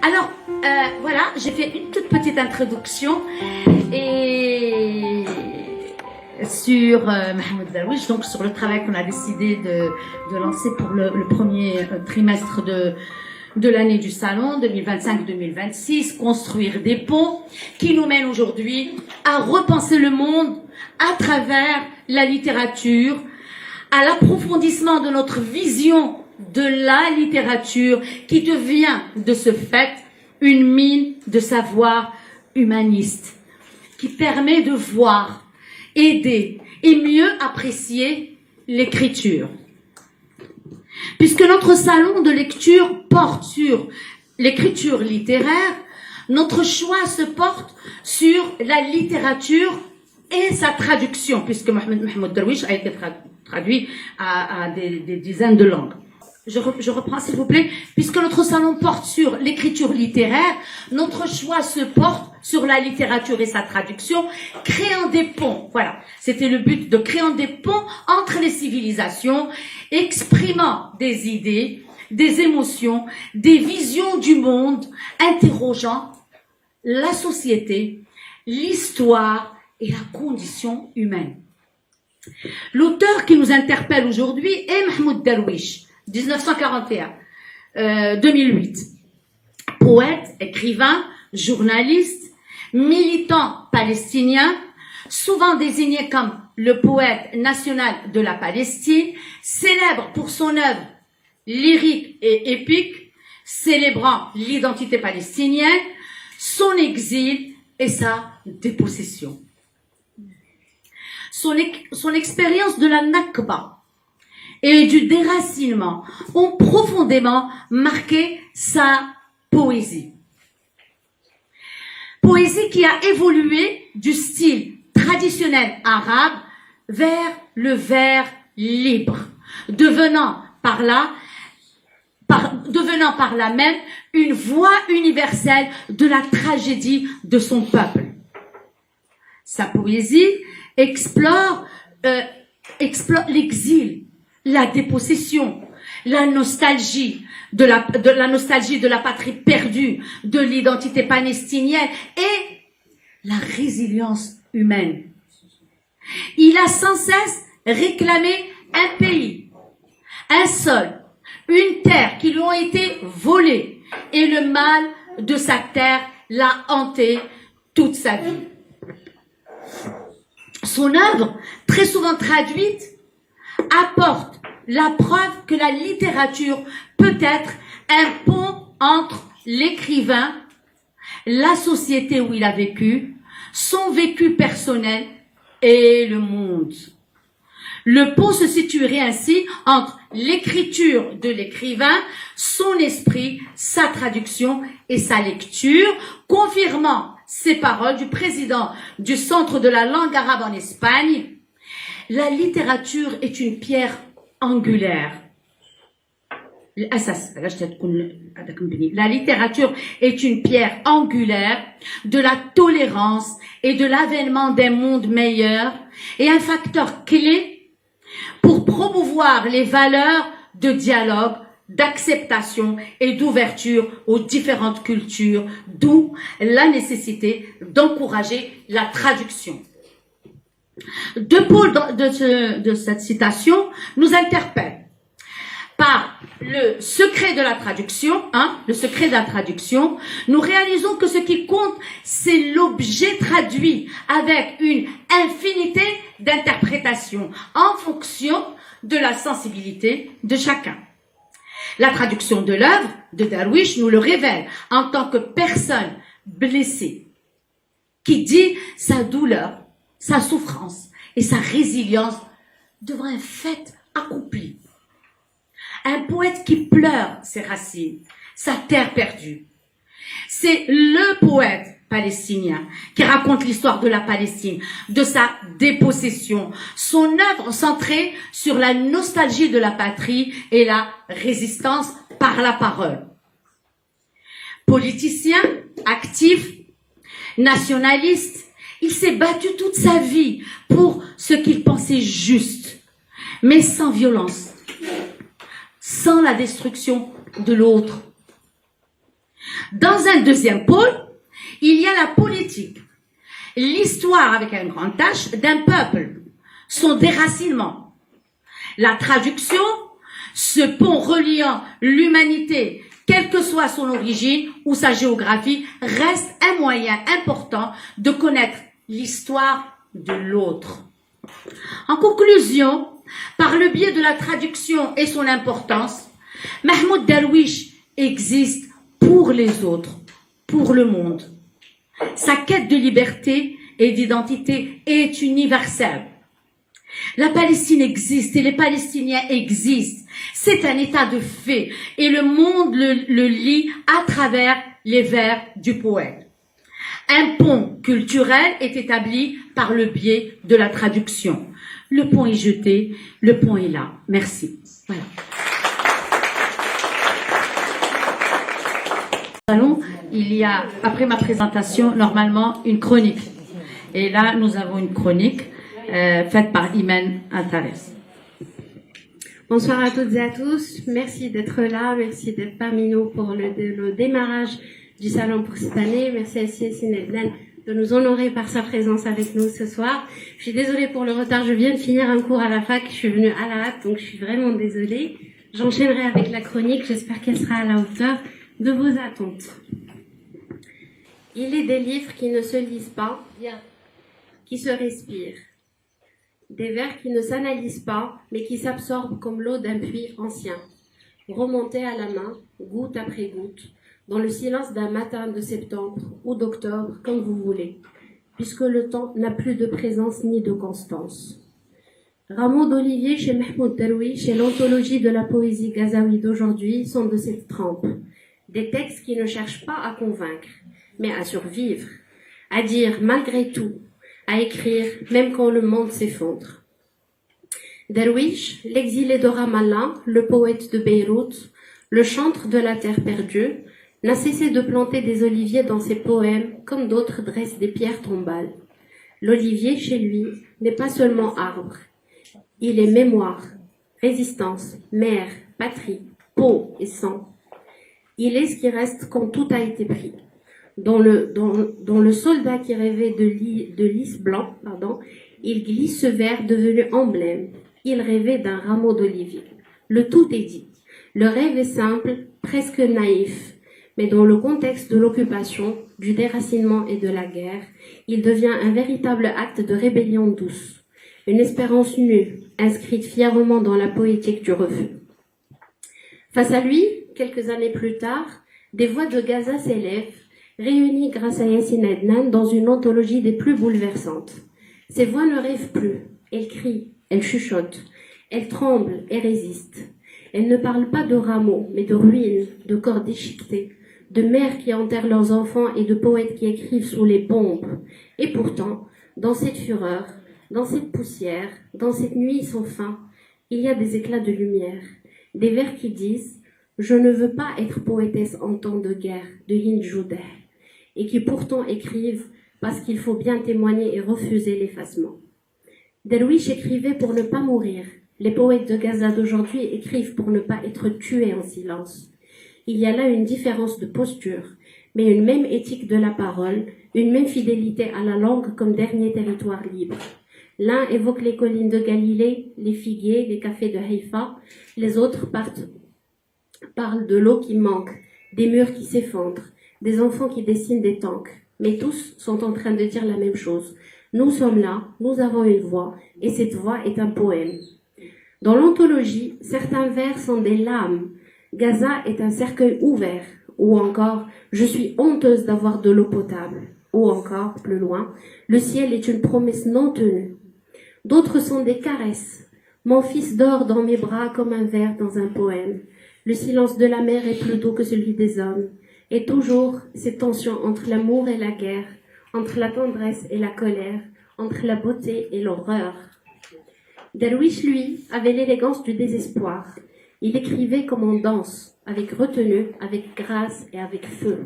Alors, voilà, j'ai fait une toute petite introduction et sur Mohamed Darwish, donc sur le travail qu'on a décidé de lancer pour le premier trimestre de l'année du salon 2025-2026, construire des ponts qui nous mènent aujourd'hui à repenser le monde à travers la littérature, à l'approfondissement de notre vision de la littérature qui devient de ce fait une mine de savoir humaniste qui permet de voir, aider et mieux apprécier l'écriture. Puisque notre salon de lecture porte sur l'écriture littéraire, notre choix se porte sur la littérature et sa traduction, puisque Mohamed Darwish a été traduit à des dizaines de langues. Je reprends s'il vous plaît. Puisque notre salon porte sur l'écriture littéraire, notre choix se porte sur la littérature et sa traduction, créant des ponts. Voilà, c'était le but de créer des ponts entre les civilisations, exprimant des idées, des émotions, des visions du monde, interrogeant la société, l'histoire et la condition humaine. L'auteur qui nous interpelle aujourd'hui est Mahmoud Darwish, 1941-2008. Poète, écrivain, journaliste, militant palestinien, souvent désigné comme le poète national de la Palestine, célèbre pour son œuvre lyrique et épique, célébrant l'identité palestinienne, son exil et sa dépossession. Son expérience de la Nakba et du déracinement ont profondément marqué sa poésie. Poésie qui a évolué du style traditionnel arabe vers le vers libre, devenant par là même une voix universelle de la tragédie de son peuple. Sa poésie explore l'exil, la dépossession, la nostalgie de la patrie perdue, de l'identité palestinienne et la résilience humaine. Il a sans cesse réclamé un pays, un sol, une terre qui lui ont été volées et le mal de sa terre l'a hanté toute sa vie. Son œuvre, très souvent traduite, apporte la preuve que la littérature peut être un pont entre l'écrivain, la société où il a vécu, son vécu personnel et le monde. Le pont se situerait ainsi entre l'écriture de l'écrivain, son esprit, sa traduction et sa lecture, confirmant ces paroles du président du Centre de la langue arabe en Espagne. La littérature est une pierre angulaire. La littérature est une pierre angulaire de la tolérance et de l'avènement d'un monde meilleur et un facteur clé pour promouvoir les valeurs de dialogue, d'acceptation et d'ouverture aux différentes cultures, d'où la nécessité d'encourager la traduction. Deux pôles de cette citation nous interpellent. Par le secret de la traduction, le secret de la traduction, nous réalisons que ce qui compte, c'est l'objet traduit avec une infinité d'interprétations en fonction de la sensibilité de chacun. La traduction de l'œuvre de Darwish nous le révèle en tant que personne blessée qui dit sa douleur, sa souffrance et sa résilience devant un fait accompli. Un poète qui pleure ses racines, sa terre perdue. C'est le poète palestinien qui raconte l'histoire de la Palestine, de sa dépossession, son œuvre centrée sur la nostalgie de la patrie et la résistance par la parole. Politicien, actif, nationaliste, il s'est battu toute sa vie pour ce qu'il pensait juste, mais sans violence, sans la destruction de l'autre. Dans un deuxième pôle, il y a la politique, l'histoire avec un grand H d'un peuple, son déracinement, la traduction, ce pont reliant l'humanité, quelle que soit son origine ou sa géographie, reste un moyen important de connaître l'histoire de l'autre. En conclusion, par le biais de la traduction et son importance, Mahmoud Darwish existe pour les autres, pour le monde. Sa quête de liberté et d'identité est universelle. La Palestine existe et les Palestiniens existent. C'est un état de fait et le monde le lit à travers les vers du poète. Un pont culturel est établi par le biais de la traduction. Le pont est jeté, le pont est là. Merci. Voilà. Il y a, après ma présentation, normalement une chronique. Et là, nous avons une chronique faite par Imen Antares. Bonsoir à toutes et à tous. Merci d'être là. Merci d'être parmi nous pour le démarrage du salon pour cette année. Merci à Yassine Ednan de nous honorer par sa présence avec nous ce soir. Je suis désolée pour le retard. Je viens de finir un cours à la fac. Je suis venue à la hâte, donc je suis vraiment désolée. J'enchaînerai avec la chronique. J'espère qu'elle sera à la hauteur de vos attentes. Il est des livres qui ne se lisent pas, qui se respirent. Des vers qui ne s'analysent pas, mais qui s'absorbent comme l'eau d'un puits ancien, remontés à la main, goutte après goutte, dans le silence d'un matin de septembre ou d'octobre, comme vous voulez, puisque le temps n'a plus de présence ni de constance. Rameaux d'olivier chez Mahmoud Darwish et l'anthologie de la poésie gazaoui d'aujourd'hui sont de cette trempe. Des textes qui ne cherchent pas à convaincre, mais à survivre, à dire malgré tout, à écrire même quand le monde s'effondre. Darwish, l'exilé de Ramallah, le poète de Beyrouth, le chantre de la terre perdue, n'a cessé de planter des oliviers dans ses poèmes comme d'autres dressent des pierres tombales. L'olivier, chez lui, n'est pas seulement arbre. Il est mémoire, résistance, mer, patrie, peau et sang. Il est ce qui reste quand tout a été pris. Dans le soldat qui rêvait de lys blanc, il glisse ce vers devenu emblème. Il rêvait d'un rameau d'olivier. Le tout est dit. Le rêve est simple, presque naïf, mais dans le contexte de l'occupation, du déracinement et de la guerre, il devient un véritable acte de rébellion douce. Une espérance nue, inscrite fièrement dans la poétique du refus. Face à lui, quelques années plus tard, des voix de Gaza s'élèvent, réunies grâce à Yassine Ednan dans une anthologie des plus bouleversantes. Ces voix ne rêvent plus, elles crient, elles chuchotent, elles tremblent et résistent. Elles ne parlent pas de rameaux, mais de ruines, de corps déchiquetés, de mères qui enterrent leurs enfants et de poètes qui écrivent sous les bombes. Et pourtant, dans cette fureur, dans cette poussière, dans cette nuit sans fin, il y a des éclats de lumière, des vers qui disent « Je ne veux pas être poétesse en temps de guerre » de Hind Joudah, et qui pourtant écrivent parce qu'il faut bien témoigner et refuser l'effacement. Darwish écrivait pour ne pas mourir. Les poètes de Gaza d'aujourd'hui écrivent pour ne pas être tués en silence. Il y a là une différence de posture, mais une même éthique de la parole, une même fidélité à la langue comme dernier territoire libre. L'un évoque les collines de Galilée, les figuiers, les cafés de Haïfa, les autres parlent de l'eau qui manque, des murs qui s'effondrent, des enfants qui dessinent des tanks. Mais tous sont en train de dire la même chose. Nous sommes là, nous avons une voix, et cette voix est un poème. Dans l'anthologie, certains vers sont des lames. Gaza est un cercueil ouvert. Ou encore, je suis honteuse d'avoir de l'eau potable. Ou encore, plus loin, le ciel est une promesse non tenue. D'autres sont des caresses. Mon fils dort dans mes bras comme un vers dans un poème. Le silence de la mer est plus doux que celui des hommes. Et toujours, cette tension entre l'amour et la guerre, entre la tendresse et la colère, entre la beauté et l'horreur. Darwish, lui, avait l'élégance du désespoir. Il écrivait comme on danse, avec retenue, avec grâce et avec feu.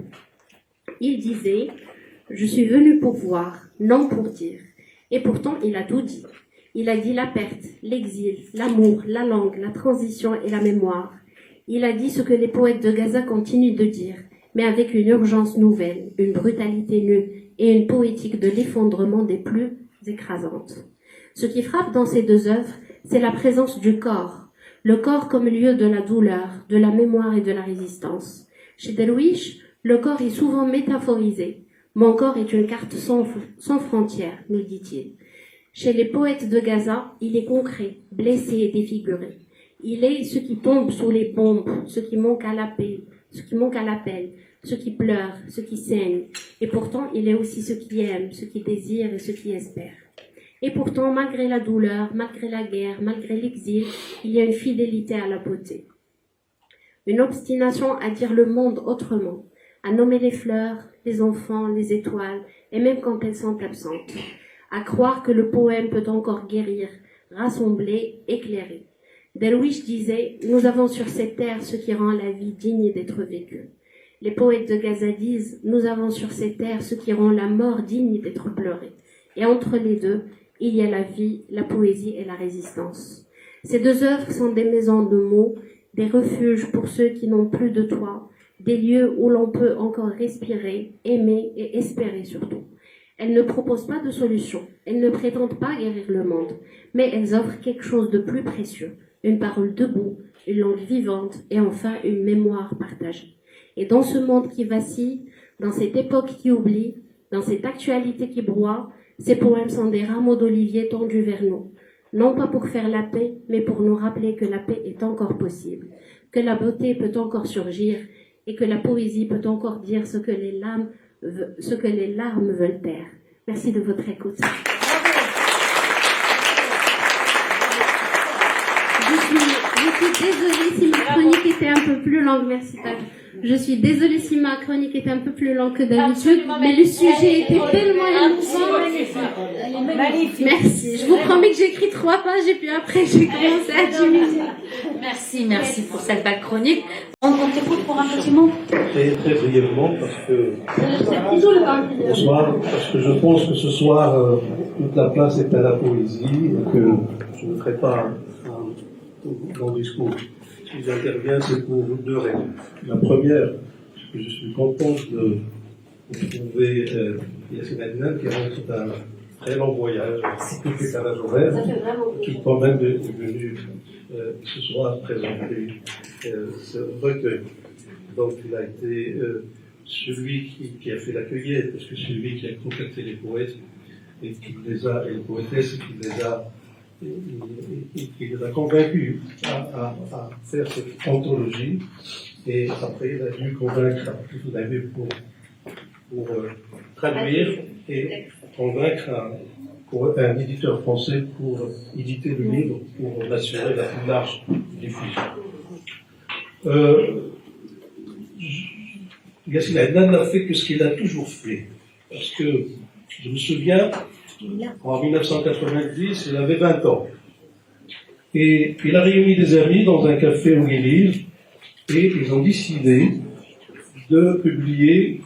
Il disait « Je suis venu pour voir, non pour dire ». Et pourtant, il a tout dit. Il a dit la perte, l'exil, l'amour, la langue, la transition et la mémoire. Il a dit ce que les poètes de Gaza continuent de dire. mais avec une urgence nouvelle, une brutalité nue et une poétique de l'effondrement des plus écrasantes. Ce qui frappe dans ces deux œuvres, c'est la présence du corps, le corps comme lieu de la douleur, de la mémoire et de la résistance. Chez Darwish, le corps est souvent métaphorisé. Mon corps est une carte sans frontières, nous dit-il. Chez les poètes de Gaza, il est concret, blessé et défiguré. Il est ce qui tombe sous les bombes, ce qui manque à l'appel, ce qui pleure, ce qui saigne. Et pourtant, il est aussi ce qui aime, ce qui désire et ce qui espère. Et pourtant, malgré la douleur, malgré la guerre, malgré l'exil, il y a une fidélité à la beauté. Une obstination à dire le monde autrement, à nommer les fleurs, les enfants, les étoiles, et même quand elles sont absentes. À croire que le poème peut encore guérir, rassembler, éclairer. Darwish disait « Nous avons sur cette terre ce qui rend la vie digne d'être vécue ». Les poètes de Gaza disent « Nous avons sur cette terre ce qui rend la mort digne d'être pleurée ». Et entre les deux, il y a la vie, la poésie et la résistance. Ces deux œuvres sont des maisons de mots, des refuges pour ceux qui n'ont plus de toit, des lieux où l'on peut encore respirer, aimer et espérer surtout. Elles ne proposent pas de solution, elles ne prétendent pas guérir le monde, mais elles offrent quelque chose de plus précieux, une parole debout, une langue vivante et enfin une mémoire partagée. Et dans ce monde qui vacille, dans cette époque qui oublie, dans cette actualité qui broie, ces poèmes sont des rameaux d'olivier tendus vers nous, non pas pour faire la paix, mais pour nous rappeler que la paix est encore possible, que la beauté peut encore surgir et que la poésie peut encore dire ce que les larmes veulent taire. Merci de votre écoute. Je suis désolée si ma chronique était un peu plus longue, merci Tac. Je suis désolée si ma chronique était un peu plus longue que d'habitude, mais le sujet était tellement émouvant. Magnifique. Merci. Je vous promets que j'écris 3 pages et puis après j'ai commencé à diminuer. Merci pour cette belle chronique. On t'écoute pour un petit mot. Très brièvement, parce que je pense que ce soir, toute la place est à la poésie et que je ne ferai pas un long discours. Si j'interviens, c'est pour 2 raisons. La première, c'est que je suis content de trouver Yassine Adnan qui rentre d'un très long voyage, tout décalage horaire, qui quand même est venu ce soir présenter ce recueil. Donc il a été celui qui a fait la cueillette, parce que celui qui a contacté les poètes et les poétesses, qui les a convaincus à faire cette anthologie. Et après, il a dû convaincre tout à fait pour traduire et convaincre un éditeur français pour éditer le livre, pour assurer la plus large diffusion. Yassine Adnan n'a fait que ce qu'il a toujours fait. Parce que je me souviens, en 1990, il avait 20 ans. Et il a réuni des amis dans un café où ils lisent, et ils ont décidé de publier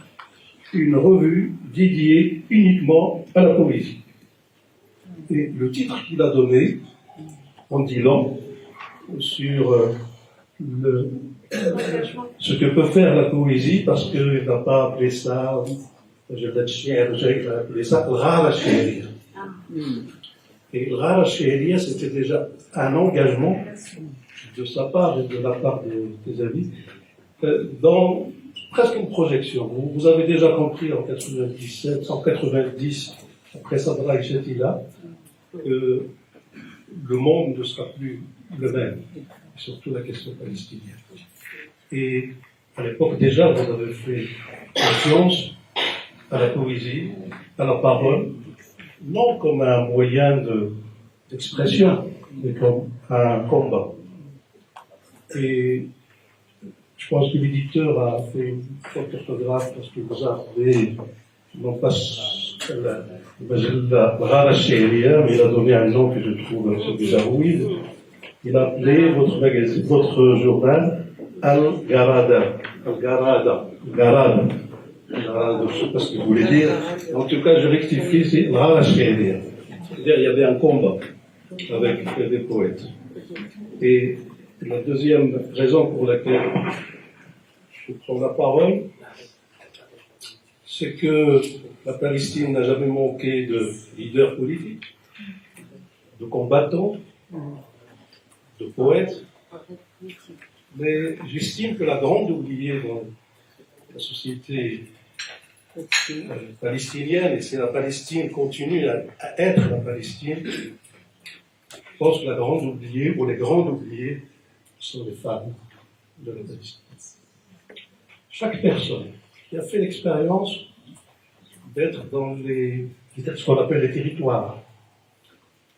une revue dédiée uniquement à la poésie. Et le titre qu'il a donné en dit long sur ce que peut faire la poésie, parce qu'il n'a pas appelé ça, il a appelé ça Ghara Shehriya. Et Ghara Shehriya, c'était déjà un engagement de sa part et de la part des amis dans presque une projection. Vous avez déjà compris en 90, après Sabra et Shatila, que le monde ne sera plus le même, surtout la question palestinienne. Et à l'époque déjà, vous avez fait confiance à la poésie, à la parole, non comme un moyen d'expression, mais comme un combat. Et je pense que l'éditeur a fait une faute d'orthographe parce qu'il vous a appelé, non pas la Ghara Shehriya, mais il a donné un nom que je trouve bizarroïde. Il a appelé votre magazine, votre journal, Al-Garada. Al-Garada. Garada. Je ne sais pas ce qu'il voulait dire. En tout cas, je rectifie, c'est Ghara Shehriya. C'est-à-dire, il y avait un combat avec des poètes. Et la deuxième raison pour laquelle je prends la parole, c'est que la Palestine n'a jamais manqué de leaders politiques, de combattants, de poètes, mais j'estime que la grande oubliée dans la société palestinienne, et si la Palestine continue à être la Palestine, je pense que la grande oubliée, ou les grandes oubliées, sont les femmes de la Palestine. Chaque personne qui a fait l'expérience d'être dans ce qu'on appelle les territoires,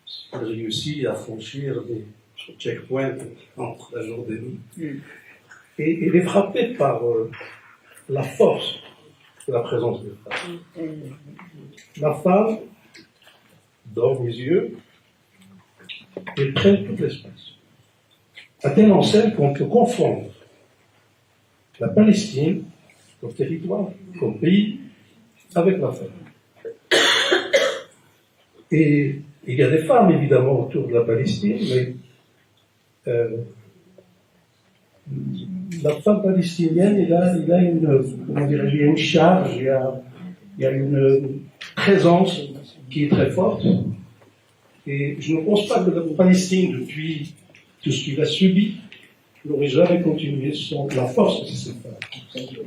qui réussit à franchir des checkpoints entre la Jordanie, et il est frappé par la force de la présence des femmes. La femme, dans mes yeux, elle prend tout l'espace. À telle enseigne qu'on peut confondre la Palestine comme territoire, comme pays, avec la femme. Et il y a des femmes, évidemment, autour de la Palestine, mais la femme palestinienne, il a une charge, il y a une présence qui est très forte. Et je ne pense pas que la Palestine, depuis tout ce qu'il a subi, n'aurait jamais continué sans la force de ces femmes,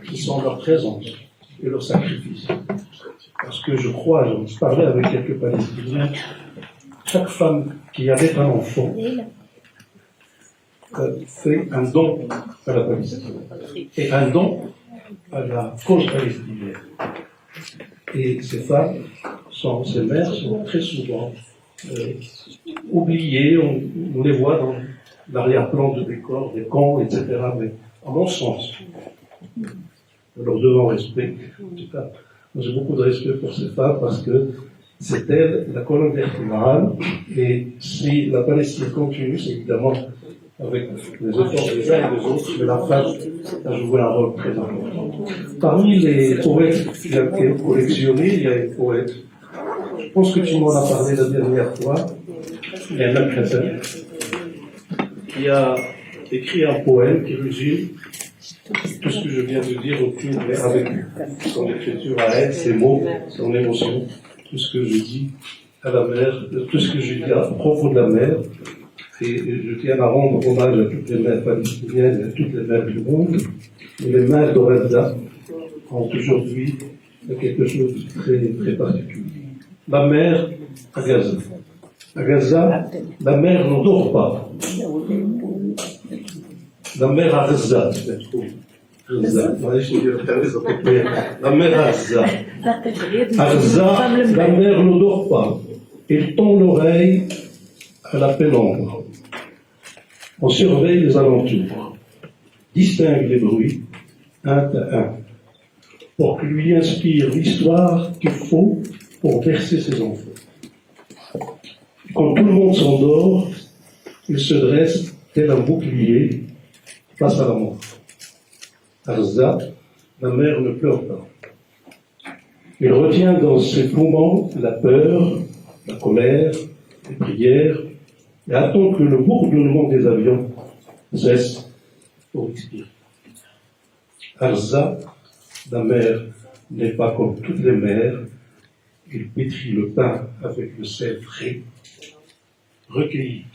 qui sont leur présence et leur sacrifice. Parce que je crois, je parlais avec quelques Palestiniens, chaque femme qui avait un enfant fait un don à la Palestine et un don à la cause palestinienne. Et ces femmes, ces mères, sont très souvent oubliées, on les voit dans l'arrière-plan de décor, des camps, etc. Mais à mon sens, nous leur devons respect. En tout cas, moi j'ai beaucoup de respect pour ces femmes parce que c'est elles la colonne vertébrale. Et si la Palestine continue, c'est évidemment avec les efforts des uns et des autres, mais la femme a joué un rôle très important. Parmi les poètes qu'il a collectionnés, il y a les poètes. Je pense que tu m'en as parlé la dernière fois. Il y a un Khazan qui a écrit un poème qui résume tout ce que je viens de dire autour, mais avec son écriture à elle, ses mots, son émotion, tout ce que je dis à la mère, tout ce que je dis à propos de la mère. Et je tiens à rendre hommage à toutes les mères palestiniennes et à toutes les mères du monde. Et les mères d'Orelda ont aujourd'hui quelque chose de très, très particulier. La mère à Gaza. À Gaza, la mère ne dort pas. La mère à Gaza, la mère à Gaza. À Gaza, la mère ne dort pas. Elle tend l'oreille à la pénombre. On surveille les alentours, distingue les bruits, un à un, pour que lui inspire l'histoire qu'il faut pour bercer ses enfants. Quand tout le monde s'endort, il se dresse tel un bouclier face à la mort. Arza, la mère ne pleure pas. Il retient dans ses poumons la peur, la colère, les prières, et attend que le bourdonnement des avions cesse pour expirer. Arza, la mère, n'est pas comme toutes les mères. Il pétrit le pain avec le sel frais, recueillit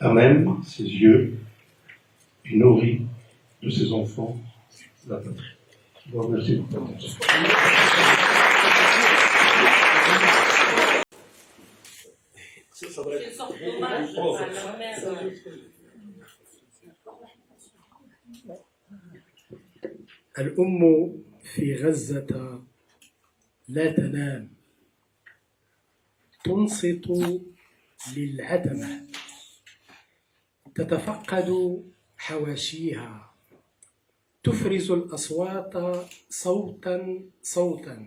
à même ses yeux et nourrit de ses enfants la patrie. Je vous remercie de votre attention. الأم في غزة لا تنام تنصت للعتمة تتفقد حواشيها تفرز الأصوات صوتا صوتا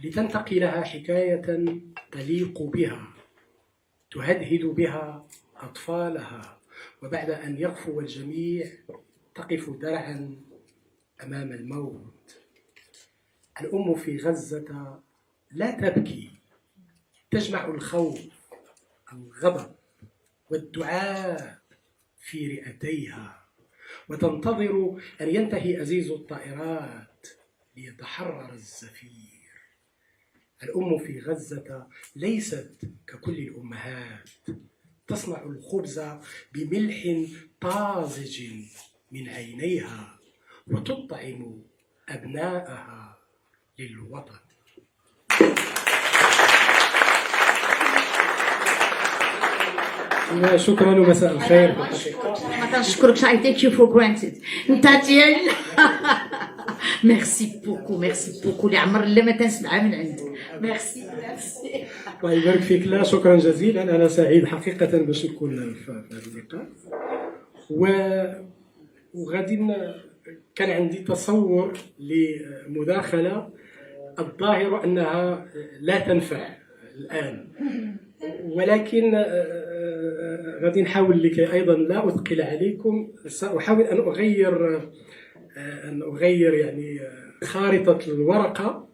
لتنتقي لها حكاية تليق بها تهدهد بها أطفالها وبعد أن يغفو الجميع تقف درعا أمام الموت. الأم في غزة لا تبكي تجمع الخوف الغضب والدعاء في رئتيها وتنتظر أن ينتهي أزيز الطائرات ليتحرر الزفير. الأم في غزة ليست ككل الأمهات، تصنع الخبز بملح طازج من عينيها وتطعم أبنائها للوطن. شكرا ومساء الخير. ما تنشكركش. I take you for granted. انت ديال ميرسي بوكو اللي عمر لا ما تنسمع من عندك. ميرسي. الله يبارك فيك. لا شكرا جزيلا، انا سعيد حقيقه باش نكون في هذا اللقاء. وغادي كان عندي تصور لمداخله الظاهر انها لا تنفع الان، ولكن غادي نحاول لكي ايضا لا اثقل عليكم ساحاول ان اغير يعني خارطه الورقه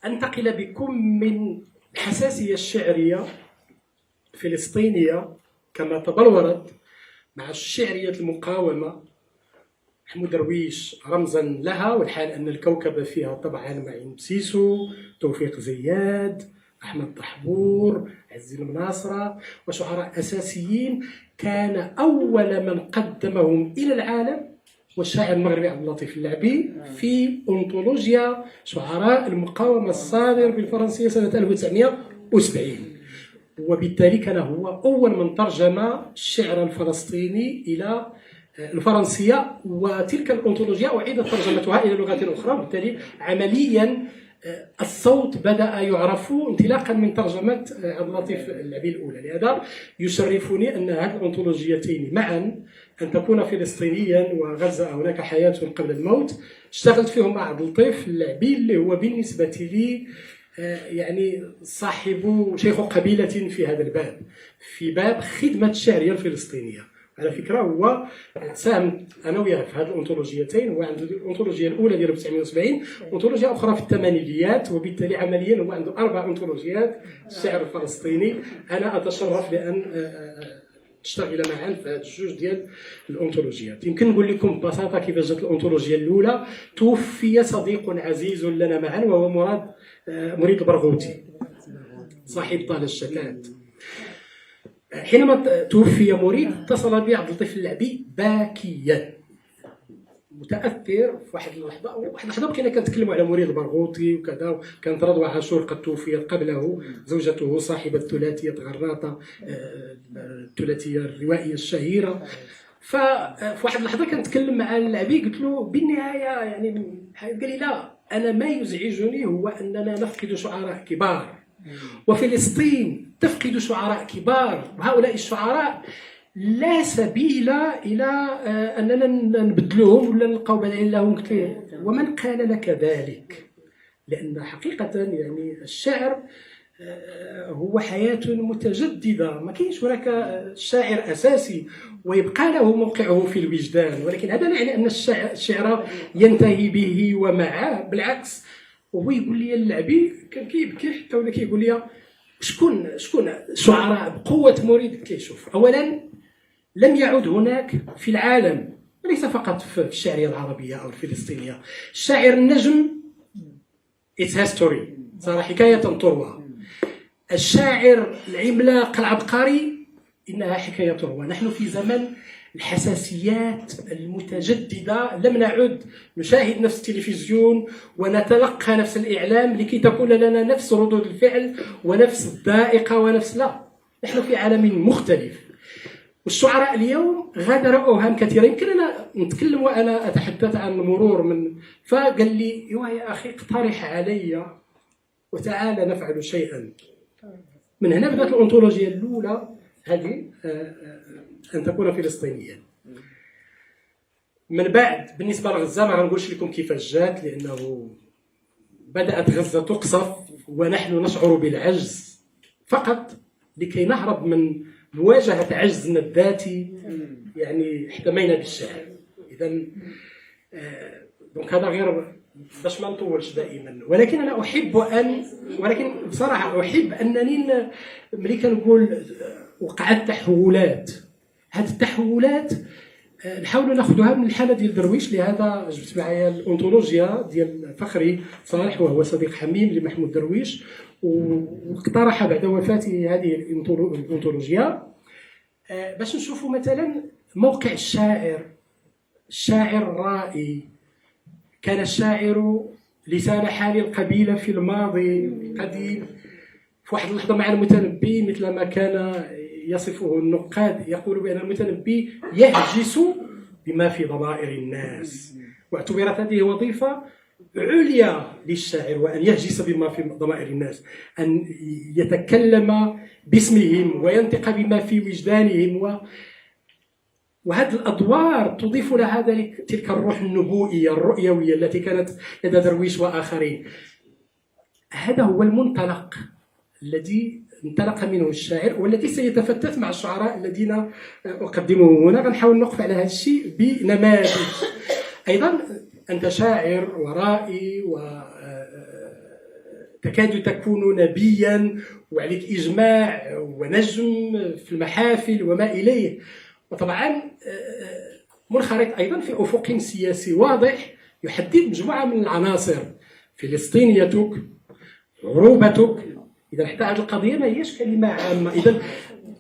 وانتقل بكم من الحساسيه الشعريه الفلسطينيه كما تبلورت مع الشعريه المقاومه، محمود درويش رمزا لها، والحال ان الكوكب فيها طبعا معين بسيسو، توفيق زياد، احمد دحبور، عز المناصره، وشعراء اساسيين كان اول من قدمهم الى العالم والشاعر المغربي عبد اللطيف اللعبي في أنطولوجيا شعراء المقاومه الصادر بالفرنسيه سنه 1970. وبالتالي كان هو اول من ترجم الشعر الفلسطيني الى الفرنسيه، وتلك الأنطولوجيا أعيدت ترجمتها إلى لغات أخرى، وبالتالي عمليا الصوت بدأ يعرف انطلاقا من ترجمة عبد اللطيف اللعبي الأولى. لهذا يشرفني أن هذه الأنطولوجيتين معا، أن تكون فلسطينيا وغزة هناك حياة قبل الموت، اشتغلت فيهم مع عبد اللطيف اللعبي اللي هو بالنسبة لي يعني صاحب شيخ قبيلة في هذا الباب، في باب خدمة الشعرية الفلسطينية. على فكره هو ساهم انا وياه في هذه الانطولوجيتين، هو عنده الانطولوجيا الاولى ديالو في 1970، انطولوجيا اخرى في الثمانينيات، وبالتالي عمليا هو عنده 4 انطولوجيات الشعر الفلسطيني. انا اتشرف بان نشتغل معا في هذه الجوج ديال الانطولوجيات. يمكن نقول لكم ببساطه كيفاش جات الانطولوجيا الاولى. توفي صديق عزيز لنا معا وهو مريد البرغوثي صاحب طال الشتات. حينما توفي مريد اتصل بي عبد اللطيف اللعبي باكيا متاثر في واحد اللحظه بقينا كنتكلموا على مريد البرغوثي وكذا، وكانت رضوى عاشور قد توفيت قبله، زوجته صاحبه ثلاثيه غراطه، الثلاثيه الروائيه الشهيره. ففي واحد اللحظه كنتكلم مع اللعبي قلت له بالنهايه يعني قال لي لا، انا ما يزعجني هو اننا نفقد شعراء كبار، وفلسطين تفقد شعراء كبار، وهؤلاء الشعراء لا سبيل إلى أننا نبدلوهم ولا نلقاو بدائل لهم. قلت له ومن قال لك ذلك؟ لأن حقيقة يعني الشعر هو حياة متجددة، ما كاينش هناك شاعر أساسي ويبقى له موقعه في الوجدان، ولكن هذا لا يعني أن الشعر ينتهي به ومعه، بالعكس. وهو يقول لي اللعبي كان كيبكي حتى ولا كيقول لي شكون شعراء بقوة مريد؟ قلت له شوف، أولا لم يعد هناك في العالم، وليس فقط في الشعرية العربية أو الفلسطينية، الشاعر النجم it's history، صار حكاية تروى. الشاعر العملاق العبقري إنها حكاية تروى. نحن في زمن الحساسيات المتجددة، لم نعد نشاهد نفس التلفزيون ونتلقى نفس الإعلام لكي تكون لنا نفس ردود الفعل ونفس الذائقة ونفس، لا، نحن في عالم مختلف. والشعراء اليوم غادروا أوهام كثيرة. يمكن أنا نتكلم وأنا أتحدث عن مرور من، فقال لي يا أخي اقترح علي وتعالى نفعل شيئا. من هنا بدأت الأنطولوجيا الأولى هذه أن تكون فلسطينيا. من بعد بالنسبة لغزة ما غنقولش لكم كيفاش جات، لأنه بدأت غزة تقصف ونحن نشعر بالعجز فقط لكي نهرب من مواجهة عجزنا الذاتي، يعني احتمينا بالشعر. إذا دونك هذا غير باش ما نطولش دائما، ولكن أنا ولكن بصراحة أحب أنني ملي كنقول وقعت تحولات هذه التحولات نحاولوا ناخذوها من الحاله ديال درويش. لهذا جبت معايا الانطولوجيا ديال فخري صالح وهو صديق حميم لمحمود درويش، واقترح بعد وفاته هذه الانطولوجيا باش نشوفوا مثلا موقع الشاعر الرائي. كان الشاعر لسان حال القبيله في الماضي القديم. في واحد اللحظه مع المتنبي مثل ما كان يصفه النقاد، يقول بأن المتنبي يهجس بما في ضمائر الناس، واعتبرت هذه وظيفة عليا للشاعر، وأن يهجس بما في ضمائر الناس، أن يتكلم باسمهم وينطق بما في وجدانهم. وهذه الأدوار تضيف لها تلك الروح النبوئية الرؤيوية التي كانت لدى درويش وآخرين. هذا هو المنطلق الذي انطلق منه الشاعر، والذي سيتفتت مع الشعراء الذين أقدمهم هنا. غنحاول نقف على هذا الشيء بنماذج. أيضا أنت شاعر ورائي وتكاد تكون نبيا، وعليك إجماع ونجم في المحافل وما إليه، وطبعا منخرط أيضا في أفق سياسي واضح يحدد مجموعة من العناصر: فلسطينيتك، عروبتك. إذا حتى هذه القضية ما هيش كلمة عامة، إذا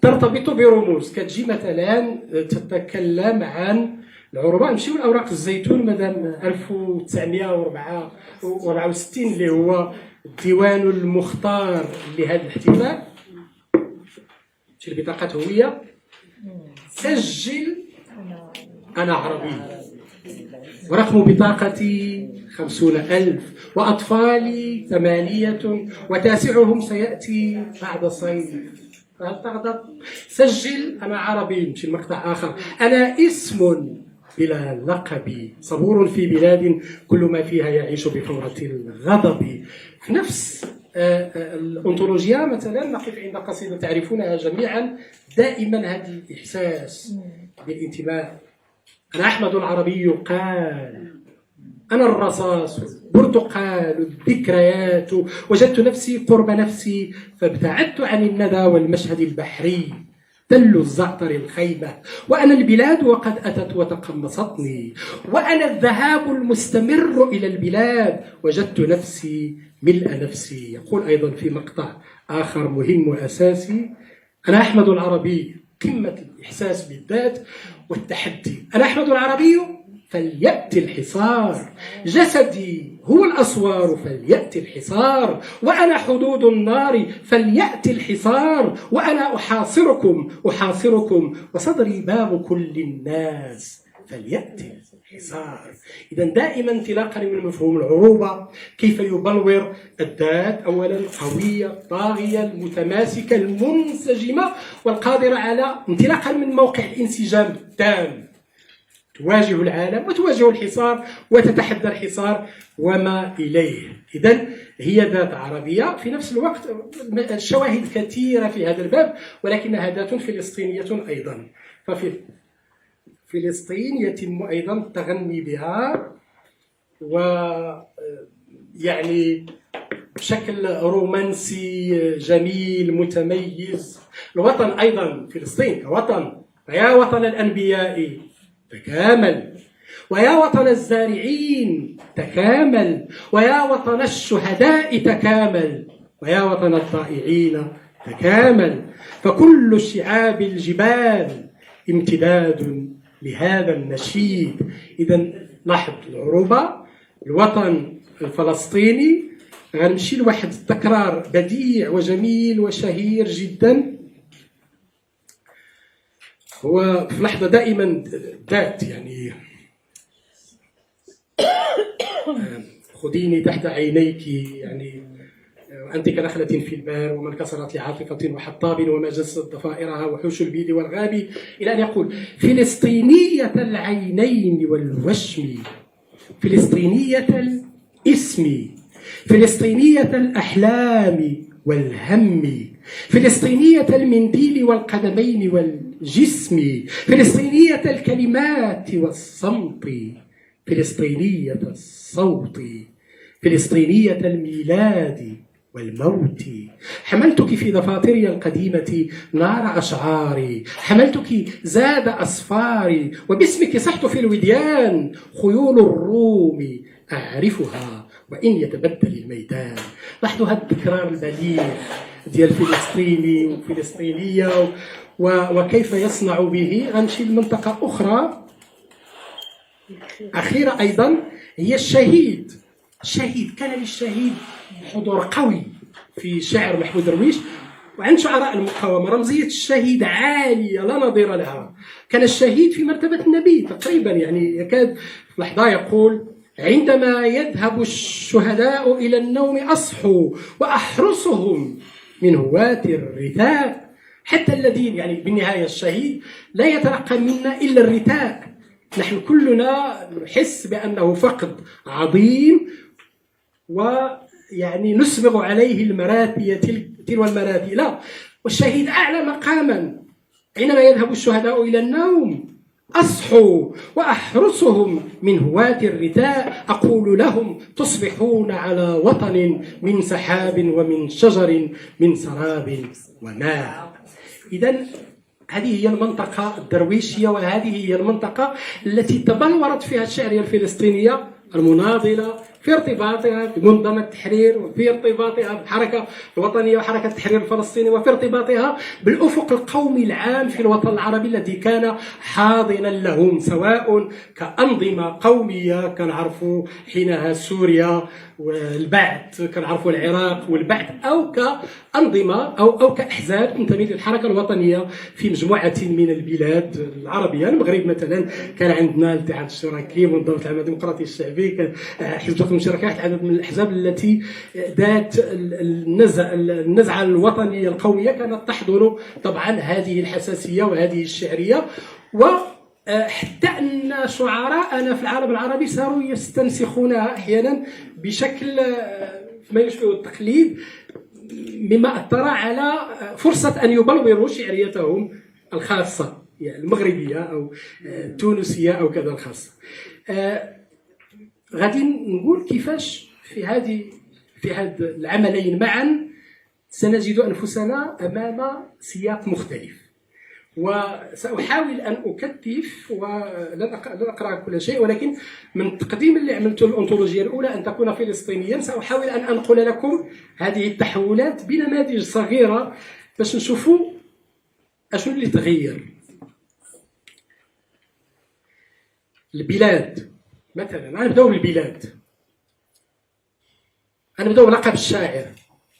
ترتبط برموز. كتجي مثلا تتكلم عن العروبة، نمشيو لأوراق الزيتون مدام 1964 اللي هو الديوان المختار لهذا الاحتفال. تمشي لبطاقة هوية، سجل أنا عربي، ورقم بطاقتي 50,000، وأطفالي 8، وتاسعهم سيأتي بعد الصيف. فهل تغضب؟ سجل أنا عربي. نمشي المقطع آخر: أنا اسم بلا لقب، صبور في بلاد كل ما فيها يعيش بفورة الغضب. في نفس الأنطولوجيا مثلا نقف عند قصيدة تعرفونها جميعا، دائما هذا الإحساس بالانتماء. أنا أحمد العربي قال، أنا الرصاص برتقال الذكريات، وجدت نفسي قرب نفسي فابتعدت عن الندى والمشهد البحري، تل الزعتر الخيبة، وأنا البلاد وقد أتت وتقمصتني، وأنا الذهاب المستمر إلى البلاد، وجدت نفسي ملء نفسي. يقول أيضا في مقطع آخر مهم وأساسي: أنا أحمد العربي، قمة الإحساس بالذات والتحدي. أنا أحمد العربي فليأتي الحصار، جسدي هو الأسوار فليأتي الحصار، وأنا حدود النار فليأتي الحصار، وأنا أحاصركم وصدري باب كل الناس فليأتي الحصار. إذا دائما انطلاقا من مفهوم العروبة، كيف يبلور الذات أولا قوية طاغية المتماسكة المنسجمة والقادرة على انطلاقا من موقع الانسجام التام تواجه العالم وتواجه الحصار وتتحدى الحصار وما إليه. إذن هي ذات عربية. في نفس الوقت الشواهد كثيرة في هذا الباب، ولكنها ذات فلسطينية أيضا. ففي فلسطين يتم أيضا التغني بها، ويعني بشكل رومانسي جميل متميز. الوطن أيضا فلسطين كوطن: فيا وطن الأنبياء تكامل، ويا وطن الزارعين تكامل، ويا وطن الشهداء تكامل، ويا وطن الضائعين تكامل، فكل شعاب الجبال امتداد لهذا النشيد. إذا لاحظ العروبة، الوطن الفلسطيني. غنمشي لواحد التكرار بديع وجميل وشهير جدا. هو في لحظة دائما ذات، يعني خذيني تحت عينيك، يعني أنت كنخلة في البار، ومن كسرت لعاطفة وحطاب، وما جست ضفائرها وحوش البيد والغاب، إلى أن يقول: فلسطينية العينين والوشم، فلسطينية الاسم، فلسطينية الأحلام والهم، فلسطينية المنديل والقدمين والجسم، فلسطينية الكلمات والصمت، فلسطينية الصوت، فلسطينية الميلاد والموت. حملتك في دفاتري القديمة نار أشعاري، حملتك زاد أصفاري، وباسمك صحت في الوديان، خيول الروم أعرفها وإن يتبدل الميدان. لاحظوا هذا التكرار البليغ ديال الفلسطيني والفلسطينية وكيف يصنع به. غنمشي لمنطقة أخرى أخيرة أيضا، هي الشهيد. الشهيد كان للشهيد حضور قوي في شعر محمود درويش وعند شعراء المقاومة. رمزية الشهيد عالية لا نظير لها. كان الشهيد في مرتبة النبي تقريبا، يعني يكاد في لحظة يقول: عندما يذهب الشهداء إلى النوم أصحوا وأحرسهم من هواة الرثاء. حتى الذين يعني بالنهاية الشهيد لا يتلقى منا إلا الرثاء. نحن كلنا نحس بأنه فقد عظيم، ويعني نسبغ عليه المراثي تلو المراثي. لا، والشهيد أعلى مقاما. حينما يذهب الشهداء إلى النوم أصحوا وأحرسهم من هواة الرثاء، أقول لهم: تصبحون على وطن من سحاب ومن شجر من سراب وماء. إذن هذه هي المنطقة الدرويشية، وهذه هي المنطقة التي تبلورت فيها الشعرية الفلسطينية المناضلة في ارتباطها بمنظمة التحرير، وفي ارتباطها بالحركة الوطنية وحركة التحرير الفلسطيني، وفي ارتباطها بالأفق القومي العام في الوطن العربي الذي كان حاضنا لهم، سواء كأنظمة قومية كنعرفوا حينها سوريا والبعث، كنعرفوا العراق والبعث، أو كأنظمة أو كأحزاب تنتمي للحركة الوطنية في مجموعة من البلاد العربية. المغرب مثلا كان عندنا الاتحاد الاشتراكي، منظمة العمل الديمقراطي الشعبي، كان حزب الوطن المشتركات، عدد من الأحزاب التي ذات النزعة الوطنية القومية كانت تحضر طبعا هذه الحساسية وهذه الشعرية. وحتى أن شعراءنا في العالم العربي صاروا يستنسخونها أحيانا بشكل ما يشبه التقليد، مما أثر على فرصة أن يبلوروا شعريتهم الخاصة، يعني المغربية أو التونسية أو كذا الخاصة. غادي نقول كيفاش في هذا العملين معا سنجد أنفسنا أمام سياق مختلف. وسأحاول أن أكثف ولن أقرأ كل شيء، ولكن من التقديم اللي عملته الأنطولوجيا الأولى أن تكون فلسطينيا، سأحاول أن أنقل لكم هذه التحولات بنماذج صغيرة باش نشوفوا أشو اللي تغير. البلاد مثلا، أنا نبدأ بالبلاد، أنا نبدأ بلقب الشاعر.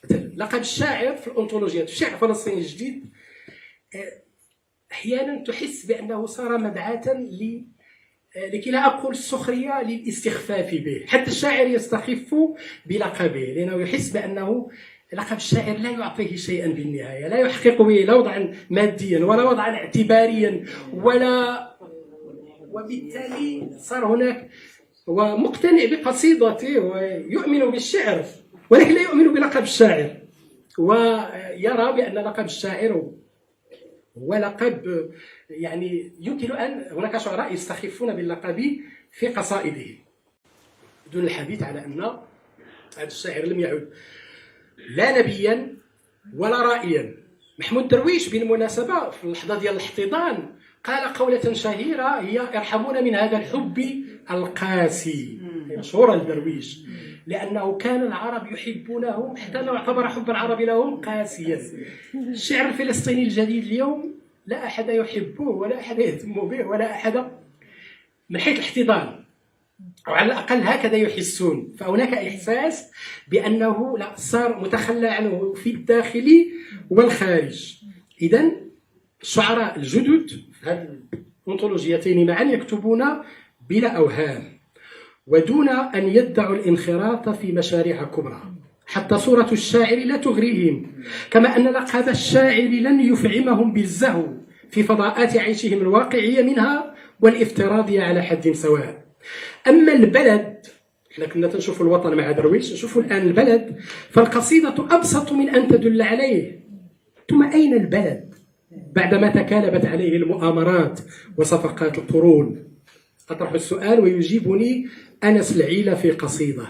مثلا لقب الشاعر في الأنطولوجيا في الشعر الفلسطيني الجديد أحيانا تحس بأنه صار مدعاة لكي لا أقول السخرية، للاستخفاف به. حتى الشاعر يستخف بلقبه لأنه يحس بأنه لقب الشاعر لا يعطيه شيئا بالنهاية، لا يحقق به لا وضعا ماديا ولا وضعا اعتباريا وبالتالي صار هناك ومقتنع بقصيدته ويؤمن بالشعر، ولكن لا يؤمن بلقب الشاعر، ويرى بأن لقب الشاعر هو لقب يعني يمكن أن هناك شعراء يستخفون باللقب في قصائدهم دون الحديث على أن هذا الشاعر لم يعد لا نبيا ولا رائيا. محمود درويش بالمناسبة في اللحظة ديال الاحتضان قال قولة شهيرة هي: ارحمونا من هذا الحب القاسي. مشهورة لدرويش لأنه كان العرب يحبونه حتى لو اعتبر حب العرب لهم قاسيا. الشعر الفلسطيني الجديد اليوم لا أحد يحبه ولا أحد يهتم به ولا أحد من حيث الاحتضان، أو على الأقل هكذا يحسون. فهناك إحساس بأنه لا صار متخلى عنه في الداخل والخارج. إذن الشعراء الجدد في هذه الأنطولوجيتين معا يكتبون بلا أوهام ودون أن يدعوا الانخراط في مشاريع كبرى. حتى صورة الشاعر لا تغريهم، كما أن لقب الشاعر لن يفعمهم بالزهو في فضاءات عيشهم الواقعية منها والافتراضية على حد سواء. أما البلد، احنا كنا تنشوف الوطن مع درويش، نشوف الآن البلد، فالقصيدة أبسط من أن تدل عليه. ثم أين البلد بعدما تكالبت عليه المؤامرات وصفقات القرون؟ أطرح السؤال ويجيبني أنس العيلة في قصيدة: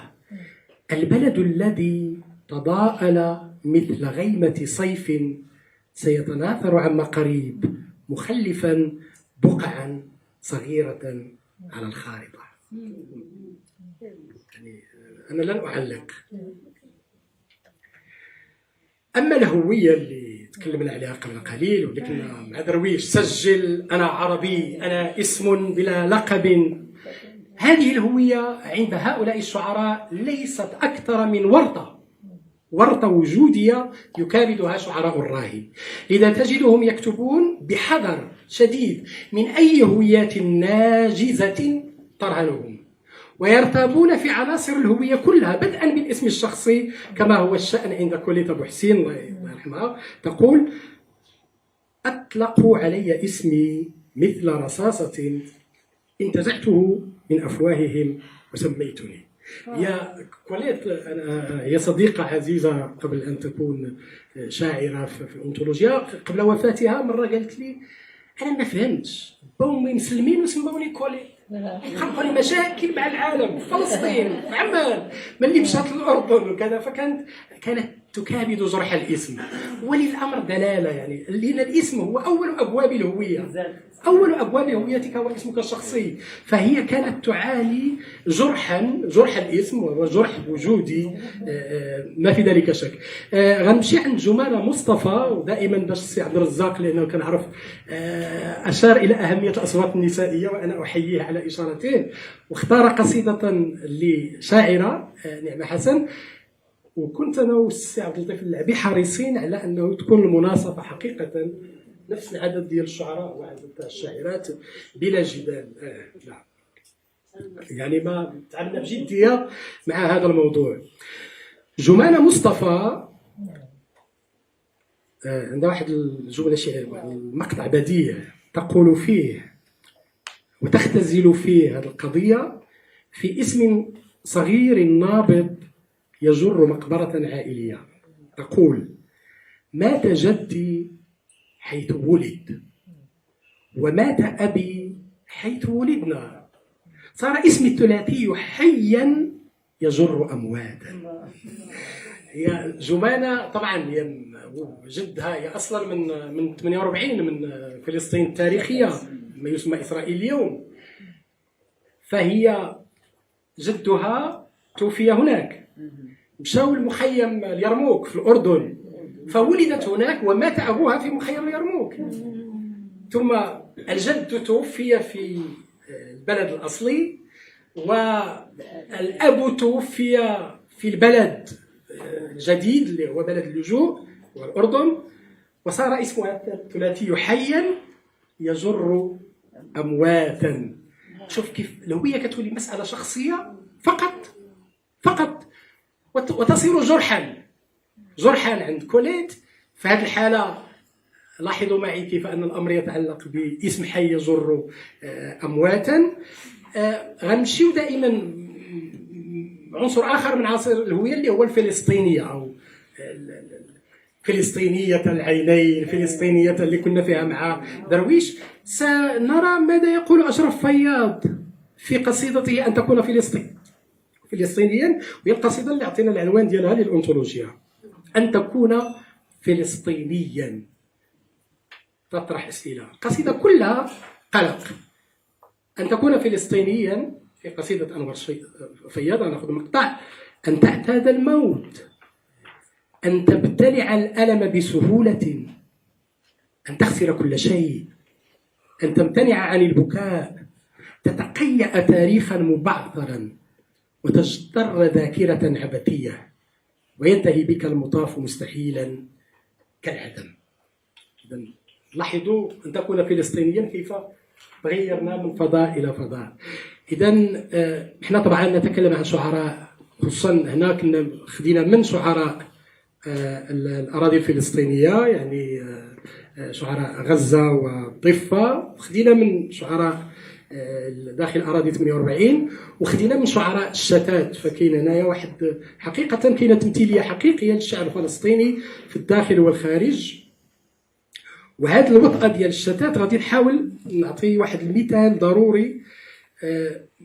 البلد الذي تضاءل مثل غيمة صيف سيتناثر عما قريب مخلفا بقعا صغيرة على الخارطة. يعني أنا لن أعلق. أما الهوية اللي تكلمنا عليها قبل قليل واللي كنا مع درويش سجل أنا عربي أنا اسم بلا لقب، هذه الهوية عند هؤلاء الشعراء ليست أكثر من ورطة وجودية يكابدها شعراء الراهن. لذا تجدهم يكتبون بحذر شديد من أي هويات ناجزة ترهنهم، ويرتابون في عناصر الهوية كلها بدءا بالاسم الشخصي كما هو الشأن عند كلية أبو حسين الله يرحمها، تقول أطلقوا علي اسمي مثل رصاصة انتزعته من أفواههم وسميتني. يا كوليت هي صديقة عزيزة قبل أن تكون شاعرة في الأنثولوجيا، قبل وفاتها مرة قالت لي أنا ما فهمتش بومي مسلمين وسموني كوليت، خلقوا لي مشاكل مع العالم في فلسطين في عمان ملي مشات الأردن وكذا، كانت تكابد جرح الاسم. وللأمر دلالة يعني لأن الاسم هو أول أبواب الهوية، أول أبواب هويتك هو اسمك الشخصي، فهي كانت تعاني جرح الاسم وهو جرح وجودي ما في ذلك شك. غنمشي عند جمانة مصطفى، ودائما باش السي عبد الرزاق لأنه كنعرف أشار إلى أهمية الأصوات النسائية وأنا أحييه على إشارته، واختار قصيدة لشاعرة نعمة حسن، وكنت أنا والسي عبد اللطيف اللعبي حريصين على أنه تكون المناصفة حقيقة نفس العدد ديال الشعراء وعدد الشاعرات بلا جدال. لا يعني ما تعاملنا بجدية مع هذا الموضوع. جمانة مصطفى عندها واحد الجملة شعرية، المقطع بديع تقول فيه وتختزل فيه هذه القضية في اسم صغير نابض يجر مقبرة عائلية. تقول مات جدي حيث ولد ومات أبي حيث ولدنا، صار اسمي الثلاثي حيا يجر أمواتا. هي جمانة طبعا جدها هي أصلا من 48 من فلسطين التاريخية ما يسمى إسرائيل اليوم، فهي جدها توفي هناك، مشاو المخيم اليرموك في الأردن، فولدت هناك ومات أبوها في مخيم اليرموك، ثم الجد توفي في البلد الأصلي والأب توفي في البلد الجديد اللي هو بلد اللجوء والأردن، وصار اسمها الثلاثي حيا يجر أمواتا. شوف كيف الهوية كتولي مسألة شخصية فقط وتصير جرحا عند كوليت. في هذه الحالة لاحظوا معي كيف أن الأمر يتعلق باسم حي يجر أمواتا. غنمشيو دائما عنصر آخر من عناصر الهوية اللي هو الفلسطينية أو فلسطينية العينين، فلسطينية اللي كنا فيها مع درويش. سنرى ماذا يقول أشرف فياض في قصيدته أن تكون فلسطينيا، وهي القصيدة اللي أعطينا العنوان ديالها للأنثولوجيا، أن تكون فلسطينيا. تطرح أسئلة، القصيدة كلها قلق. أن تكون فلسطينيا في قصيدة أنور فياض، نأخذ مقطع: أن تعتاد الموت، أن تبتلع الألم بسهولة، أن تخسر كل شيء، أن تمتنع عن البكاء، تتقيأ تاريخا مبعثرا وتجتر ذاكرة عبثية، وينتهي بك المطاف مستحيلا كالعدم. إذن لاحظوا أن تكون فلسطينيا كيف تغيرنا من فضاء إلى فضاء. إذن إحنا طبعا نتكلم عن شعراء، خصوصا هنا كنا خدينا من شعراء الأراضي الفلسطينية، يعني شعراء غزة والضفة، خدينا من شعراء داخل أراضي 48، وخدينا من شعراء الشتات. فكاين هنايا واحد حقيقة كاينة تمثيلية حقيقية للشعر الفلسطيني في الداخل والخارج. وهذا الوطأة ديال الشتات غادي نحاول نعطي واحد المثال ضروري.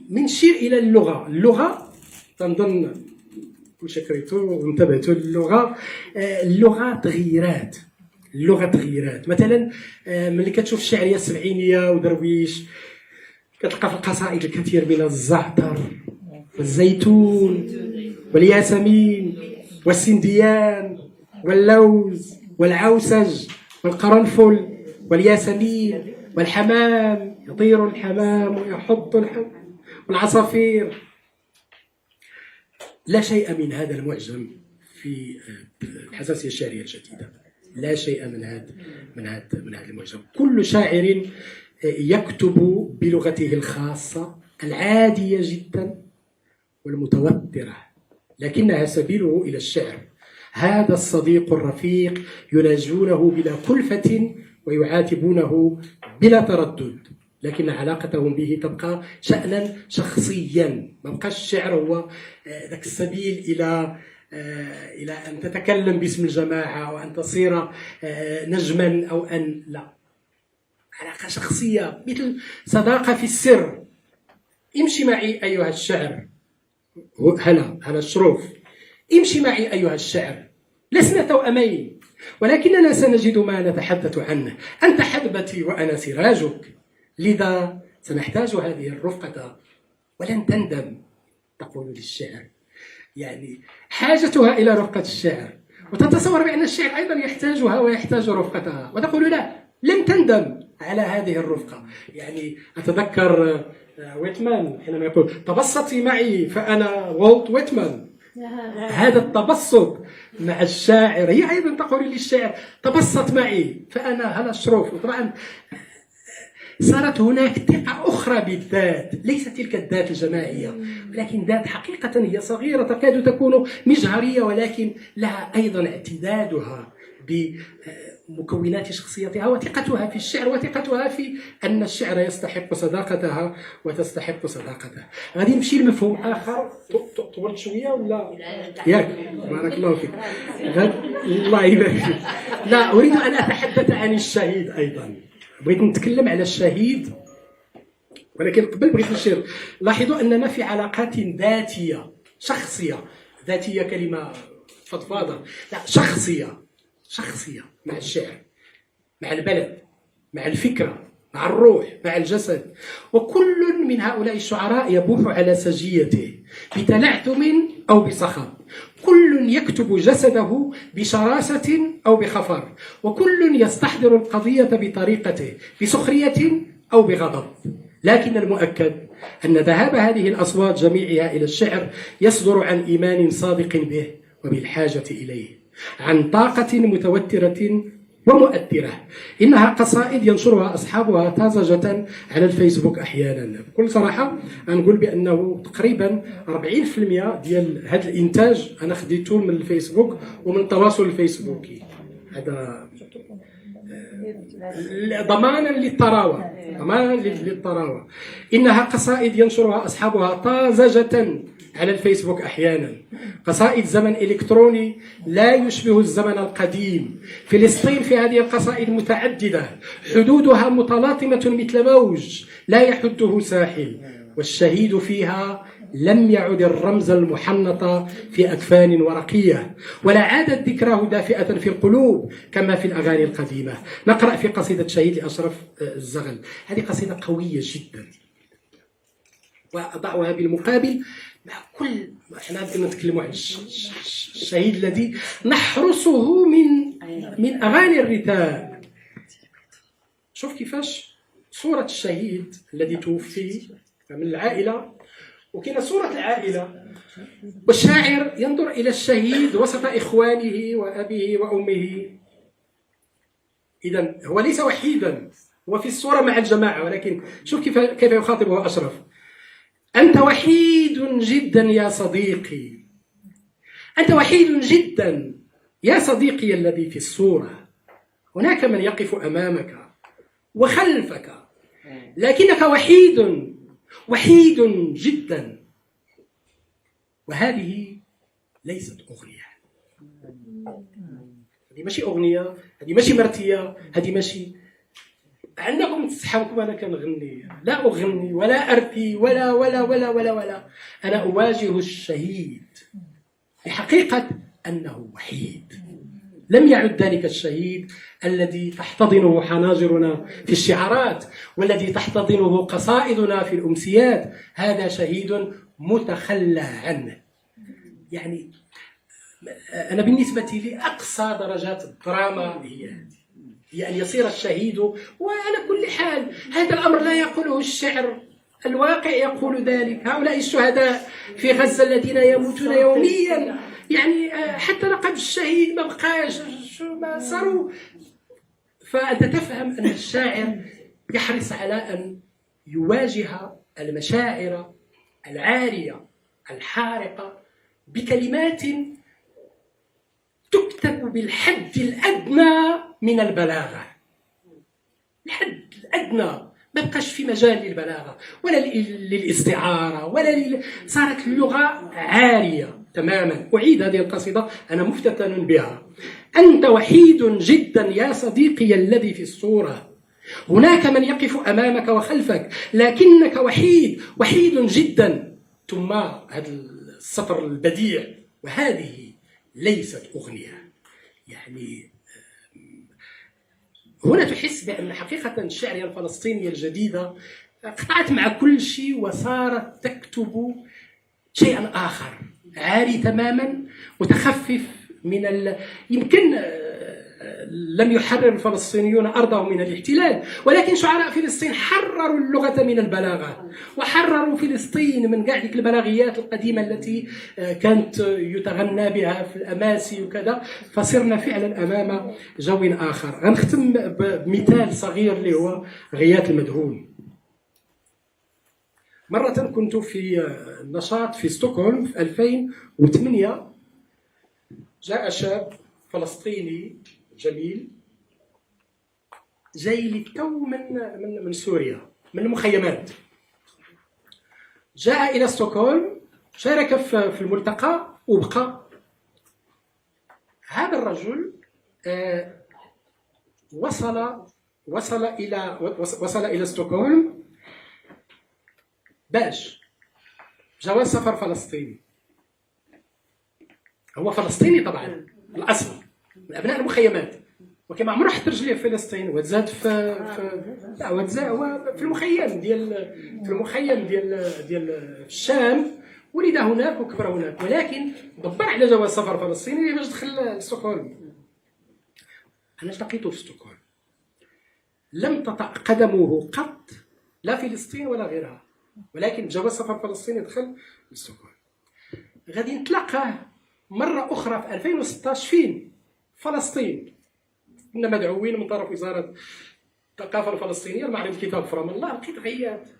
منشير إلى اللغة تنظن كلشي قريتو وانتبهتوا للغه. اللغه تغييرات، اللغه تغييرات. مثلا ملي كتشوف الشعريه السبعينيه ودرويش كتلقى في القصائد الكثير من الزعتر والزيتون والياسمين والسنديان واللوز والعوسج والقرنفل والياسمين والحمام، يطير الحمام ويحط الحمام والعصافير. لا شيء من هذا المعجم في الحساسية الشعرية الجديدة، لا شيء من هذا المعجم. كل شاعر يكتب بلغته الخاصة العادية جدا والمتوترة، لكنها سبيله إلى الشعر. هذا الصديق الرفيق يناجونه بلا كلفة ويعاتبونه بلا تردد، لكن علاقتهم به تبقى شأنا شخصيا. ما بقاش الشعر هو ذاك السبيل إلى أن تتكلم باسم الجماعة أو أن تصير نجما أو أن لا، علاقة شخصية مثل صداقة في السر. امشي معي أيها الشعر، هلا الشروف، امشي معي أيها الشعر، لسنا توأمين ولكننا سنجد ما نتحدث عنه، أنت حدبتي وأنا سراجك، لذا سنحتاج هذه الرفقة ولن تندم. تقول للشعر يعني حاجتها إلى رفقة الشعر، وتتصور بأن الشعر أيضا يحتاجها ويحتاج رفقتها، وتقول لا، لن تندم على هذه الرفقة. يعني أتذكر ويتمان حينما يقول تبسطي معي فأنا والت ويتمان. هذا التبسط مع الشاعر، هي أيضا تقول للشاعر تبسط معي فأنا هلا الشروف. وطبعا صارت هناك ثقة أخرى بالذات، ليست تلك الذات الجماعية، ولكن ذات حقيقة هي صغيرة تكاد تكون مجهرية، ولكن لها أيضا اعتدادها بمكونات شخصيتها وثقتها في الشعر وثقتها في أن الشعر يستحق صداقتها وتستحق صداقتها. غادي نمشي لمفهوم آخر. طولت شوية ولا ياك؟ بارك الله فيك. الله يبارك فيك. لا، أريد أن أتحدث عن الشهيد أيضا. بغيت نتكلم على الشهيد، ولكن قبل بغيت نشير. لاحظوا أننا في علاقات ذاتية شخصية. ذاتية كلمة فضفاضة، لا، شخصية مع الشعر، مع البلد، مع الفكرة، مع الروح، مع الجسد. وكل من هؤلاء الشعراء يبوح على سجيته بتلعثم أو بصخب، كل يكتب جسده بشراسة أو بخفر، وكل يستحضر القضية بطريقته بسخرية أو بغضب. لكن المؤكد أن ذهاب هذه الأصوات جميعها إلى الشعر يصدر عن إيمان صادق به وبالحاجة إليه، عن طاقة متوترة ومؤثرة. إنها قصائد ينشرها أصحابها طازجة على الفيسبوك أحيانا. بكل صراحة نقول بأنه تقريبا 40% ديال هذا الإنتاج أنا خديته من الفيسبوك ومن التواصل الفيسبوكي. هذا ضمانا للطراوة. إنها قصائد ينشرها أصحابها طازجة على الفيسبوك أحيانا، قصائد زمن إلكتروني لا يشبه الزمن القديم. فلسطين في هذه القصائد متعددة، حدودها متلاطمة مثل موج لا يحده ساحل، والشهيد فيها لم يعد الرمز المحنط في أكفان ورقية، ولا عادت ذكراه دافئة في القلوب كما في الأغاني القديمة. نقرأ في قصيدة شهيد لأشرف الزغل. هذه قصيدة قوية جدا، وأضعها بالمقابل مع كل احنا نتكلم عن الشهيد الذي نحرسه من أغاني الرثاء. شوف كيفاش صورة الشهيد الذي توفي من العائلة، وكاين صورة العائلة، والشاعر ينظر إلى الشهيد وسط إخوانه وأبيه وأمه. إذن هو ليس وحيدا، هو في الصورة مع الجماعة، ولكن شوف كيف يخاطبه أشرف. أنت وحيد جدا يا صديقي، أنت وحيد جدا يا صديقي الذي في الصورة. هناك من يقف أمامك وخلفك، لكنك وحيد جدا. وهذه ليست أغنية، هذه ماشي أغنية، هذه ماشي مرتية، هذه ماشي عنكم تستحمكم. أنا كنغني، لا أغني ولا أرثي ولا. أنا أواجه الشهيد بحقيقة أنه وحيد. لم يعد ذلك الشهيد الذي تحتضنه حناجرنا في الشعارات والذي تحتضنه قصائدنا في الأمسيات. هذا شهيد متخلى عنه. يعني أنا بالنسبة لي أقصى درجات الدراما هي أن يصير الشهيد. وعلى كل حال هذا الأمر لا يقوله الشعر، الواقع يقول ذلك. هؤلاء الشهداء في غزة الذين يموتون يوميا، يعني حتى لقب الشهيد ما بقاش، ما صاروا. فأنت تفهم أن الشاعر يحرص على أن يواجه المشاعر العارية الحارقة بكلمات تكتب بالحد الأدنى من البلاغة. الحد الأدنى، ما بقاش في مجال للبلاغة ولا للاستعارة ولا صارت اللغة عارية تماما. أعيد هذه القصيدة أنا مفتتن بها. أنت وحيد جدا يا صديقي الذي في الصورة، هناك من يقف أمامك وخلفك لكنك وحيد، وحيد جدا. ثم هذا السطر البديع: وهذه ليست أغنية. يعني هنا تحس بأن حقيقة الشعرية الفلسطينية الجديدة قطعت مع كل شيء وصارت تكتب شيئا آخر عاري تماما، متخفف من يمكن لم يحرر الفلسطينيون أرضهم من الاحتلال، ولكن شعراء فلسطين حرروا اللغة من البلاغة، وحرروا فلسطين من قاع ديك البلاغيات القديمة التي كانت يتغنى بها في الأماسي وكذا. فصرنا فعلا أمام جو آخر. غنختم بمثال صغير اللي هو غياث المدهون. مرة كنت في نشاط في ستوكهولم في 2008. جاء شاب فلسطيني جميل جاي للتو من سوريا، من المخيمات. جاء إلى ستوكهولم، شارك في الملتقى وبقى. هذا الرجل وصل إلى ستوكهولم باش جواز سفر فلسطيني. هو فلسطيني طبعا الأصل، من أبناء المخيمات، وكما عمره حط رجليه في فلسطين وتزاد في المخيم ديال الشام. ولد هناك وكبر هناك، ولكن دبر على جواز سفر فلسطيني باش دخل ستوكهولم. أنا لقيته في ستوكهولم، لم تطأ قدمه قط لا فلسطين ولا غيرها، ولكن جواز سفر فلسطيني دخل لستوكهولم. غادي نتلاقاه مرة أخرى في 2016 فين؟ فلسطين. كنا مدعوين من طرف وزارة الثقافة الفلسطينية لمعرض الكتاب في رام الله. لقيت غياث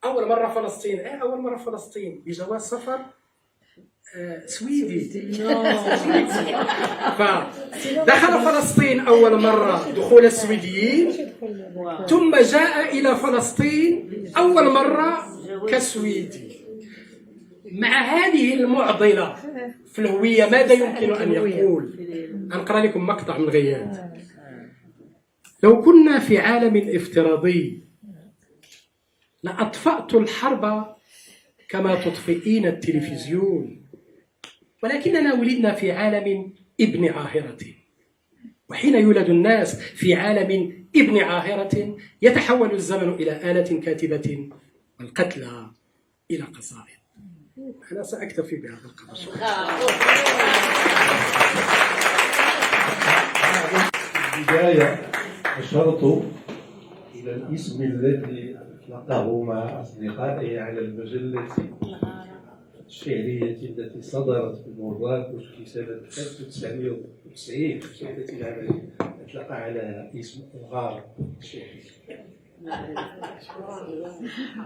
أول مرة فلسطين، أول مرة فلسطين بجواز سفر سويدي. فدخل فلسطين أول مرة دخول السويديين، ثم جاء إلى فلسطين أول مرة كسويدي. مع هذه المعضلة في الهوية ماذا يمكن أن يقول؟ أنقرأ لكم مقطع من غياث. لو كنا في عالم افتراضي لأطفأت الحرب كما تطفئين التلفزيون، ولكننا ولدنا في عالم ابن عاهرة، وحين يولد الناس في عالم ابن عاهرة يتحول الزمن إلى آلة كاتبة والقتلى إلى قصائد. أنا سأكتفي بهذا القدر. البداية أشرت إلى الاسم الذي أطلقه مع أصدقائي على المجلة الشعرية التي صدرت في مراكش في سنة 1990 في شهادة العمل، أطلق على اسم الغار الشعري.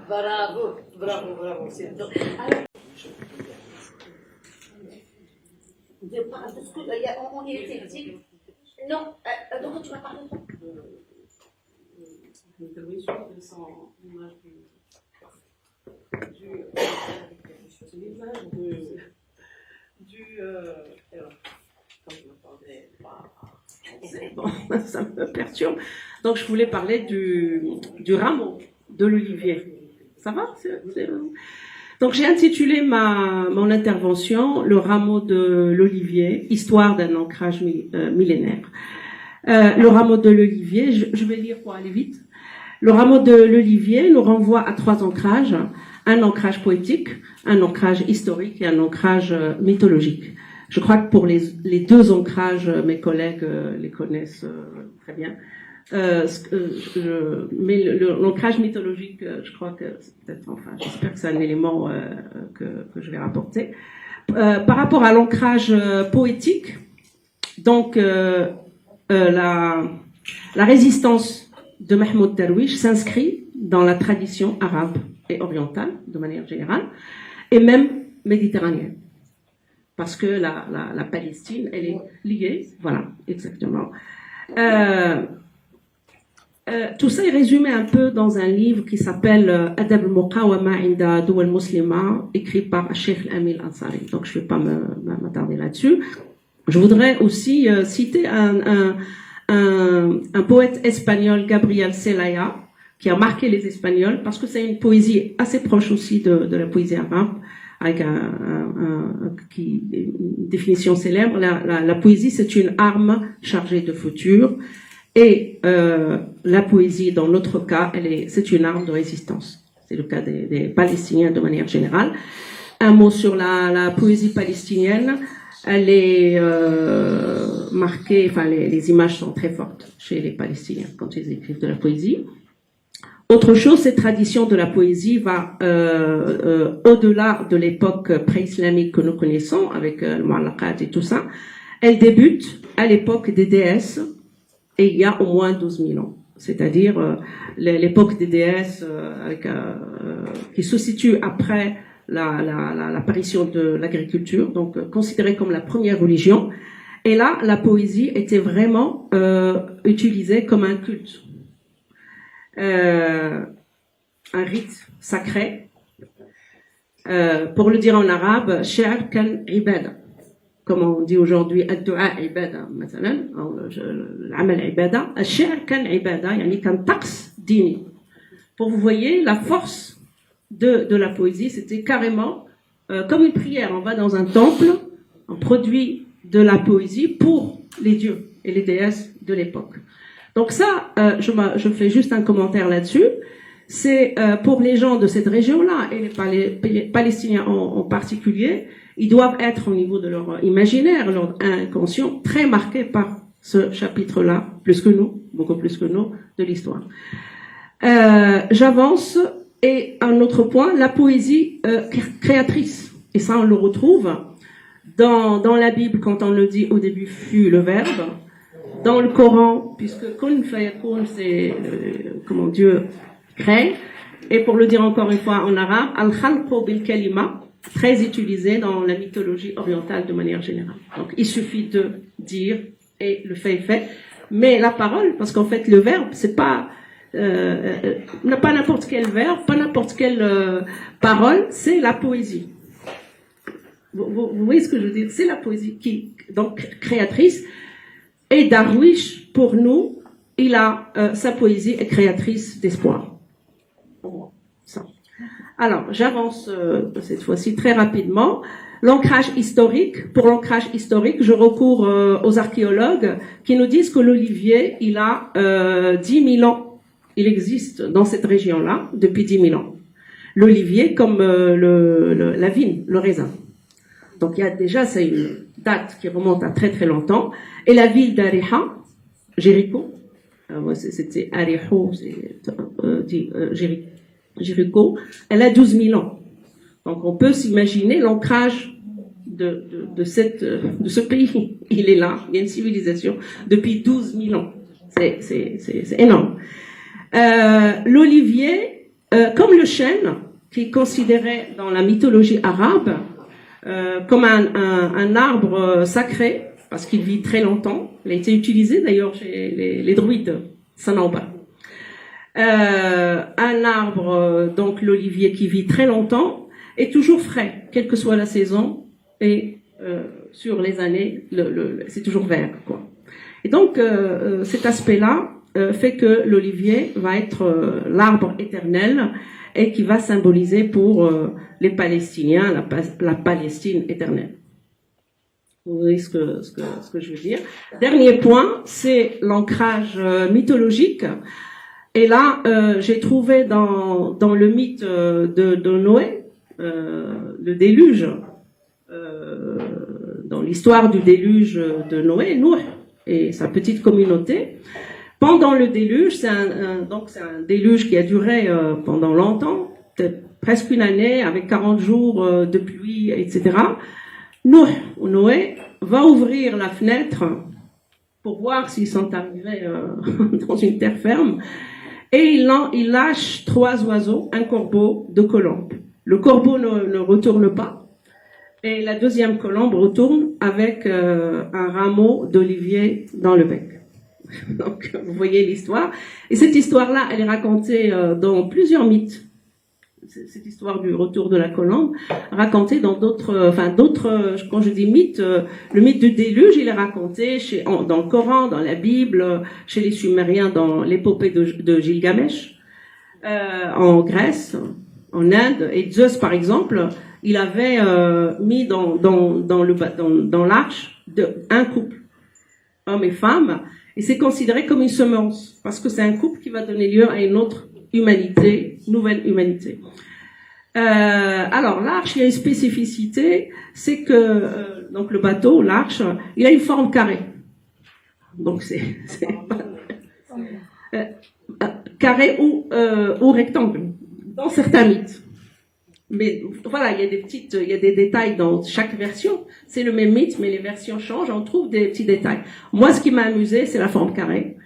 برافو برافو برافو سيدو. Non, donc tu vas parler de Bon, ça me perturbe. Donc je voulais parler du rameau de l'olivier. Ça va? Donc j'ai intitulé mon intervention Le rameau de l'olivier, histoire d'un ancrage millénaire. Le rameau de l'olivier, je vais lire pour aller vite. Le rameau de l'olivier nous renvoie à 3 ancrages, un ancrage poétique, un ancrage historique et un ancrage mythologique. Je crois que pour les 2 ancrages, mes collègues les connaissent très bien. Mais l'ancrage mythologique, je crois que c'est peut-être, enfin, j'espère que c'est un élément que je vais rapporter. Par rapport à l'ancrage poétique, donc la résistance de Mahmoud Darwish s'inscrit dans la tradition arabe et orientale, de manière générale, et même méditerranéenne. Parce que la Palestine, elle est liée, voilà, exactement. Tout ça est résumé un peu dans un livre qui s'appelle Adab al-Muqawama inda Dawal Muslima, écrit par Cheikh Amin Ansari. Donc je ne vais pas m'attarder là-dessus. Je voudrais aussi citer un poète espagnol, Gabriel Celaya, qui a marqué les Espagnols parce que c'est une poésie assez proche aussi de la poésie arabe, avec une définition célèbre. La poésie, c'est une arme chargée de futur. Et la poésie, dans notre cas, c'est une arme de résistance. C'est le cas des Palestiniens de manière générale. Un mot sur la poésie palestinienne. Elle est marquée, enfin les images sont très fortes chez les Palestiniens quand ils écrivent de la poésie. Autre chose, cette tradition de la poésie va au-delà de l'époque pré-islamique que nous connaissons, avec le mu'allaqat et tout ça. Elle débute à l'époque des déesses, et il y a au moins 12 000 ans. C'est-à-dire l'époque des déesses qui se situe après l'apparition de l'agriculture, donc considérée comme la première religion. Et là, la poésie était vraiment utilisée comme un culte, un rite sacré. Pour le dire en arabe, shi'r kan ibada. Comme on dit aujourd'hui, ad-du'a ibada, مثلا, l'amal ibada, al-shi'r kan ibada, yani kan taqs dini. Pour vous voyez, la force de la poésie, c'était carrément comme une prière. On va dans un temple, on produit de la poésie pour les dieux et les déesses de l'époque. Donc ça, je fais juste un commentaire là-dessus. C'est pour les gens de cette région-là, et les Palestiniens en particulier, ils doivent être au niveau de leur imaginaire, leur inconscient, très marqués par ce chapitre-là, plus que nous, beaucoup plus que nous, de l'histoire. J'avance, et un autre point, la poésie créatrice. Et ça, on le retrouve dans la Bible, quand on le dit au début, fut le verbe. Dans le Coran, puisque kun fayakun, c'est comment Dieu crée. Et pour le dire encore une fois en arabe, al-khalqu bil kalima, très utilisé dans la mythologie orientale de manière générale. Donc il suffit de dire et le fait est fait. Mais la parole, parce qu'en fait le verbe, c'est pas pas n'importe quel verbe, pas n'importe quelle parole, c'est la poésie. Vous voyez ce que je veux dire? C'est la poésie qui donc créatrice. Et Darwish, pour nous, il a sa poésie est créatrice d'espoir. Ça. Alors, j'avance cette fois-ci très rapidement. L'ancrage historique. Pour l'ancrage historique, je recours aux archéologues qui nous disent que l'olivier, il a 10 000 ans. Il existe dans cette région-là depuis 10 000 ans. L'olivier comme la vigne, le raisin. Donc, il y a déjà, c'est une date qui remonte à très très longtemps. Et la ville d'Ariha, Jéricho, c'était Ariho, Jéricho, elle a 12 000 ans. Donc, on peut s'imaginer l'ancrage de ce pays. Il est là, il y a une civilisation depuis 12 000 ans. C'est énorme. L'olivier, comme le chêne, qui est considéré dans la mythologie arabe comme un arbre sacré, parce qu'il vit très longtemps. Il a été utilisé d'ailleurs chez les druides, Sanauba. Un arbre, donc l'olivier, qui vit très longtemps, est toujours frais, quelle que soit la saison, et sur les années, c'est toujours vert, quoi. Et donc, cet aspect-là fait que l'olivier va être l'arbre éternel et qui va symboliser pour les Palestiniens la Palestine éternelle. Vous voyez ce que je veux dire. Dernier point, c'est l'ancrage mythologique. Et là, j'ai trouvé dans le mythe de Noé, le déluge, dans l'histoire du déluge de Noé, Noé et sa petite communauté. Pendant le déluge, c'est un déluge qui a duré pendant longtemps, peut-être presque une année, avec 40 jours de pluie, etc. Noé va ouvrir la fenêtre pour voir s'ils sont arrivés dans une terre ferme, et il lâche 3 oiseaux, un corbeau, 2 colombes. Le corbeau ne retourne pas, et la deuxième colombe retourne avec un rameau d'olivier dans le bec. Donc, vous voyez l'histoire. Et cette histoire-là, elle est racontée dans plusieurs mythes. Cette histoire du retour de la colombe, racontée dans d'autres, quand je dis mythes, le mythe du déluge, il est raconté dans le Coran, dans la Bible, chez les Sumériens, dans l'épopée de Gilgamesh, en Grèce, en Inde. Et Zeus, par exemple, il avait mis dans l'arche un couple, homme et femme, et c'est considéré comme une semence, parce que c'est un couple qui va donner lieu à une autre humanité, nouvelle humanité. Alors l'arche, il y a une spécificité, c'est que donc le bateau, l'arche, il a une forme carrée. Donc c'est carré ou rectangle dans certains mythes. Mais voilà, il y a des détails dans chaque version. C'est le même mythe, mais les versions changent. On trouve des petits détails. Moi, ce qui m'a amusé, c'est la forme carrée,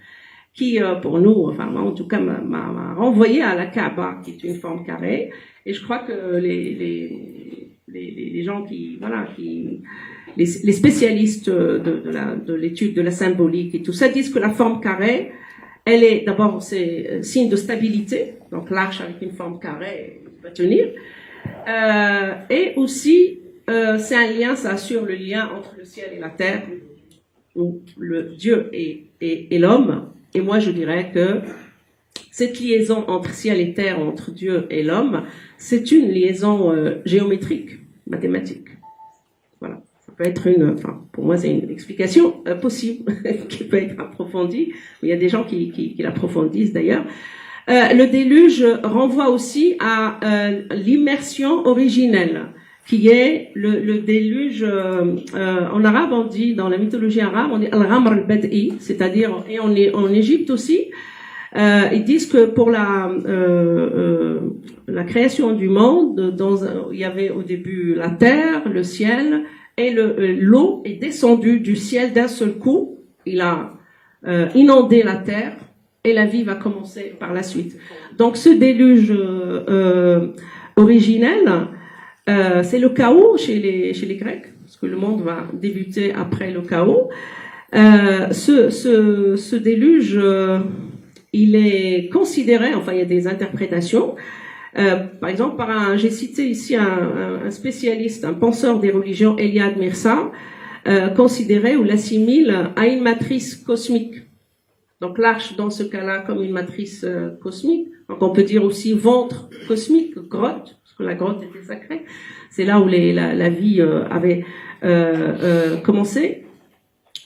qui pour nous, enfin moi en tout cas, m'a renvoyé à la Kaaba, qui est une forme carrée. Et je crois que les gens les spécialistes de l'étude de la symbolique et tout ça disent que la forme carrée, elle est d'abord c'est signe de stabilité. Donc l'arche avec une forme carrée va tenir. Et aussi, c'est un lien, ça assure le lien entre le ciel et la terre, où le Dieu et l'homme. Et moi, je dirais que cette liaison entre ciel et terre, entre Dieu et l'homme, c'est une liaison géométrique, mathématique. Voilà. Ça peut être pour moi, c'est une explication possible, qui peut être approfondie. Il y a des gens qui l'approfondissent d'ailleurs. Le déluge renvoie aussi à l'immersion originelle, qui est le déluge. En arabe, on dit, dans la mythologie arabe, on dit al-ghamr al-bad'i, c'est-à-dire, et en Égypte aussi, ils disent que pour la création du monde, il y avait au début la terre, le ciel, et l'eau est descendue du ciel d'un seul coup. Il a inondé la terre. Et la vie va commencer par la suite. Donc ce déluge originel, c'est le chaos chez les Grecs, parce que le monde va débuter après le chaos. Ce déluge, il est considéré, enfin il y a des interprétations, par exemple j'ai cité ici un spécialiste, un penseur des religions, Eliade Mirza, considéré ou l'assimile à une matrice cosmique. Donc l'arche, dans ce cas-là, comme une matrice cosmique. Donc on peut dire aussi ventre cosmique, grotte, parce que la grotte était sacrée. C'est là où la vie avait commencé.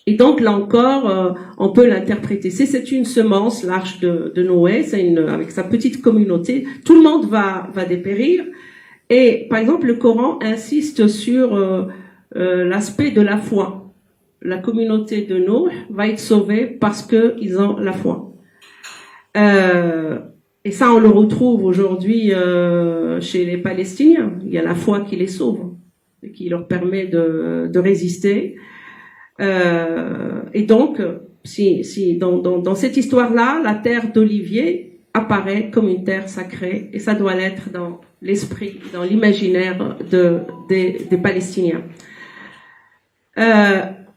Et donc là encore, on peut l'interpréter. C'est une semence, l'arche de Noé, avec sa petite communauté. Tout le monde va dépérir. Et par exemple, le Coran insiste sur l'aspect de la foi. La communauté de Noé va être sauvée parce qu'ils ont la foi. Et ça, on le retrouve aujourd'hui chez les Palestiniens. Il y a la foi qui les sauve, et qui leur permet de résister. Et donc, si dans cette histoire-là, la terre d'Olivier apparaît comme une terre sacrée, et ça doit l'être dans l'esprit, dans l'imaginaire des Palestiniens.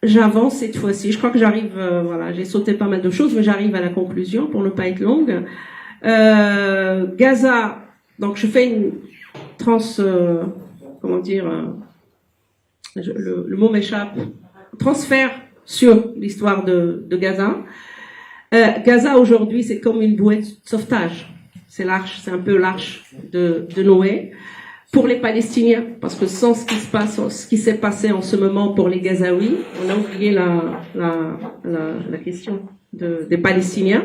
J'avance cette fois-ci. Je crois que j'arrive, j'ai sauté pas mal de choses, mais j'arrive à la conclusion pour ne pas être longue. Gaza, donc je fais une le mot m'échappe, transfert sur l'histoire de Gaza. Gaza aujourd'hui, c'est comme une bouée de sauvetage. C'est l'arche, c'est un peu l'arche de Noé pour les Palestiniens, parce que sans ce qui se passe, ce qui s'est passé en ce moment pour les Gazaouis, on a oublié la question des Palestiniens.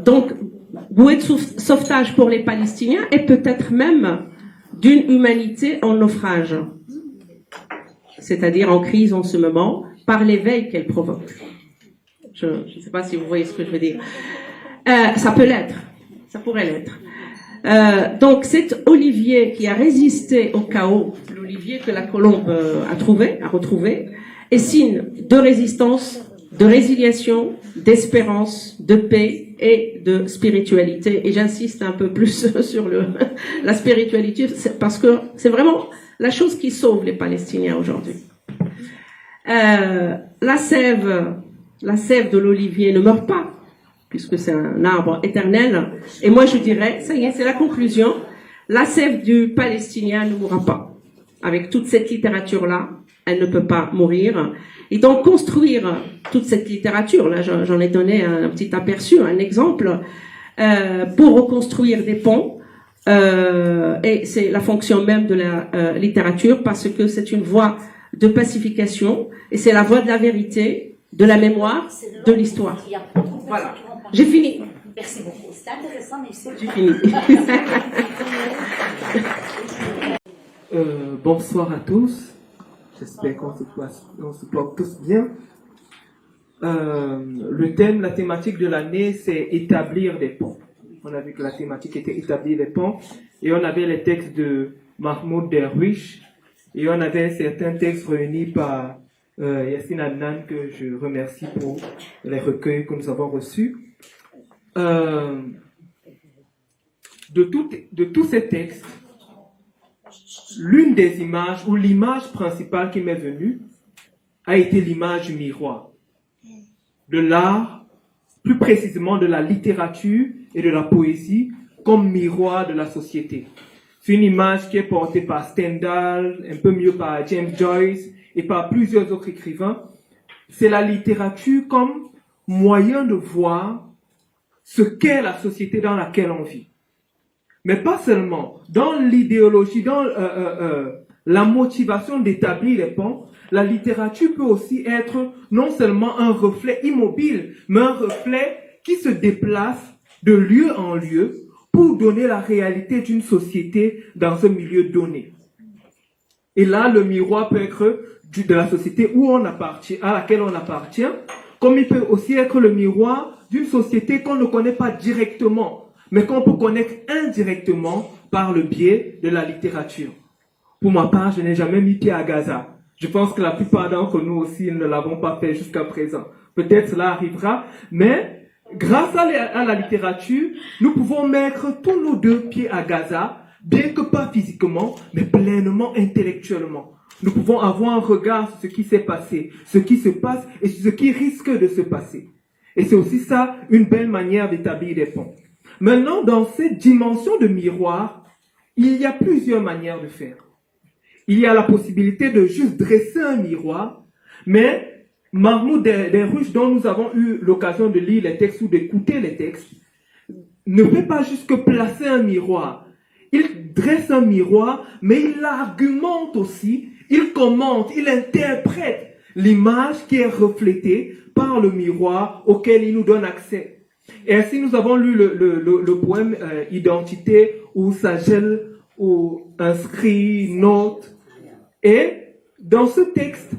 Donc, bouée de sauvetage pour les Palestiniens et peut-être même d'une humanité en naufrage, c'est-à-dire en crise en ce moment, par l'éveil qu'elle provoque. Je ne sais pas si vous voyez ce que je veux dire. Ça peut l'être, ça pourrait l'être. Donc cet olivier qui a résisté au chaos, l'olivier que la colombe a retrouvé, est signe de résistance, de résiliation, d'espérance, de paix et de spiritualité. Et j'insiste un peu plus sur la spiritualité, parce que c'est vraiment la chose qui sauve les Palestiniens aujourd'hui. La sève de l'olivier ne meurt pas, puisque c'est un arbre éternel. Et moi je dirais, ça y est, c'est la conclusion, la sève du Palestinien ne mourra pas. Avec toute cette littérature-là, elle ne peut pas mourir. Et donc construire toute cette littérature, là j'en ai donné un petit aperçu, un exemple, pour reconstruire des ponts, et c'est la fonction même de la littérature, parce que c'est une voie de pacification, et c'est la voie de la vérité, de la mémoire, de l'histoire. Voilà, j'ai fini. Merci beaucoup, c'est intéressant, mais c'est... J'ai fini. Bonsoir à tous. J'espère qu'on se porte tous bien. La thématique de l'année, c'est établir des ponts. On a vu que la thématique était établir des ponts. Et on avait les textes de Mahmoud Darwish. Et on avait certains textes réunis par Yassine Adnan, que je remercie pour les recueils que nous avons reçus. De tous ces textes, l'une des images, ou l'image principale qui m'est venue, a été l'image du miroir. De l'art, plus précisément de la littérature et de la poésie, comme miroir de la société. C'est une image qui est portée par Stendhal, un peu mieux par James Joyce et par plusieurs autres écrivains. C'est la littérature comme moyen de voir ce qu'est la société dans laquelle on vit. Mais pas seulement. Dans l'idéologie, dans la motivation d'établir les ponts, la littérature peut aussi être non seulement un reflet immobile, mais un reflet qui se déplace de lieu en lieu pour donner la réalité d'une société dans un milieu donné. Et là, le miroir peut être de la société où on appartient, à laquelle on appartient, comme il peut aussi être le miroir d'une société qu'on ne connaît pas directement, mais qu'on peut connaître indirectement par le biais de la littérature. Pour ma part, je n'ai jamais mis pied à Gaza. Je pense que la plupart d'entre nous aussi ne l'avons pas fait jusqu'à présent. Peut-être cela arrivera, mais grâce à la littérature, nous pouvons mettre tous nos deux pieds à Gaza, bien que pas physiquement, mais pleinement intellectuellement. Nous pouvons avoir un regard sur ce qui s'est passé, ce qui se passe et sur ce qui risque de se passer. Et c'est aussi ça, une belle manière d'établir des ponts. Maintenant, dans cette dimension de miroir, il y a plusieurs manières de faire. Il y a la possibilité de juste dresser un miroir, mais Mahmoud Darwish, dont nous avons eu l'occasion de lire les textes ou d'écouter les textes, ne fait pas juste que placer un miroir. Il dresse un miroir, mais il argumente aussi, il commente, il interprète l'image qui est reflétée par le miroir auquel il nous donne accès. Et ainsi, nous avons lu le poème Identité, où Sagel, où inscrit, note. Et dans ce texte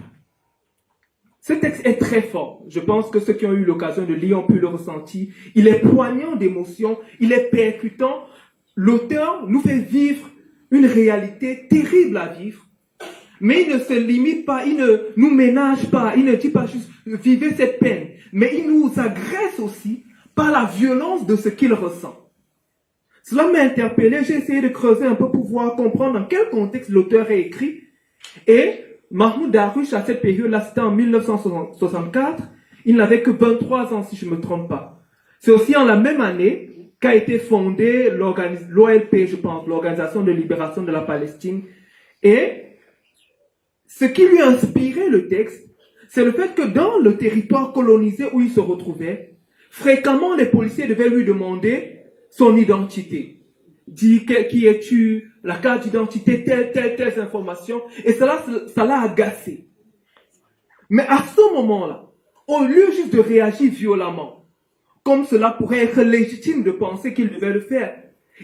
est très fort. Je pense que ceux qui ont eu l'occasion de lire ont pu le ressentir. Il est poignant d'émotion, il est percutant. L'auteur nous fait vivre une réalité terrible à vivre. Mais il ne se limite pas, il ne nous ménage pas, il ne dit pas juste vivez cette peine. Mais il nous agresse aussi par la violence de ce qu'il ressent. Cela m'a interpellé, j'ai essayé de creuser un peu pour pouvoir comprendre dans quel contexte l'auteur est écrit. Et Mahmoud Darwish, à cette période-là, c'était en 1964, il n'avait que 23 ans, si je ne me trompe pas. C'est aussi en la même année qu'a été fondée l'OLP, je pense, l'Organisation de libération de la Palestine. Et ce qui lui a inspiré le texte, c'est le fait que dans le territoire colonisé où il se retrouvait, fréquemment les policiers devaient lui demander son identité. Dis qui es-tu, la carte d'identité, telle information, et ça l'a agacé. Mais à ce moment-là, au lieu juste de réagir violemment, comme cela pourrait être légitime de penser qu'il devait le faire,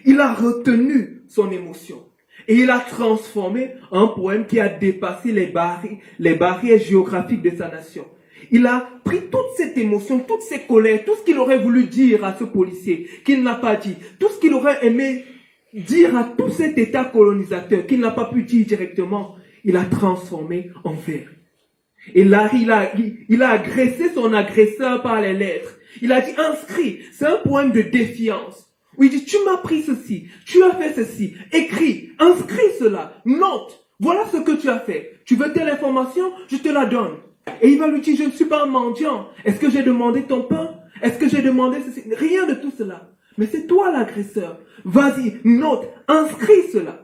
il a retenu son émotion. Et il a transformé un poème qui a dépassé les barrières géographiques de sa nation. Il a pris toute cette émotion, toutes ces colères, tout ce qu'il aurait voulu dire à ce policier, qu'il n'a pas dit, tout ce qu'il aurait aimé dire à tout cet État colonisateur, qu'il n'a pas pu dire directement, il a transformé en vers. Et là, il a agressé son agresseur par les lettres. Il a dit inscrit, c'est un poème de défiance. Où il dit, tu m'as pris ceci, tu as fait ceci, écris, inscris cela, note, voilà ce que tu as fait. Tu veux telle information, je te la donne. Et il va lui dire, je ne suis pas un mendiant. Est-ce que j'ai demandé ton pain? Est-ce que j'ai demandé ceci? Rien de tout cela. Mais c'est toi l'agresseur. Vas-y, note, inscris cela.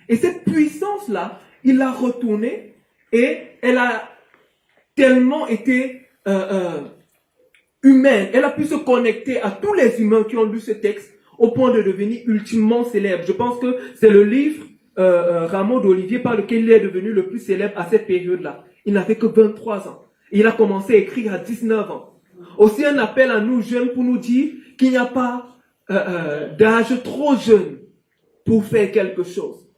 Et cette puissance-là, il l'a retournée et elle a tellement été humaine. Elle a pu se connecter à tous les humains qui ont lu ce texte au point de devenir ultimement célèbre. Je pense que c'est le livre Rameau d'Olivier par lequel il est devenu le plus célèbre à cette période-là. Il n'avait que 23 ans. Et il a commencé à écrire à 19 ans. Aussi un appel à nous jeunes pour nous dire qu'il n'y a pas d'âge trop jeune pour faire quelque chose.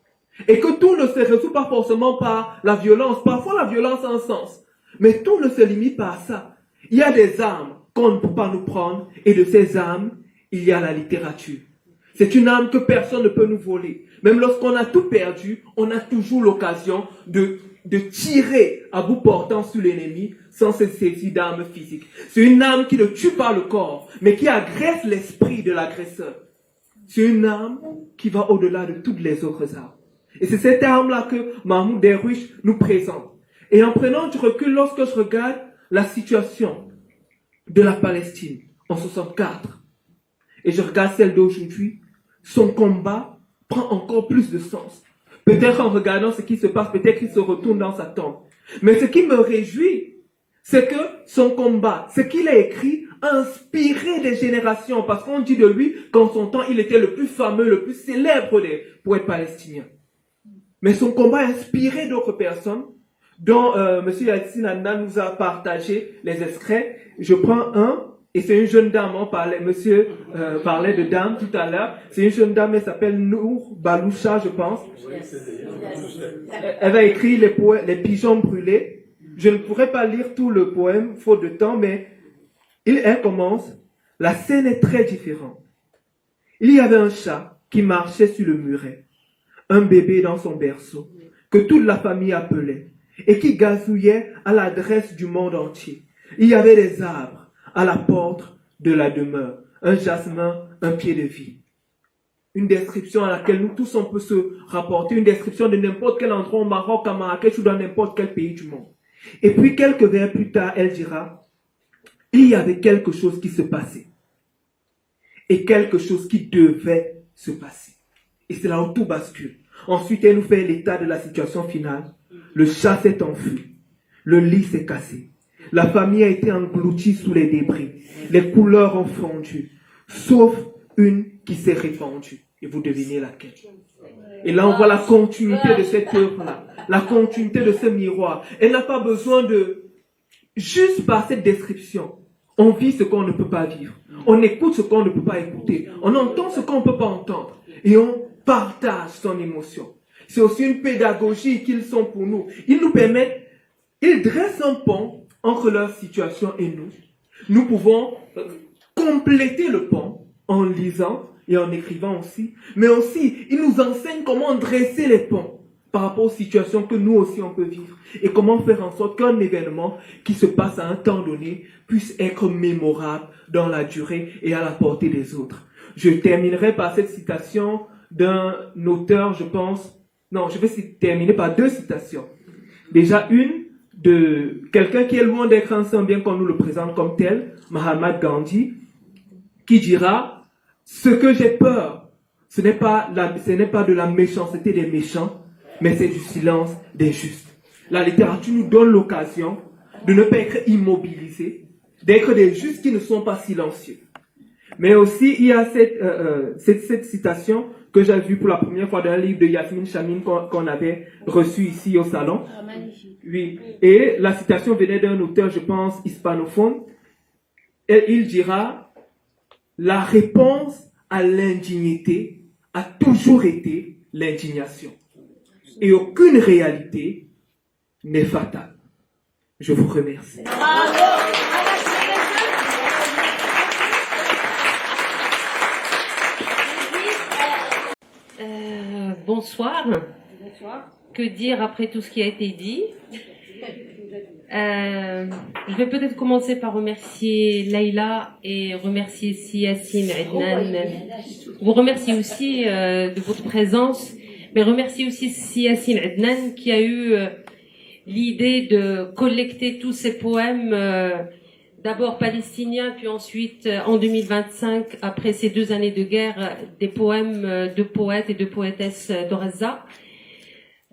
Et que tout ne se résout pas forcément par la violence. Parfois la violence a un sens. Mais tout ne se limite pas à ça. Il y a des armes qu'on ne peut pas nous prendre. Et de ces armes, il y a la littérature. C'est une arme que personne ne peut nous voler. Même lorsqu'on a tout perdu, on a toujours l'occasion de tirer à bout portant sur l'ennemi sans se saisir d'armes physiques. C'est une arme qui ne tue pas le corps, mais qui agresse l'esprit de l'agresseur. C'est une arme qui va au-delà de toutes les autres armes. Et c'est cette arme-là que Mahmoud Darwish nous présente. Et en prenant du recul, lorsque je regarde la situation de la Palestine en 64, et je regarde celle d'aujourd'hui, son combat prend encore plus de sens. Peut-être en regardant ce qui se passe, peut-être qu'il se retourne dans sa tombe. Mais ce qui me réjouit, c'est que son combat, ce qu'il a écrit, a inspiré des générations. Parce qu'on dit de lui qu'en son temps, il était le plus fameux, le plus célèbre des poètes palestiniens. Mais son combat a inspiré d'autres personnes, dont M. Yassine Anna nous a partagé les extraits. Je prends un. Et c'est une jeune dame, monsieur parlait de dame tout à l'heure. C'est une jeune dame, elle s'appelle Nour Baloucha, je pense. Elle a écrit les pigeons brûlés. Je ne pourrais pas lire tout le poème, faute de temps, mais elle commence. La scène est très différente. Il y avait un chat qui marchait sur le muret, un bébé dans son berceau, que toute la famille appelait, et qui gazouillait à l'adresse du monde entier. Il y avait des arbres à la porte de la demeure, un jasmin, un pied de vie. Une description à laquelle nous tous on peut se rapporter, une description de n'importe quel endroit au Maroc, à Marrakech ou dans n'importe quel pays du monde. Et puis quelques vers plus tard, elle dira, il y avait quelque chose qui se passait. Et quelque chose qui devait se passer. Et c'est là où tout bascule. Ensuite, elle nous fait l'état de la situation finale. Le chat s'est enfui. Le lit s'est cassé. La famille a été engloutie sous les débris. Les couleurs ont fondu. Sauf une qui s'est répandue. Et vous devinez laquelle. Et là, on voit la continuité de cette œuvre-là. La continuité de ce miroir. Elle n'a pas besoin de... Juste par cette description, on vit ce qu'on ne peut pas vivre. On écoute ce qu'on ne peut pas écouter. On entend ce qu'on ne peut pas entendre. Et on partage son émotion. C'est aussi une pédagogie qu'ils sont pour nous. Ils nous permettent... Ils dressent un pont entre leur situation et nous. Nous pouvons compléter le pont en lisant et en écrivant aussi. Mais aussi, ils nous enseignent comment dresser les ponts par rapport aux situations que nous aussi on peut vivre. Et comment faire en sorte qu'un événement qui se passe à un temps donné puisse être mémorable dans la durée et à la portée des autres. Je terminerai par cette citation d'un auteur, je pense. Non, je vais terminer par deux citations. Déjà une de quelqu'un qui est loin d'être un saint, bien qu'on nous le présente comme tel, Mahatma Gandhi, qui dira, ce que j'ai peur, ce n'est pas de la méchanceté des méchants, mais c'est du silence des justes. La littérature nous donne l'occasion de ne pas être immobilisés, d'être des justes qui ne sont pas silencieux. Mais aussi, il y a cette citation que j'ai vue pour la première fois dans un livre de Yasmine Chamine qu'on avait reçu ici au salon. Ah, magnifique. Oui. Et la citation venait d'un auteur, je pense, hispanophone. Et il dira, la réponse à l'indignité a toujours été l'indignation. Et aucune réalité n'est fatale. Je vous remercie. Bonsoir. Que dire après tout ce qui a été dit? Je vais peut-être commencer par remercier Laïla et remercier si Yassine Adnan. Vous remercie aussi de votre présence, mais remercie aussi si Yassine Adnan qui a eu l'idée de collecter tous ces poèmes, d'abord palestiniens, puis ensuite en 2025, après ces 2 années de guerre, des poèmes de poètes et de poétesses d'Oraza.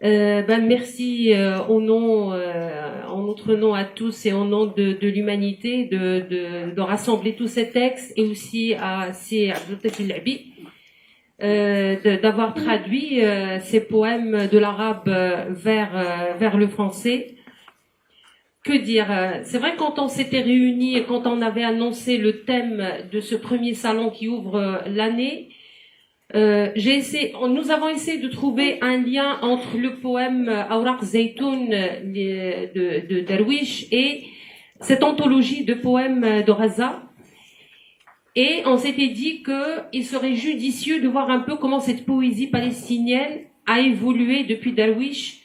Merci en notre nom à tous et au nom de l'humanité de rassembler tous ces textes, et aussi à Abdel Labi d'avoir traduit ces poèmes de l'arabe vers le français. Que dire? C'est vrai, quand on s'était réunis et quand on avait annoncé le thème de ce premier salon qui ouvre l'année, nous avons essayé de trouver un lien entre le poème Awraq Zaytoun de Darwish et cette anthologie de poèmes d'Oraza. Et on s'était dit qu'il serait judicieux de voir un peu comment cette poésie palestinienne a évolué depuis Darwish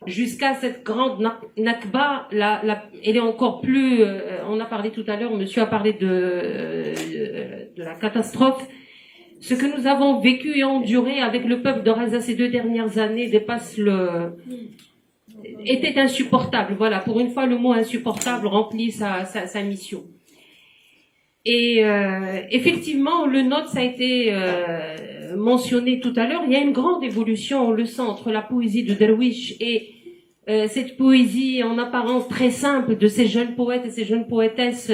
jusqu'à cette grande Nakba. Elle est encore plus... on a parlé tout à l'heure, monsieur a parlé de la catastrophe. Ce que nous avons vécu et enduré avec le peuple d'Oraza ces 2 dernières années était insupportable. Voilà, pour une fois, le mot insupportable remplit sa mission. Et effectivement, le nôtre, ça a été mentionné tout à l'heure, il y a une grande évolution, on le sent, entre la poésie de Darwish et cette poésie en apparence très simple de ces jeunes poètes et ces jeunes poétesses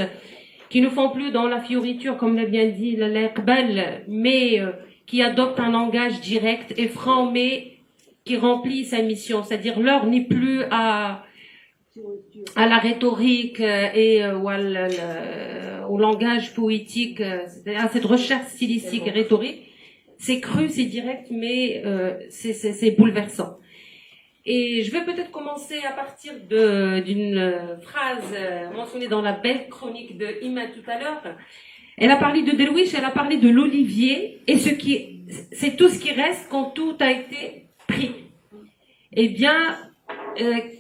qui ne font plus dans la fioriture, comme l'a bien dit l'Iqbal, mais qui adoptent un langage direct et franc, mais qui remplit sa mission. C'est-à-dire, l'heure n'est plus à la rhétorique et au langage poétique, à cette recherche stylistique et rhétorique. C'est cru, c'est direct, mais c'est bouleversant. Et je vais peut-être commencer à partir d'une phrase mentionnée dans la belle chronique de Iman tout à l'heure. Elle a parlé de Darwish, elle a parlé de l'olivier, et c'est tout ce qui reste quand tout a été pris. Eh bien,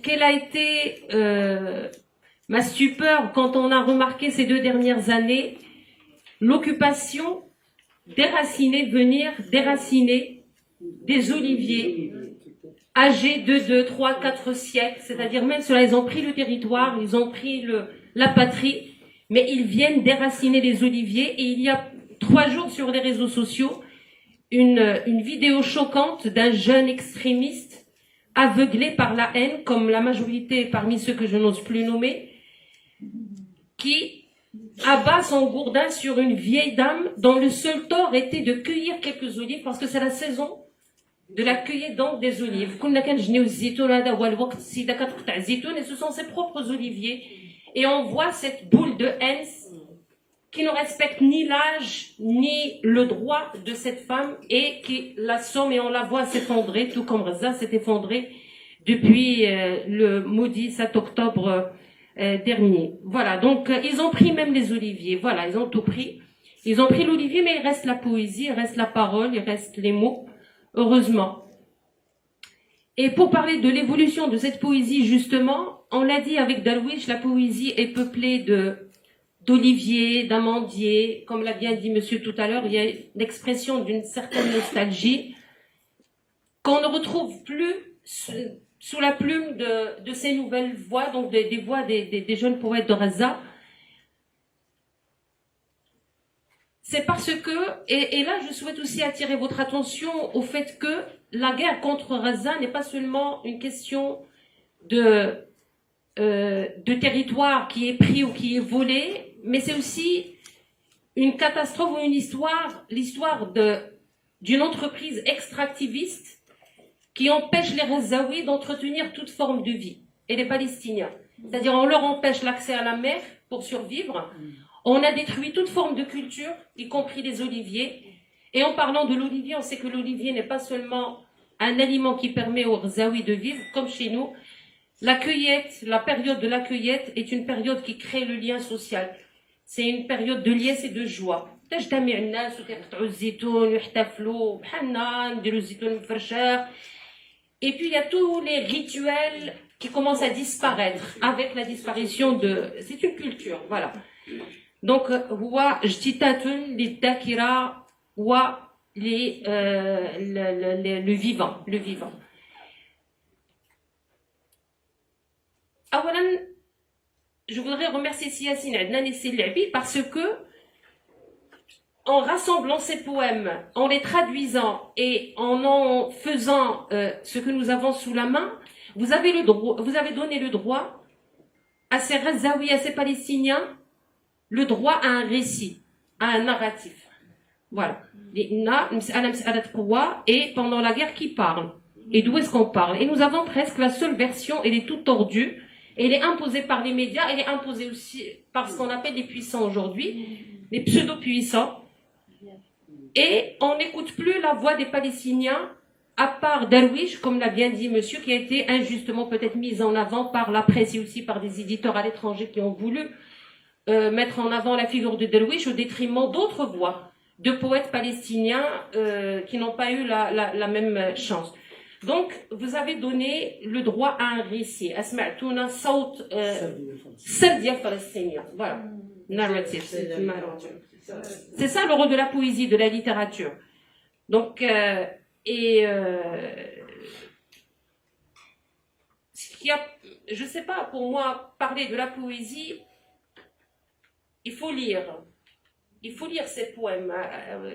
quelle a été ma stupeur quand on a remarqué ces 2 dernières années l'occupation venir déraciner des oliviers âgés de 2, 3, 4 siècles, c'est-à-dire même cela, ils ont pris le territoire, ils ont pris la patrie, mais ils viennent déraciner les oliviers. Et il y a 3 jours sur les réseaux sociaux, une vidéo choquante d'un jeune extrémiste aveuglé par la haine, comme la majorité parmi ceux que je n'ose plus nommer, qui abat son gourdin sur une vieille dame dont le seul tort était de cueillir quelques olives, parce que c'est la saison de la cueillette donc des olives. Et ce sont ses propres oliviers. Et on voit cette boule de haine qui ne respecte ni l'âge, ni le droit de cette femme, et qui l'assomme, et on la voit s'effondrer, tout comme Raza s'est effondré depuis le maudit 7 octobre dernier. Voilà, donc ils ont pris même les oliviers. Voilà, ils ont tout pris. Ils ont pris l'olivier, mais il reste la poésie, il reste la parole, il reste les mots. Heureusement. Et pour parler de l'évolution de cette poésie, justement, on l'a dit avec Darwish, la poésie est peuplée d'oliviers, d'amandiers, comme l'a bien dit monsieur tout à l'heure, il y a l'expression d'une certaine nostalgie qu'on ne retrouve plus sous la plume de ces nouvelles voix, donc des voix des jeunes poètes d'Oraza. C'est parce que, et là je souhaite aussi attirer votre attention au fait que la guerre contre Raza n'est pas seulement une question de territoire qui est pris ou qui est volé, mais c'est aussi une catastrophe ou l'histoire d'une entreprise extractiviste qui empêche les Ghazaouis d'entretenir toute forme de vie, et les Palestiniens. C'est-à-dire, on leur empêche l'accès à la mer pour survivre. On a détruit toute forme de culture, y compris les oliviers. Et en parlant de l'olivier, on sait que l'olivier n'est pas seulement un aliment qui permet aux Ghazaouis de vivre, comme chez nous. La cueillette, la période de la cueillette est une période qui crée le lien social. C'est une période de liesse et de joie. تجتمع الناس ويقطعوا الزيتون ويحتفلوا بحالنا نديروا الزيتون مفرشة. Et puis il y a tous les rituels qui commencent à disparaître avec la disparition de... C'est une culture, voilà. Donc, هو اجتثاث للذاكرة le vivant. أولاً, je voudrais remercier Yassine Adnan et Selhabi parce que, en rassemblant ces poèmes, en les traduisant et en faisant ce que nous avons sous la main, vous avez donné le droit à ces Ghazaouis, à ces Palestiniens, le droit à un récit, à un narratif. Voilà. Et pendant la guerre, qui parle? Et d'où est-ce qu'on parle? Et nous avons presque la seule version, elle est toute tordue, elle est imposée par les médias, elle est imposée aussi par ce qu'on appelle les puissants aujourd'hui, les pseudo-puissants. Et on n'écoute plus la voix des Palestiniens, à part Darwish, comme l'a bien dit monsieur, qui a été injustement peut-être mise en avant par la presse et aussi par des éditeurs à l'étranger qui ont voulu mettre en avant la figure de Darwish au détriment d'autres voix, de poètes palestiniens qui n'ont pas eu la même chance. Donc, vous avez donné le droit à un récit. Asma'touna sawt sardia palestinien. Voilà. Narrative. C'est ça le rôle de la poésie, de la littérature. Donc, je sais pas, pour moi, parler de la poésie, il faut lire. Il faut lire ces poèmes.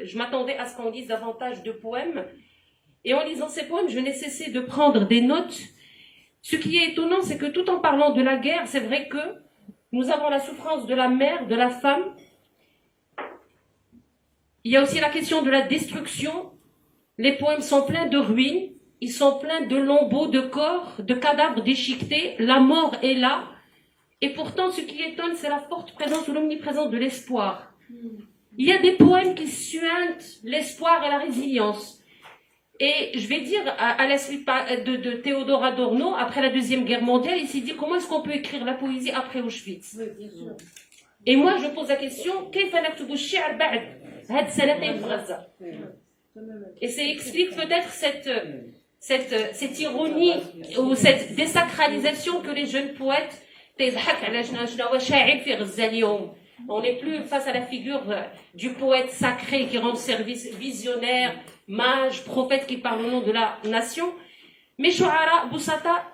Je m'attendais à ce qu'on lise davantage de poèmes. Et en lisant ces poèmes, je n'ai cessé de prendre des notes. Ce qui est étonnant, c'est que tout en parlant de la guerre, c'est vrai que nous avons la souffrance de la mère, de la femme. Il y a aussi la question de la destruction. Les poèmes sont pleins de ruines. Ils sont pleins de lambeaux, de corps, de cadavres déchiquetés. La mort est là. Et pourtant, ce qui étonne, c'est la forte présence ou l'omniprésence de l'espoir. Il y a des poèmes qui suintent l'espoir et la résilience. Et je vais dire, à la suite de Théodore Adorno, après la Deuxième Guerre mondiale, il s'est dit comment est-ce qu'on peut écrire la poésie après Auschwitz? Et moi, je pose la question, et ça explique peut-être cette ironie ou cette désacralisation que les jeunes poètes, on n'est plus face à la figure du poète sacré qui rend service, visionnaire, mage, prophète qui parle au nom de la nation. Mais Shu'ara, Boussata,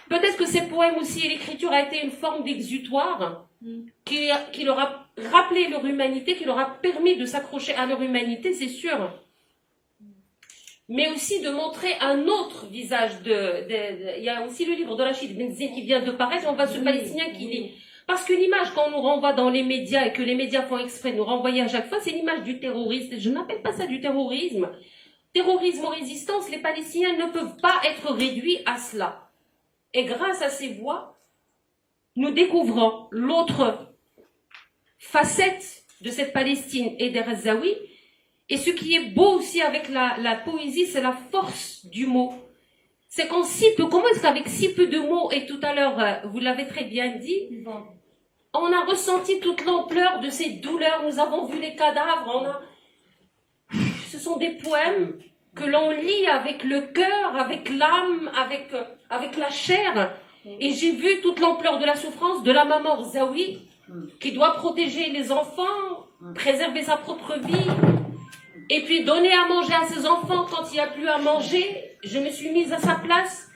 peut-être que ces poèmes aussi et l'écriture a été une forme d'exutoire qui leur a rappelé leur humanité, qui leur a permis de s'accrocher à leur humanité, c'est sûr. Mais aussi de montrer un autre visage il y a aussi le livre de Rachid Benzine qui vient de paraître, on voit ce Palestinien qui lit. Parce que l'image qu'on nous renvoie dans les médias et que les médias font exprès de nous renvoyer à chaque fois, c'est l'image du terroriste. Je n'appelle pas ça du terrorisme. Terrorisme ou résistance, les Palestiniens ne peuvent pas être réduits à cela. Et grâce à ces voix, nous découvrons l'autre facette de cette Palestine et des Ghazaouis. Et ce qui est beau aussi avec la poésie, c'est la force du mot. C'est qu'en si peu, comment est-ce qu'avec si peu de mots, et tout à l'heure, vous l'avez très bien dit, on a ressenti toute l'ampleur de ces douleurs, nous avons vu les cadavres, ce sont des poèmes que l'on lit avec le cœur, avec l'âme, avec la chair. Et j'ai vu toute l'ampleur de la souffrance de la maman Ghazaoui, qui doit protéger les enfants, préserver sa propre vie, et puis donner à manger à ses enfants quand il n'y a plus à manger. Je me suis mise à sa place.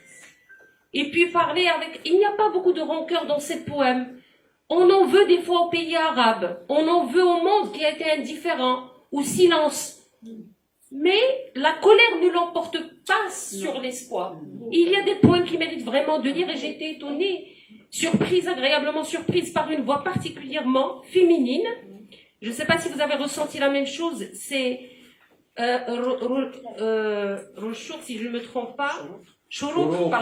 Et puis parler avec... Il n'y a pas beaucoup de rancœur dans ces poèmes. On en veut des fois aux pays arabes. On en veut au monde qui a été indifférent, au silence. Mais la colère ne l'emporte pas sur l'espoir. Il y a des poèmes qui méritent vraiment de lire et j'ai été étonnée, surprise, agréablement surprise par une voix particulièrement féminine. Je ne sais pas si vous avez ressenti la même chose, c'est Rochouk, si je ne me trompe pas, Chourouk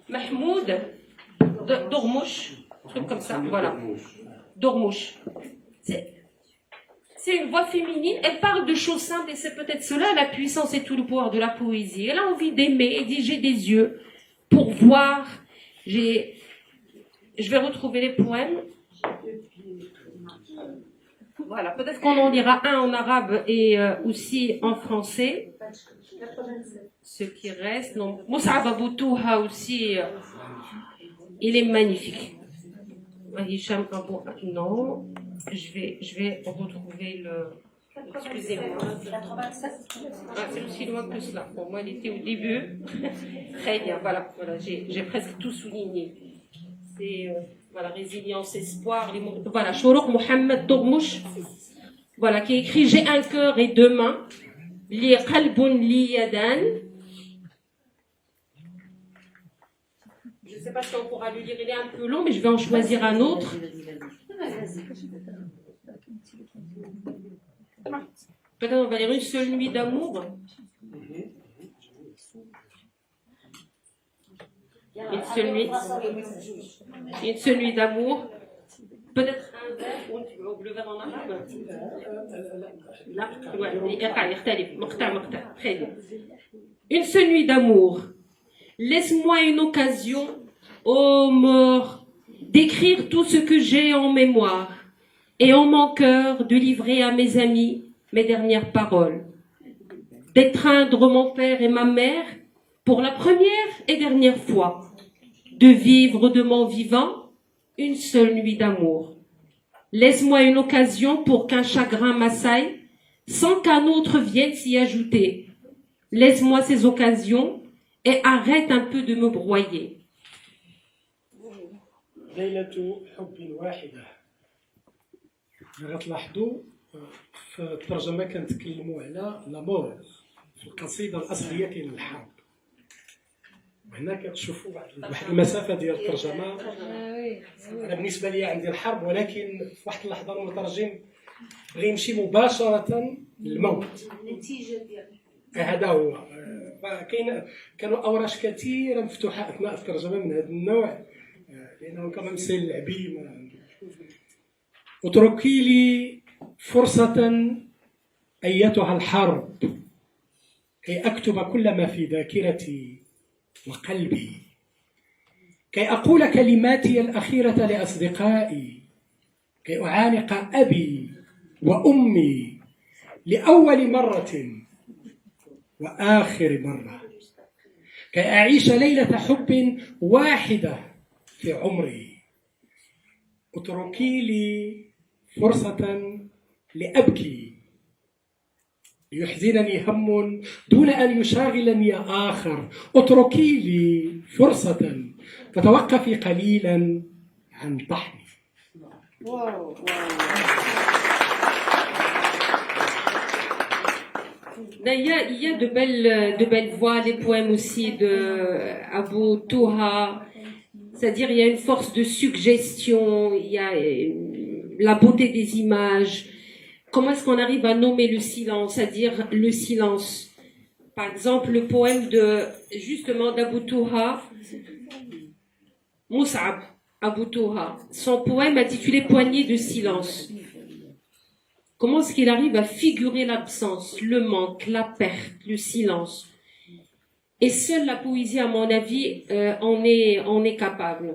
Mahmoud Dormouche, un truc comme ça, voilà. Dormouche. C'est une voix féminine, elle parle de choses simples et c'est peut-être cela la puissance et tout le pouvoir de la poésie. Elle a envie d'aimer et dit j'ai des yeux pour voir. Je vais retrouver les poèmes. Voilà, peut-être qu'on en lira un en arabe et aussi en français. Ce qui reste, non. Moussab Abou Touha aussi, il est magnifique. Hicham Abou, non. Je vais retrouver le. Excusez-moi. Ah, c'est aussi loin que cela. Pour moi, il était au début. Très bien, voilà, j'ai presque tout souligné. C'est voilà, résilience, espoir. Voilà, Chourouk Mohamed Dormouche. Voilà, qui écrit j'ai un cœur et deux mains. Li qalbun li yadan. Je ne sais pas si on pourra le lire, il est un peu long, mais je vais en choisir un autre. Peut-être on va lire une seule nuit d'amour. Une seule nuit d'amour. Peut-être un vers ou le vers en arabe. Très bien. Une seule nuit d'amour. Laisse-moi une occasion, ô mort, d'écrire tout ce que j'ai en mémoire et en mon cœur de livrer à mes amis mes dernières paroles. D'étreindre mon père et ma mère pour la première et dernière fois. De vivre de mon vivant une seule nuit d'amour. Laisse-moi une occasion pour qu'un chagrin m'assaille sans qu'un autre vienne s'y ajouter. Laisse-moi ces occasions et arrête un peu de me broyer. ليلة حب واحدة. غتلاحظوا في الترجمة كنتكلموا على لامور. في القصيدة الأصلية كاين الحرب. وهنا كتشوفوا واحد المسافة ديال الترجمة. أنا بالنسبة لي عندي الحرب ولكن في واحد اللحظة المترجم غيمشي مباشرة للموت. النتيجة ديالو. هذا هو. كانوا أوراش كثيرة مفتوحة أثناء الترجمة من هذا النوع لأنه كمان سيل لعبي. اتركي لي فرصة أيتها الحرب كي أكتب كل ما في ذاكرتي وقلبي كي أقول كلماتي الأخيرة لأصدقائي كي أعانق أبي وأمي لأول مرة وآخر مرة كي أعيش ليلة حب واحدة في عمري. اتركي لي فرصة لأبكي ليحزنني هم دون أن يشاغلني آخر. اتركي لي فرصة تتوقفي قليلا عن طحني. Il y a de belles voix, les poèmes aussi de Abou Touha. C'est-à-dire, il y a une force de suggestion, il y a la beauté des images. Comment est-ce qu'on arrive à nommer le silence, c'est-à-dire le silence? Par exemple, le poème justement d'Abou Touha, Moussab Abou Touha, son poème intitulé Poignée de silence. Comment est-ce qu'il arrive à figurer l'absence, le manque, la perte, le silence? Et seule la poésie, à mon avis, en est capable.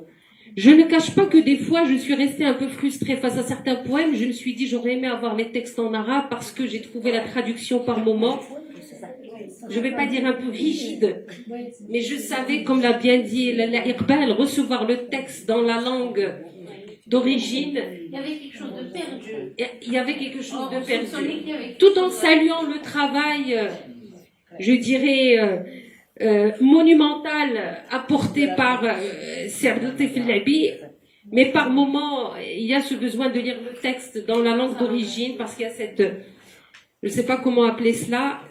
Je ne cache pas que des fois, je suis restée un peu frustrée face à certains poèmes. Je me suis dit, j'aurais aimé avoir les textes en arabe parce que j'ai trouvé la traduction par moment, je ne vais pas dire un peu rigide, mais je savais, comme l'a bien dit la Iqbal, recevoir le texte dans la langue d'origine. Il y avait quelque chose de perdu. Il y avait quelque chose de perdu. Tout en saluant le travail, je dirais, monumental apporté par Serdou Tefelabi, mais par moment, il y a ce besoin de lire le texte dans la langue d'origine parce qu'il y a Je ne sais pas comment appeler cela,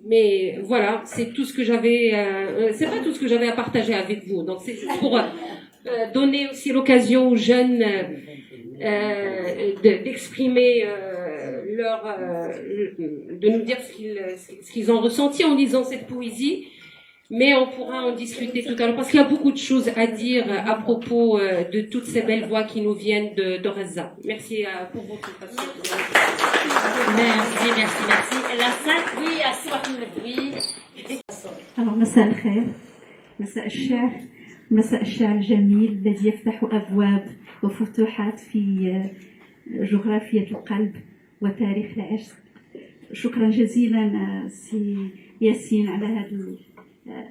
mais voilà, c'est tout ce que j'avais. C'est pas tout ce que j'avais à partager avec vous. Donc c'est pour donner aussi l'occasion aux jeunes d'exprimer de nous dire ce qu'ils ont ressenti en lisant cette poésie. Mais on pourra en discuter tout à l'heure parce qu'il y a beaucoup de choses à dire à propos de toutes ces belles voix qui nous viennent de Gaza. Merci pour votre patience. Merci. La salle, oui, oui. Alors, مساء الخير، مساء الشعر، مساء الشعر الجميل الذي يفتح أبواب وفتوحات في جغرافية القلب وتاريخ العشق. شكرا جزيلا سي ياسين على هذه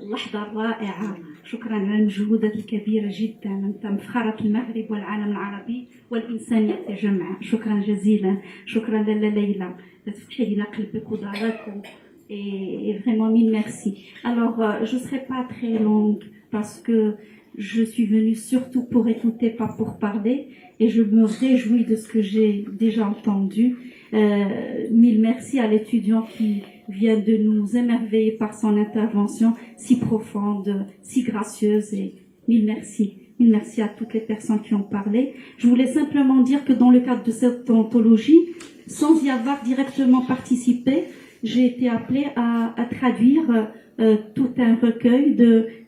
اللحظة الرائعة. شكرا على المجهودات الكبيرة جدا. أنت مفخرة المغرب والعالم العربي والإنسانية جمعاء. شكرا جزيلا. شكرا لاله ليلى تفتحي لنا قلبك ودارك et vraiment mille merci. Alors je serai pas très longue parce que je suis venue surtout pour écouter, pas pour parler, et je me réjouis de ce que j'ai déjà entendu. Mille merci à l'étudiant qui vient de nous émerveiller par son intervention si profonde, si gracieuse, et mille merci. Mille merci à toutes les personnes qui ont parlé. Je voulais simplement dire que dans le cadre de cette anthologie, sans y avoir directement participé, j'ai été appelée à traduire tout un recueil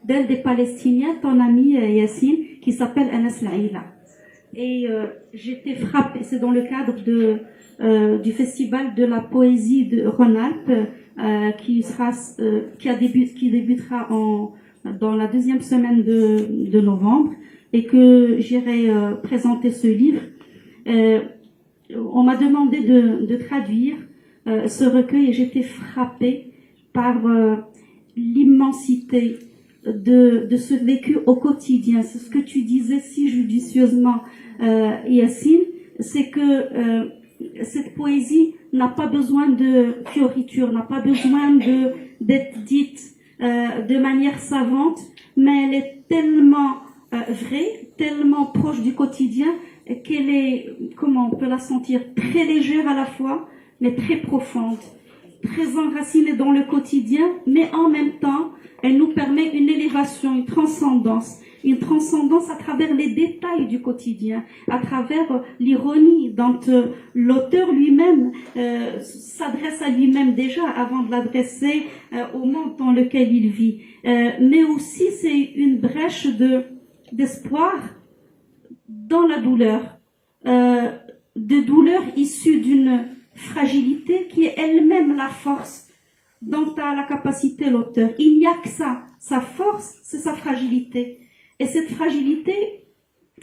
d'elle des Palestiniens, ton ami Yassine, qui s'appelle Anas Laïla. Et j'étais frappée, c'est dans le cadre du festival de la poésie de Rhône-Alpes qui débutera dans la deuxième semaine de novembre et que j'irai présenter ce livre. On m'a demandé de traduire ce recueil et j'étais frappée par l'immensité de ce vécu au quotidien. C'est ce que tu disais si judicieusement, Yassine, c'est que cette poésie n'a pas besoin de fioritures, n'a pas besoin d'être dite de manière savante, mais elle est tellement vraie, tellement proche du quotidien qu'elle est, comment on peut la sentir, très légère à la fois, mais très profonde, très enracinée dans le quotidien, mais en même temps, elle nous permet une élévation, une transcendance à travers les détails du quotidien, à travers l'ironie dont l'auteur lui-même s'adresse à lui-même déjà avant de l'adresser au monde dans lequel il vit. Mais aussi, c'est une brèche d'espoir dans la douleur, de douleur issue d'une fragilité qui est elle-même la force dont a la capacité l'auteur. Il n'y a que ça. Sa force, c'est sa fragilité. Et cette fragilité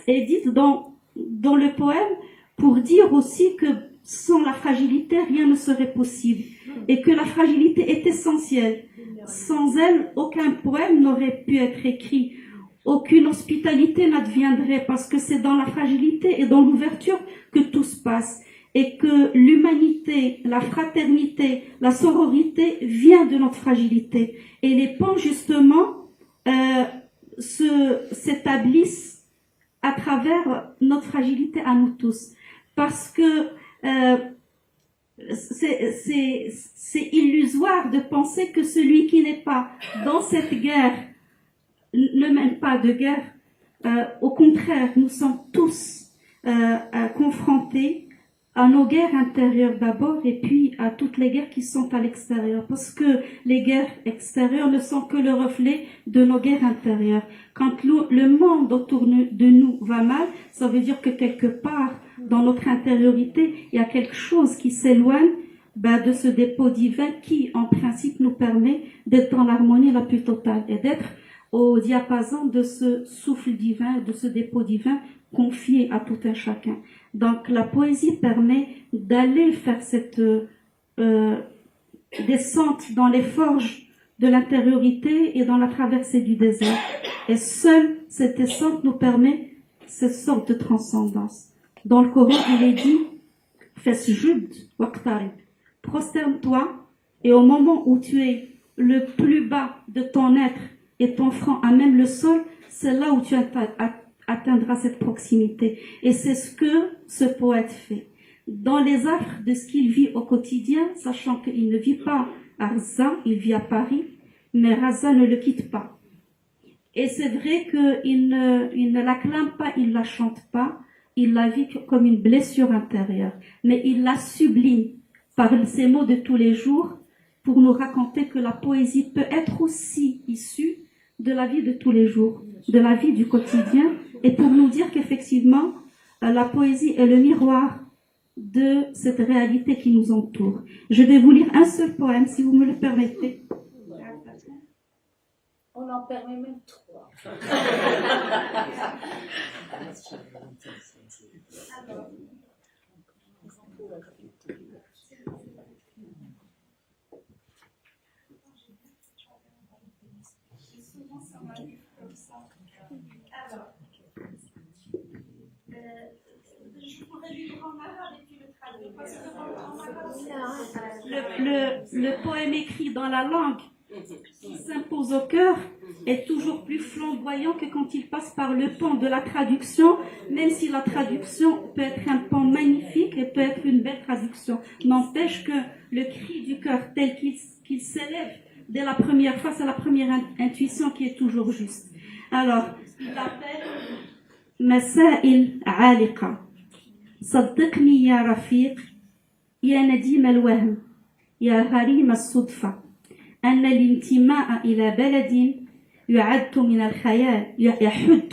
est dite dans le poème pour dire aussi que sans la fragilité, rien ne serait possible. Et que la fragilité est essentielle. Sans elle, aucun poème n'aurait pu être écrit. Aucune hospitalité n'adviendrait parce que c'est dans la fragilité et dans l'ouverture que tout se passe. Et que l'humanité, la fraternité, la sororité vient de notre fragilité. Et les pans, justement, s'établissent à travers notre fragilité à nous tous. Parce que c'est illusoire de penser que celui qui n'est pas dans cette guerre ne mène pas de guerre. Au contraire, nous sommes tous confrontés à nos guerres intérieures d'abord et puis à toutes les guerres qui sont à l'extérieur. Parce que les guerres extérieures ne sont que le reflet de nos guerres intérieures. Quand le monde autour de nous va mal, ça veut dire que quelque part dans notre intériorité, il y a quelque chose qui s'éloigne de ce dépôt divin qui, en principe, nous permet d'être dans l'harmonie la plus totale et d'être au diapason de ce souffle divin, de ce dépôt divin confié à tout un chacun. Donc la poésie permet d'aller faire cette descente dans les forges de l'intériorité et dans la traversée du désert. Et seule cette descente nous permet cette sorte de transcendance. Dans le Coran, il est dit « Fasjud waqtarib » prosterne-toi et au moment où tu es le plus bas de ton être et ton front à même le sol, c'est là où tu atteindras cette proximité. Et c'est ce que ce poète fait. dans les affres de ce qu'il vit au quotidien, sachant qu'il ne vit pas à Raza, il vit à Paris, mais Raza ne le quitte pas. Et c'est vrai qu'il ne l'acclame pas, il la chante pas, il la vit comme une blessure intérieure, mais il la sublime par ses mots de tous les jours pour nous raconter que la poésie peut être aussi issue de la vie de tous les jours, de la vie du quotidien, et pour nous dire qu'effectivement, la poésie est le miroir de cette réalité qui nous entoure. Je vais vous lire un seul poème, si vous me le permettez. On en permet même 3. Je pourrais lui rendre en arabe et puis le traduire. Le poème écrit dans la langue qui s'impose au cœur est toujours plus flamboyant que quand il passe par le pont de la traduction, même si la traduction peut être un pont magnifique et peut être une belle traduction. N'empêche que le cri du cœur tel qu'il s'élève dès la première fois, c'est la première intuition qui est toujours juste. Alors, il l'appelle مسائل عالقة صدقني يا رفيق يا نديم الوهم يا غريم الصدفة أن الانتماء إلى بلد يحد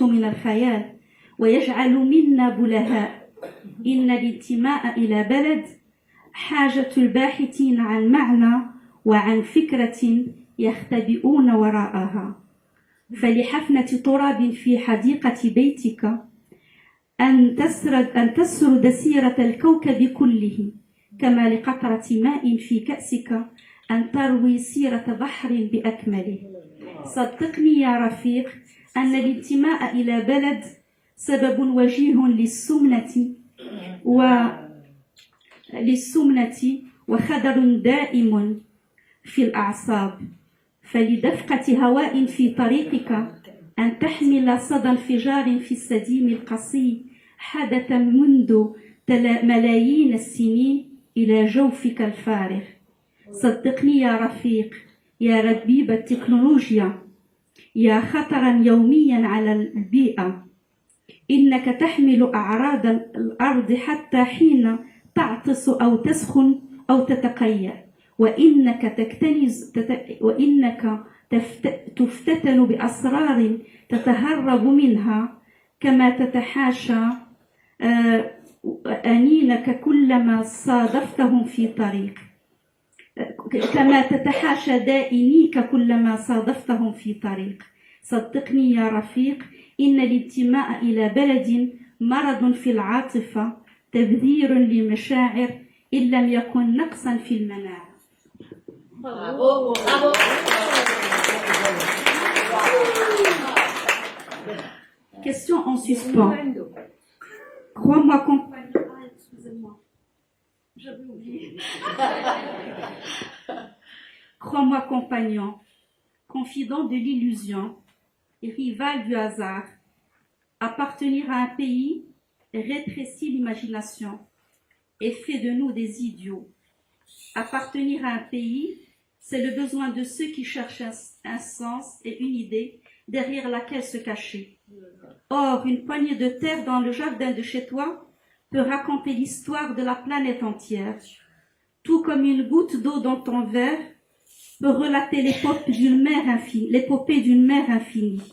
من الخيال ويجعل منا بلهاء إن الانتماء إلى بلد حاجة الباحثين عن معنى وعن فكرة يختبئون وراءها فلحفنة تراب في حديقة بيتك أن تسرد سيرة الكوكب كله كما لقطرة ماء في كأسك أن تروي سيرة بحر بأكمله صدقني يا رفيق أن الانتماء إلى بلد سبب وجيه للسمنة وخدر دائم في الأعصاب فلدفقة هواء في طريقك أن تحمل صدى انفجار في السديم القصي حدث منذ ملايين السنين إلى جوفك الفارغ صدقني يا رفيق يا ربيب التكنولوجيا يا خطرا يوميا على البيئة إنك تحمل أعراض الأرض حتى حين تعطس أو تسخن أو تتقيأ وإنك تفتتن بأسرار تتهرب منها كما تتحاشى أنينك كلما صادفتهم في طريق كما تتحاشى دائنيك كلما صادفتهم في طريق صدقني يا رفيق إن الانتماء إلى بلد مرض في العاطفة تبذير لمشاعر إن لم يكن نقصا في المناعة. Bravo, bravo. Question en suspens. Crois-moi compagnon. Ah, excusez-moi. J'avais oublié. Crois-moi compagnon, confident de l'illusion, rival du hasard, appartenir à un pays rétrécit l'imagination et fait de nous des idiots. Appartenir à un pays, c'est le besoin de ceux qui cherchent un sens et une idée derrière laquelle se cacher. Or, une poignée de terre dans le jardin de chez toi peut raconter l'histoire de la planète entière, tout comme une goutte d'eau dans ton verre peut relater l'épopée d'une mer infinie.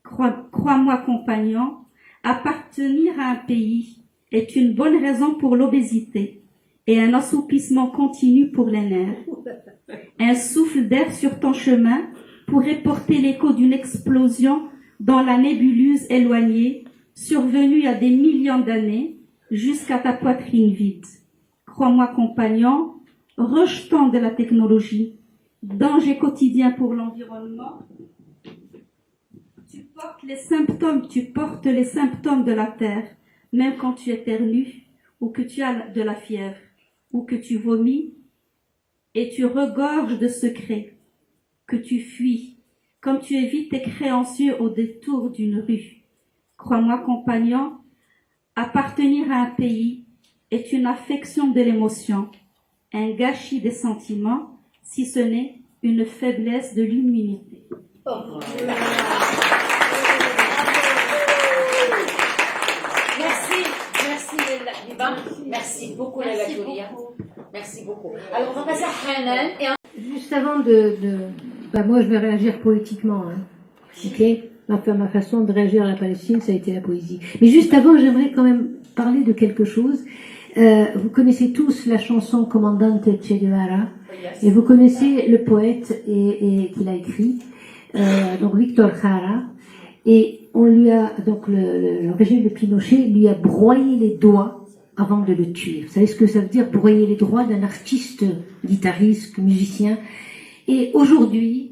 Crois-moi, compagnon, appartenir à un pays est une bonne raison pour l'obésité et un assoupissement continu pour les nerfs. Un souffle d'air sur ton chemin pourrait porter l'écho d'une explosion dans la nébuleuse éloignée, survenue il y a des millions d'années, jusqu'à ta poitrine vide. Crois-moi, compagnon, rejetant de la technologie, danger quotidien pour l'environnement, tu portes les symptômes de la terre, même quand tu éternues, ou que tu as de la fièvre, ou que tu vomis, et tu regorges de secrets, que tu fuis, comme tu évites tes créanciers au détour d'une rue. Crois-moi, compagnon, appartenir à un pays est une affection de l'émotion, un gâchis des sentiments, si ce n'est une faiblesse de l'humilité. Merci Liba, merci beaucoup Lala Touria. Merci beaucoup. Alors on va passer à Hanan et juste avant moi je vais réagir poétiquement, hein. Ok. Ma façon de réagir à la Palestine, ça a été la poésie. Mais juste avant, j'aimerais quand même parler de quelque chose. Vous connaissez tous la chanson Commandante Che Guevara, et vous connaissez le poète qu'il a écrit, donc Victor Jara, et on lui a, donc le régime de Pinochet lui a broyé les doigts avant de le tuer. Vous savez ce que ça veut dire, broyer les doigts d'un artiste, guitariste, musicien. Et aujourd'hui,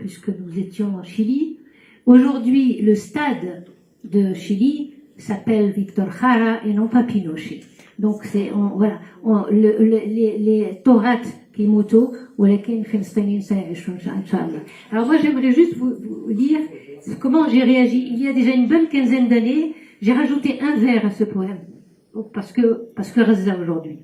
puisque nous étions en Chili, aujourd'hui le stade de Chili s'appelle Victor Jara et non pas Pinochet. Donc c'est les Torats qui moto ou les Alors moi j'aimerais juste vous dire comment j'ai réagi. Il y a déjà une bonne quinzaine d'années, j'ai rajouté un vers à ce poème parce que Gaza aujourd'hui.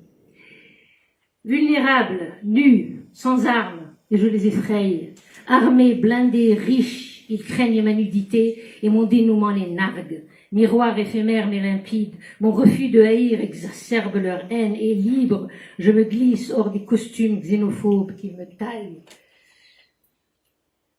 Vulnérables, nus, sans armes, et je les effraye. Armés, blindés, riches, ils craignent ma nudité et mon dénouement les nargue. Miroir éphémère mais limpide, mon refus de haïr exacerbe leur haine et libre, je me glisse hors des costumes xénophobes qui me taillent.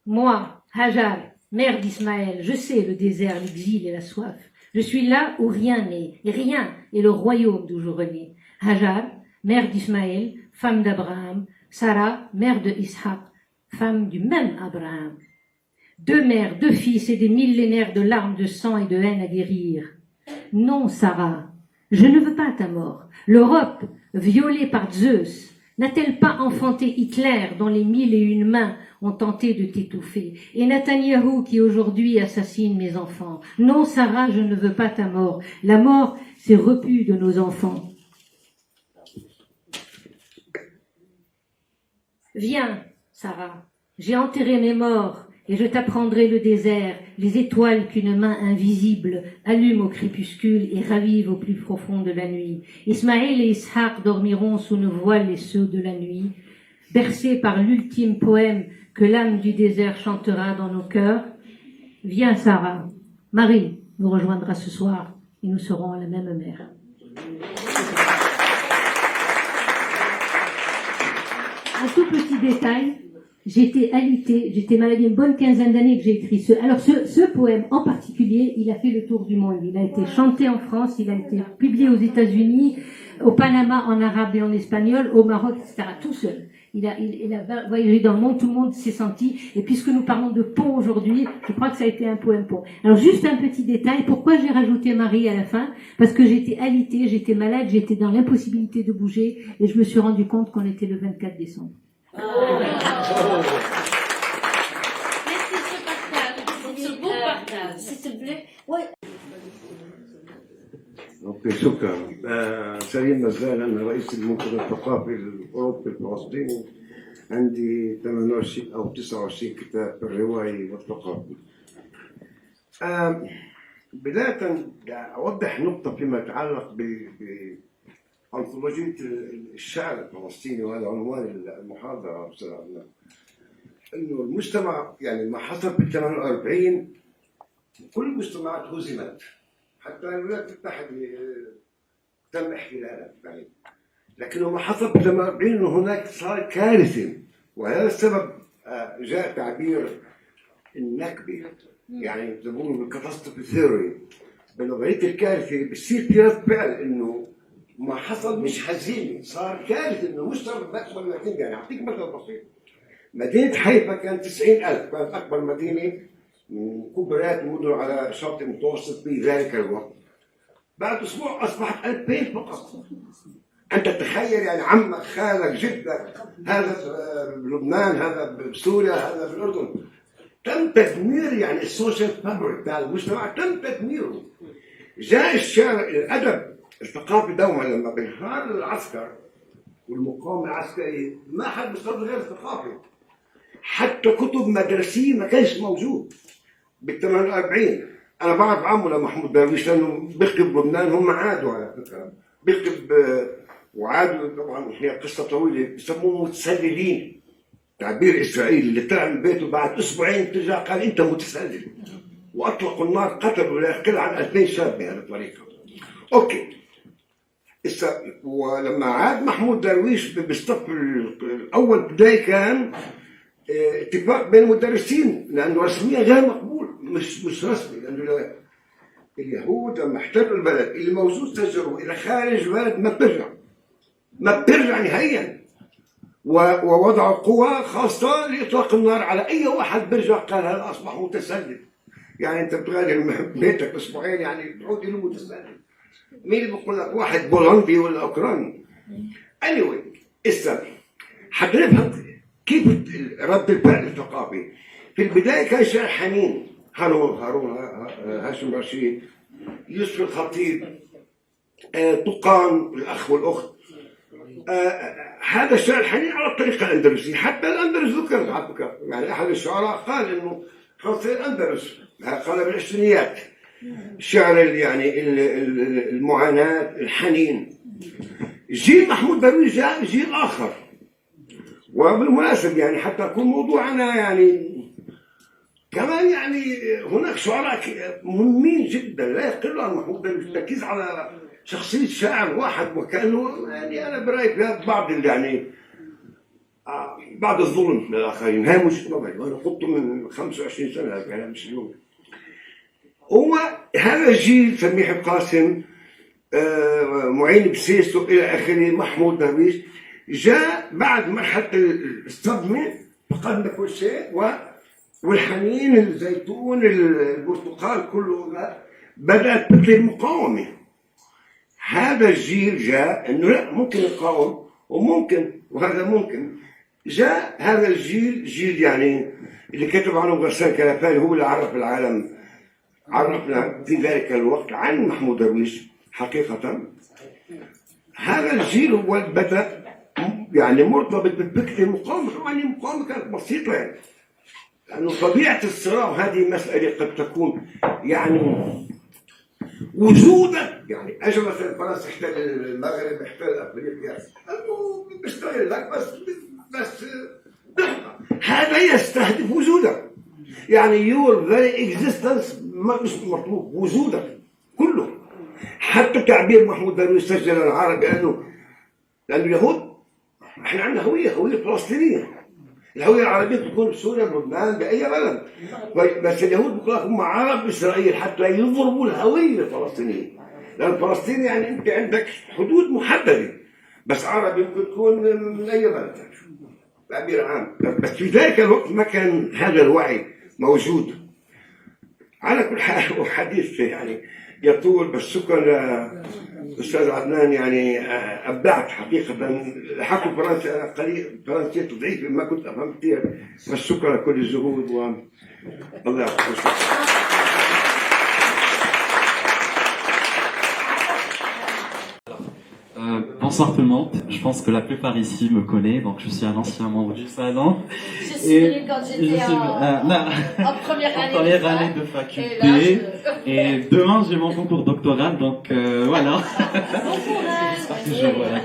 Moi, Hajar, mère d'Ismaël, je sais le désert, l'exil et la soif. Je suis là où rien n'est, et rien est le royaume d'où je renais. Hajar, mère d'Ismaël, femme d'Abraham, Sarah, mère de Ishaq, femme du même Abraham. 2 mères, 2 fils et des millénaires de larmes, de sang et de haine à guérir. Non, Sarah, je ne veux pas ta mort. L'Europe, violée par Zeus, n'a-t-elle pas enfanté Hitler dont les 1001 mains ont tenté de t'étouffer, et Netanyahou qui aujourd'hui assassine mes enfants? Non, Sarah, je ne veux pas ta mort. La mort, c'est repu de nos enfants. Viens, Sarah, j'ai enterré mes morts, et je t'apprendrai le désert, les étoiles qu'une main invisible allume au crépuscule et ravive au plus profond de la nuit. Ismaël et Ishaq dormiront sous nos voiles les ceux de la nuit, bercés par l'ultime poème que l'âme du désert chantera dans nos cœurs. Viens, Sarah, Marie nous rejoindra ce soir, et nous serons à la même mer. Un tout petit détail, j'étais alitée, j'étais malade une bonne quinzaine d'années que j'ai écrit ce poème en particulier, il a fait le tour du monde. Il a été chanté en France, il a été publié aux États-Unis, au Panama en arabe et en espagnol, au Maroc, etc. Tout seul. Il a voyagé dans le monde, tout le monde s'est senti. Et puisque nous parlons de pont aujourd'hui, je crois que ça a été un poème pont. Alors juste un petit détail, pourquoi j'ai rajouté Marie à la fin? Parce que j'étais alitée, j'étais malade, j'étais dans l'impossibilité de bouger, et je me suis rendu compte qu'on était le 24 décembre. Merci ce partage, ce beau partage, s'il te plaît. Ouais. اوكي شكرا. سليم مزال انا رئيس المنتدى الثقافي الاوروبي الفلسطيني. عندي 28 او 29 كتاب الروائي والثقافي. بدايه اوضح نقطه فيما يتعلق بأنثولوجية الشعر الفلسطيني، وهذا عنوان المحاضره استاذ عدنان. انه المجتمع يعني ما حصل بال 48 كل المجتمعات هزمت، حتى الولايات المتحدة تم احتلالها يعني. لكنه ما حصل بال 48 انه هناك صار كارثة، وهذا السبب جاء تعبير النكبة، يعني يسمونه بالكاتاستروفي ثيوري. بنظرية الكارثة بصير في رد فعل انه ما حصل مش هزيمة، صار كارثة انه مجتمع بأكبر من كده. يعني اعطيك مثل بسيط، مدينة حيفا كانت 90,000، كانت أكبر مدينة من كبريات المدن على شاطئ المتوسط في ذلك الوقت. بعد أسبوع أصبحت 2000 فقط. أنت تخيل يعني عمك، خالك، جدك، هذا بلبنان، هذا بسوريا، هذا بالأردن. تم تدمير يعني السوشيال فابريك تاع المجتمع، تم تدميره. جاء الشعر، الأدب، الثقافي دوما لما بينهار العسكر والمقاومة العسكري ما حد بيستخدم غير الثقافي. حتى كتب مدرسية ما كانش موجود. بال 48 انا بعرف عمه لمحمود درويش لانه بيكتب بلبنان، هم عادوا على فكره بيكتب وعادوا. طبعا هي قصه طويله، بسموه متسللين، تعبير اسرائيلي، اللي طلع من بيته بعد اسبوعين ترجع قال انت متسلل، واطلقوا النار، قتلوا لا يقل عن 2000 شاب بهذه الطريقه. اوكي. ولما عاد محمود درويش بالصف الاول بدايه كان اتفاق بين المدرسين، لانه رسميا غير مقبول، مش رسمي، لانه اليهود لما احتلوا البلد اللي موجود سجلوا الى خارج البلد ما بترجع نهائيا، ووضعوا قوى خاصه لاطلاق النار على اي واحد بيرجع قال هذا اصبح متسلل. يعني انت بتغادر بيتك اسبوعين يعني بتعود له متسلل. مين اللي بقول لك؟ واحد بولندي ولا اوكراني. anyway حتى نفهم كيف رد الفعل الثقافي. في البدايه كان شعر حنين، هارون هاشم رشيد، يوسف الخطيب، طقان الاخ والاخت. هذا الشعر الحنين على الطريقه الاندلسيه، حتى الاندلس ذكرت على فكره، يعني احد الشعراء قال انه خاصه الاندلس قال بالعشرينيات شعر يعني المعاناه، الحنين. جيل محمود درويش جاء جيل اخر. وبالمناسبه يعني حتى يكون موضوعنا يعني كمان يعني هناك شعراء مهمين جدا لا يقل عن محمود درويش. التركيز على شخصيه شاعر واحد وكانه يعني انا برايي في بعض يعني بعض الظلم للاخرين. هاي مش طبعا وانا خضته من 25 سنه الكلام مش اليوم. هو هذا الجيل سميح القاسم، معين بسيسو الى اخره، محمود درويش جاء بعد مرحله الصدمه، فقدنا كل شيء، والحنين، الزيتون، البرتقال، كله بدات تبدي المقاومه. هذا الجيل جاء انه لا ممكن نقاوم وممكن وهذا ممكن. جاء هذا الجيل، جيل يعني اللي كتب عنه غسان كلفاني، هو اللي عرف العالم، عرفنا في ذلك الوقت عن محمود درويش حقيقة. هذا الجيل هو بدأ يعني مرتبط بفكرة المقاومة. طبعا المقاومة كانت بسيطة يعني، لأنه طبيعة الصراع هذه مسألة قد تكون يعني وجودك، يعني أجى مثلا فرنسا احتل المغرب، احتل أفريقيا، أنه بيشتغل لك بس هذا يستهدف وجودك، يعني your very existence مش مطلوب، وجودك كله. حتى تعبير محمود درويش سجل العربي لأنه اليهود احنا عندنا هوية فلسطينية. الهوية العربية تكون بسوريا، بلبنان، بأي بلد، بس اليهود بيقول لك هم عرب إسرائيل حتى يضربوا الهوية الفلسطينية، لأن فلسطين يعني أنت عندك حدود محددة، بس عربي ممكن تكون من أي بلد تعبير عام. بس في ذلك الوقت ما كان هذا الوعي موجود. على كل حال وحديث يعني يطول، بس شكرا أستاذ عدنان، يعني أبدعت حقيقة. حكوا فرنسا أنا قليل فرنسية ضعيفة ما كنت أفهم كثير، بس شكرا لكل الجهود والله يعطيكم. Bonsoir tout le monde. Je pense que la plupart ici me connaissent, donc je suis un ancien membre du salon. Je suis quand j'étais en première année de faculté. Et demain j'ai mon concours doctoral, donc voilà. J'espère que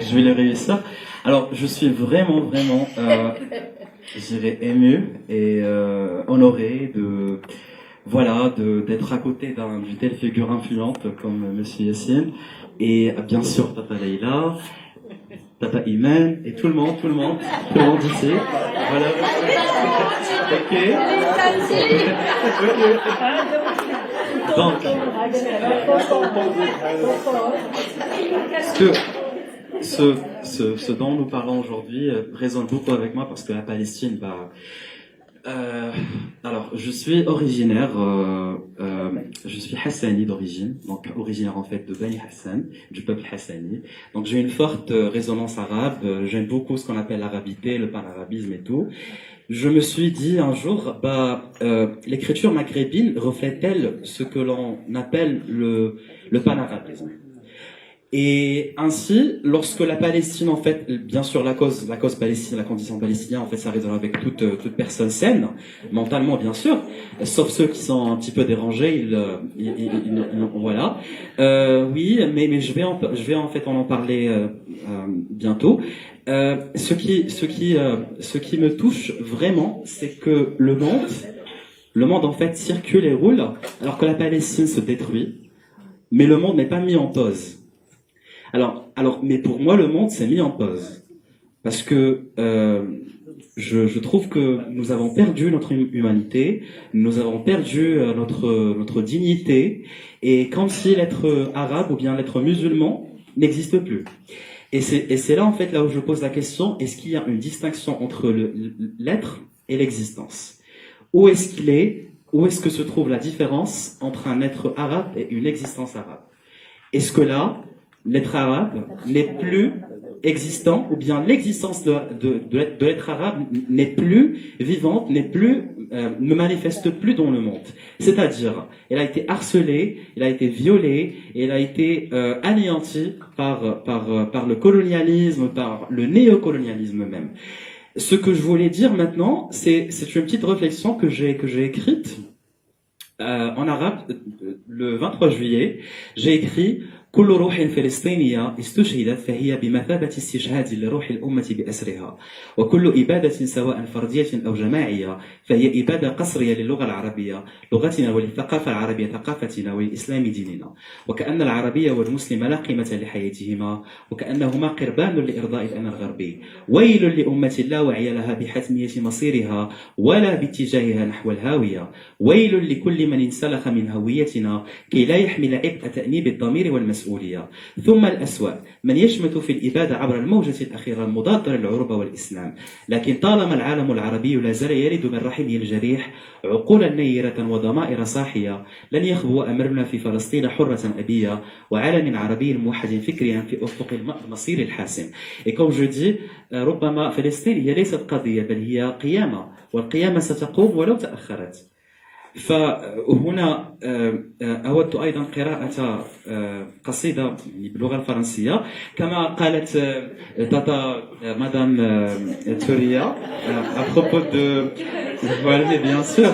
je vais le réussir. Alors je suis vraiment, je dirais ému et honoré d'être à côté d'une telle figure influente comme Monsieur Yassine. Et bien sûr Tata Leïla, Tata Iman et tout le monde ici. Voilà. Ok. Donc, ce dont nous parlons aujourd'hui résonne beaucoup avec moi parce que la Palestine, alors, je suis originaire, je suis hassani d'origine, donc originaire en fait de Bani Hassan, du peuple hassani. Donc j'ai une forte résonance arabe, j'aime beaucoup ce qu'on appelle l'arabité, le panarabisme et tout. Je me suis dit un jour, l'écriture maghrébine reflète-t-elle ce que l'on appelle le panarabisme? Et ainsi, lorsque la Palestine, en fait, bien sûr, la cause palestinienne, la condition palestinienne, en fait, ça résonne avec toute personne saine, mentalement, bien sûr, sauf ceux qui sont un petit peu dérangés, voilà. Oui, mais je vais en fait en parler bientôt. Ce qui me touche vraiment, c'est que le monde en fait circule et roule, alors que la Palestine se détruit, mais le monde n'est pas mis en pause. Mais pour moi, le monde s'est mis en pause. Parce que je trouve que nous avons perdu notre humanité, nous avons perdu notre dignité, et comme si l'être arabe ou bien l'être musulman n'existe plus. Et c'est là, en fait, là où je pose la question, est-ce qu'il y a une distinction entre l'être et l'existence? Où est-ce qu'il est? Où est-ce que se trouve la différence entre un être arabe et une existence arabe? Est-ce que là, l'être arabe n'est plus existant, ou bien l'existence de l'être arabe n'est plus vivante, ne manifeste plus dans le monde. C'est-à-dire, elle a été harcelée, elle a été violée, elle a été anéantie par le colonialisme, par le néocolonialisme même. Ce que je voulais dire maintenant, c'est une petite réflexion que j'ai écrite en arabe le 23 juillet. J'ai écrit: كل روح فلسطينية استشهدت فهي بمثابة استشهاد لروح الأمة بأسرها، وكل إبادة سواء فردية أو جماعية فهي إبادة قصرية للغة العربية لغتنا وللثقافة العربية ثقافتنا وللإسلام ديننا، وكأن العربية والمسلم لا قيمة لحياتهما، وكأنهما قربان لإرضاء الأنا الغربي. ويل لأمة لا وعي لها بحتمية مصيرها ولا باتجاهها نحو الهاوية. ويل لكل من انسلخ من هويتنا كي لا يحمل عبء تأنيب الضمير والمسؤولية. ثم الأسوأ من يشمت في الإبادة عبر الموجة الأخيرة المضادة للعروبة والإسلام. لكن طالما العالم العربي لا زال يلد من رحمه الجريح عقولا نيرة وضمائر صاحية، لن يخبو أمرنا في فلسطين حرة أبية وعالم عربي موحد فكريا في أفق المصير الحاسم. Et comme je dis, ربما فلسطين هي ليست قضية بل هي قيامة، والقيامة ستقوم ولو تأخرت. فهنا أود أيضا قراءة قصيدة باللغة الفرنسية كما قالت تاتا مدام توريا à propos de voilà, bien sûr,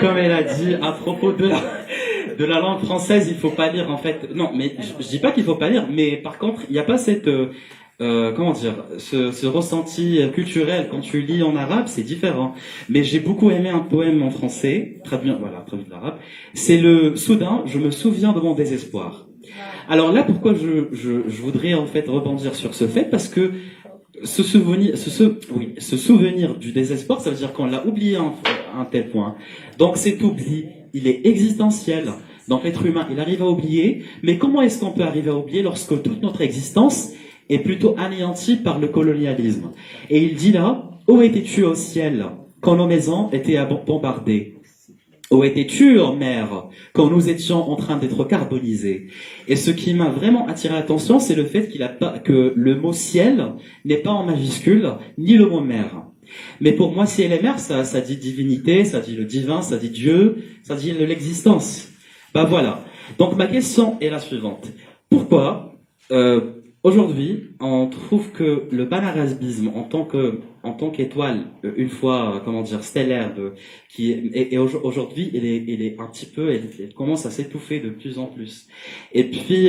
comme elle a dit à propos de la langue française, il faut pas lire en fait. Non, mais je dis pas qu'il faut pas lire, mais par contre, il n'y a pas cette comment dire, ce ressenti culturel quand tu lis en arabe, c'est différent. Mais j'ai beaucoup aimé un poème en français, traduit de l'arabe. C'est le Soudain, je me souviens de mon désespoir. Alors là, pourquoi je voudrais en fait rebondir sur ce fait, parce que ce souvenir du désespoir, ça veut dire qu'on l'a oublié à un tel point. Donc cet oubli, il est existentiel. Donc l'être humain, il arrive à oublier. Mais comment est-ce qu'on peut arriver à oublier lorsque toute notre existence est plutôt anéanti par le colonialisme? Et il dit là: où étais-tu au ciel quand nos maisons étaient bombardées? Où étais-tu en mer quand nous étions en train d'être carbonisés? Et ce qui m'a vraiment attiré l'attention, c'est le fait que le mot ciel n'est pas en majuscule, ni le mot mer. Mais pour moi, ciel et mer, ça dit divinité, ça dit le divin, ça dit Dieu, ça dit l'existence. Bah voilà. Donc ma question est la suivante. Pourquoi aujourd'hui, on trouve que le panarabisme en tant qu'étoile, une fois, comment dire, stellaire, et aujourd'hui, il est un petit peu, elle commence à s'étouffer de plus en plus. Et puis,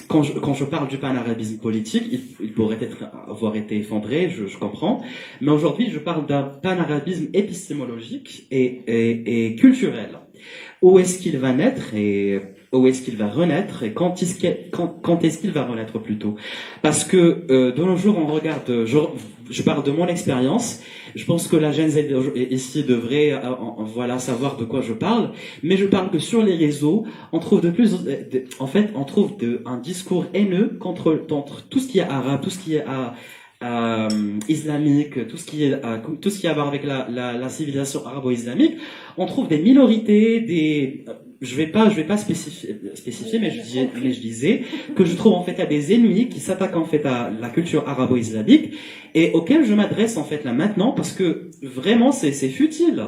quand je parle du panarabisme politique, il pourrait avoir été effondré, je comprends. Mais aujourd'hui, je parle d'un panarabisme épistémologique et culturel. Où est-ce qu'il va naître et où est-ce qu'il va renaître et quand est-ce qu'il va renaître plutôt? Parce que de nos jours, on regarde, je parle de mon expérience, je pense que la Gen Z ici devrait savoir de quoi je parle, mais je parle que sur les réseaux, on trouve un discours haineux contre tout ce qui est arabe, tout ce qui est islamique, tout ce qui a à voir avec la civilisation arabo-islamique. On trouve des minorités, je vais pas spécifier, mais je disais que je trouve en fait à des ennemis qui s'attaquent en fait à la culture arabo-islamique et auxquels je m'adresse en fait là maintenant, parce que vraiment c'est futile.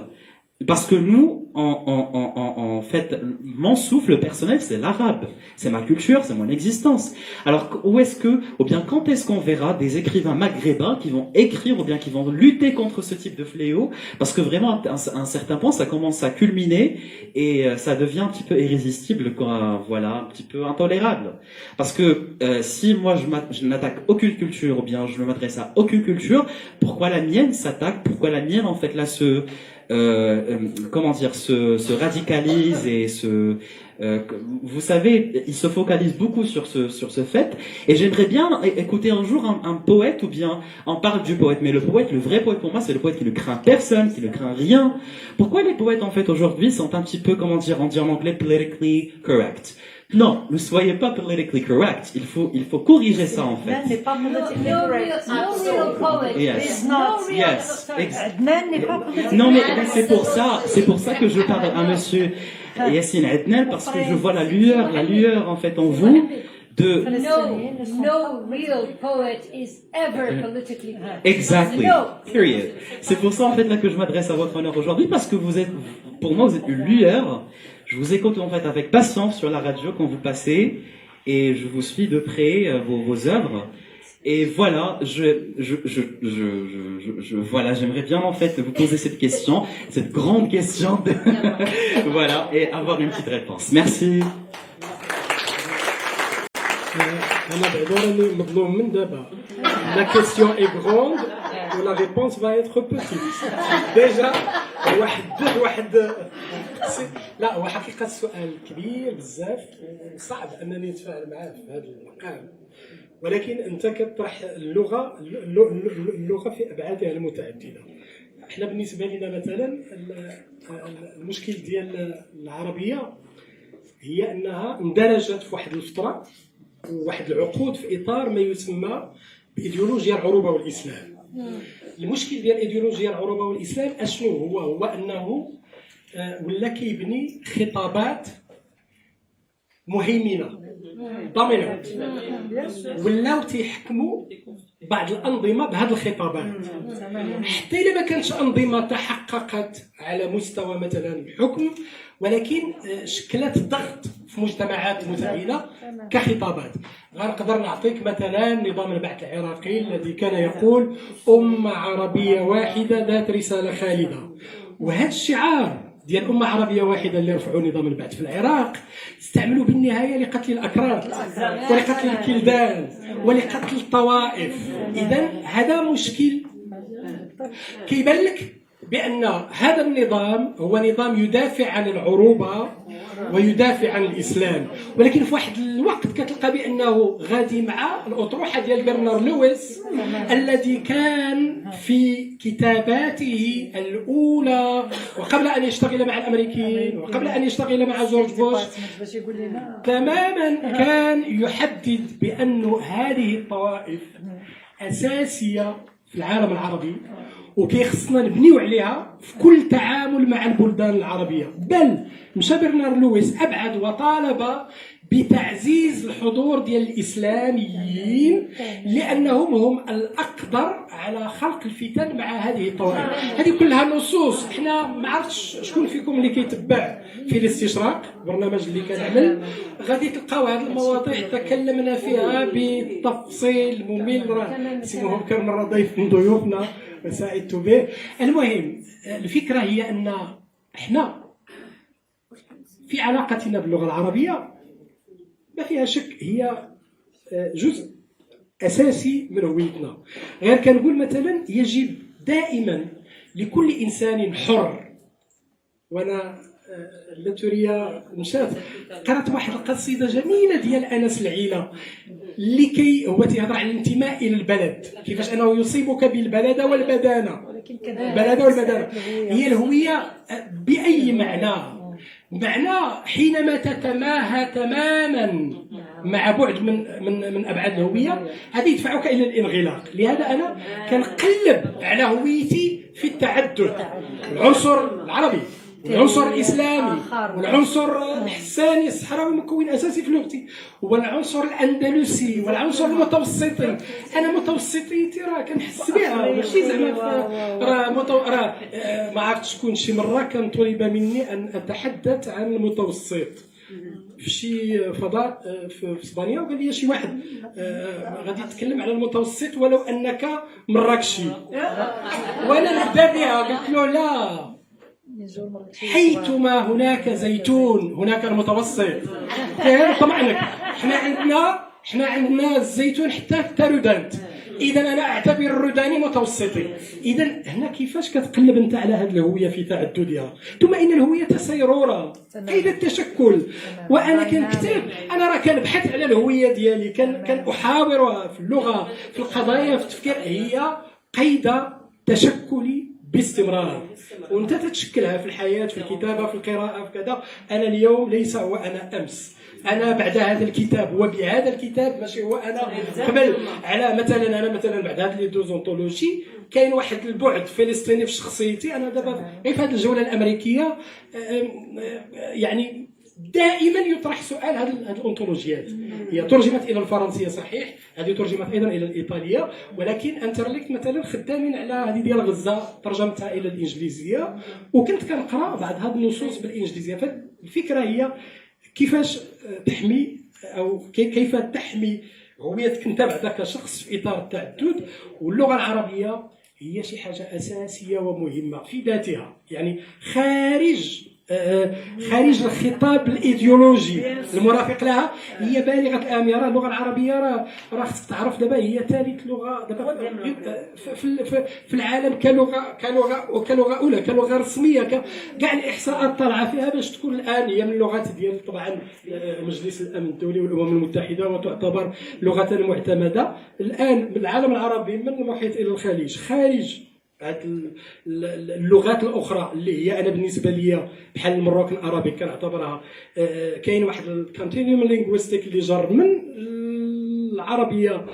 Parce que nous, en fait, mon souffle personnel, c'est l'arabe. C'est ma culture, c'est mon existence. Alors, où est-ce que, ou bien quand est-ce qu'on verra des écrivains maghrébins qui vont écrire, ou bien qui vont lutter contre ce type de fléau? Parce que vraiment, à un certain point, ça commence à culminer et ça devient un petit peu irrésistible, quoi. Voilà, un petit peu intolérable. Parce que si moi je n'attaque aucune culture, ou bien je ne m'adresse à aucune culture, pourquoi la mienne s'attaque? Pourquoi la mienne, en fait, là, se radicalise et vous savez, il se focalise beaucoup sur ce fait. Et j'aimerais bien écouter un jour un poète, ou bien on parle du poète, mais le poète, le vrai poète pour moi, c'est le poète qui ne craint personne, qui ne craint rien. Pourquoi les poètes, en fait, aujourd'hui, sont un petit peu, on dit en anglais, politically correct? Non, ne soyez pas politically correct. Il faut corriger ça, en fait. Adnan n'est pas politically correct. No real poet is not. Yes. Adnan n'est pas politically Non, mais c'est pour ça que je parle à monsieur Yassine Adnan, parce que je vois la lueur, en fait, en vous, de... No real poet is ever politically correct. Exactly. No. Period. C'est pour ça, en fait, là, que je m'adresse à votre honneur aujourd'hui, parce que pour moi, vous êtes une lueur. Je vous écoute, en fait, avec patience sur la radio quand vous passez, et je vous suis de près vos œuvres. Et voilà, voilà, j'aimerais bien, en fait, vous poser cette question, cette grande question voilà, et avoir une petite réponse. Merci. La question est grande et la réponse va être petite. Déjà لا هو حقيقة السؤال كبير بزاف وصعب أنني نتفاعل معاه في هذا المقام، ولكن أنت كتطرح اللغة في أبعادها المتعددة. احنا بالنسبة لنا مثلا المشكل ديال العربية هي أنها اندرجت في واحد الفترة وواحد العقود في إطار ما يسمى بإيديولوجيا العروبة والإسلام. المشكل ديال إيديولوجيا العروبة والإسلام أشنو هو أنه ولا كيبني خطابات مهيمنة دومينانت، ولاو تيحكموا بعض الأنظمة بهذه الخطابات، حتى إلا ما كانتش أنظمة تحققت على مستوى مثلا الحكم، ولكن شكلت ضغط في مجتمعات متعددة كخطابات. غنقدر نعطيك مثلا نظام البعث العراقي الذي كان يقول أمة عربية واحدة ذات رسالة خالدة، وهذا الشعار ديال أمة عربية واحدة اللي رفعوا نظام البعث في العراق استعملوا بالنهاية لقتل الأكراد ولقتل الكلدان ولقتل الطوائف. إذن هذا مشكل كيبان لك بأن هذا النظام هو نظام يدافع عن العروبة ويدافع عن الإسلام، ولكن في واحد الوقت كتلقى بأنه غادي مع الأطروحة ديال برنارد لويس الذي كان في كتاباته الأولى وقبل أن يشتغل مع الأمريكيين وقبل أن يشتغل مع جورج بوش تماما كان يحدد بأن هذه الطوائف أساسية في العالم العربي وكيخصنا نبنيو عليها في كل تعامل مع البلدان العربية. بل مشى برنارد لويس أبعد وطالب بتعزيز الحضور ديال الإسلاميين لأنهم هم الأقدر على خلق الفتن مع هذه الطوائف. هذه كلها نصوص، احنا ما عرفتش شكون فيكم اللي كيتبع في الاستشراق البرنامج اللي كنعمل غادي تلقاو هذه المواضيع تكلمنا فيها بالتفصيل ممل، راه سموهم كم مرة ضيف من ضيوفنا وسعدت به. المهم الفكرة هي أن احنا في علاقتنا باللغة العربية ما فيها شك هي جزء أساسي من هويتنا. غير كنقول مثلا يجب دائما لكل إنسان حر، وأنا اللاتورية مشات قرأت واحد القصيدة جميلة ديال أنس العيلة لكي هو تيهضر على الانتماء إلى البلد، كيفاش أنه يصيبك بالبلد والبدانة. البلد والبدانة هي الهوية بأي معنى حينما تتماهى تماما مع بعد من أبعاد الهوية هذه يدفعك إلى الانغلاق. لهذا أنا كنقلب على هويتي في التعدد، العنصر العربي والعنصر الاسلامي والعنصر الحساني الصحراوي مكون اساسي في لغتي، والعنصر الاندلسي والعنصر المتوسطي. انا متوسطيتي راه كنحس بها، ماشي زعما راه ما عرفتش شكون شي مره كان طلب مني ان اتحدث عن المتوسط في شي فضاء في اسبانيا، وقال لي شي واحد غادي يتكلم على المتوسط ولو انك مراكشي، وانا نبدا بها. قلت له لا، حيثما هناك زيتون هناك المتوسط. طبعا احنا عندنا الزيتون حتى الرودانت، اذا انا اعتبر الروداني متوسطي. اذا هنا كيفاش كتقلب انت على هذه الهويه في تعددها؟ ثم ان الهويه سيروره، كيف التشكل. وانا كنكتب، انا راه كنبحث على الهويه ديالي، كان احاورها في اللغه، في القضايا، في التفكير. هي قيد تشكلي باستمرار، وانت تتشكلها في الحياه، في الكتابه، في القراءه، في كذا. انا اليوم ليس هو انا امس، انا بعد هذا الكتاب، وبهذا الكتاب ماشي هو انا قبل. على مثلا انا بعد هذه لي دوزونتولوجي كاين واحد البعد فلسطيني في شخصيتي. انا دابا غير في هذه الجوله الامريكيه يعني دائما يطرح سؤال هذه الانطولوجيات. هي ترجمت الى الفرنسيه صحيح، هذه ترجمت ايضا الى الايطاليه، ولكن انترليكت مثلا خدامين على هذه ديال غزه ترجمتها الى الانجليزيه، وكنت كنقرا بعض هذه النصوص بالانجليزيه. فالفكره هي كيفاش تحمي او كيف تحمي هويتك انت بعدا كشخص في اطار التعدد. واللغه العربيه هي شي حاجه اساسيه ومهمه في ذاتها، يعني خارج الخطاب الايديولوجي المرافق لها. هي بالغه الاهميه. اللغه العربيه راه خصك تعرف دابا هي ثالث لغه دابا في العالم كلغه اولى، كلغه رسميه. كاع الاحصاءات طالعه فيها باش تكون الان هي من اللغات ديال طبعا مجلس الامن الدولي والامم المتحده، وتعتبر لغه معتمده الان من العالم العربي من المحيط الى الخليج. خارج هاد اللغات الاخرى اللي هي انا بالنسبه لي بحال المروكن ارابيك كنعتبرها كاين واحد الكونتينيوم لينغويستيك اللي جر من العربيه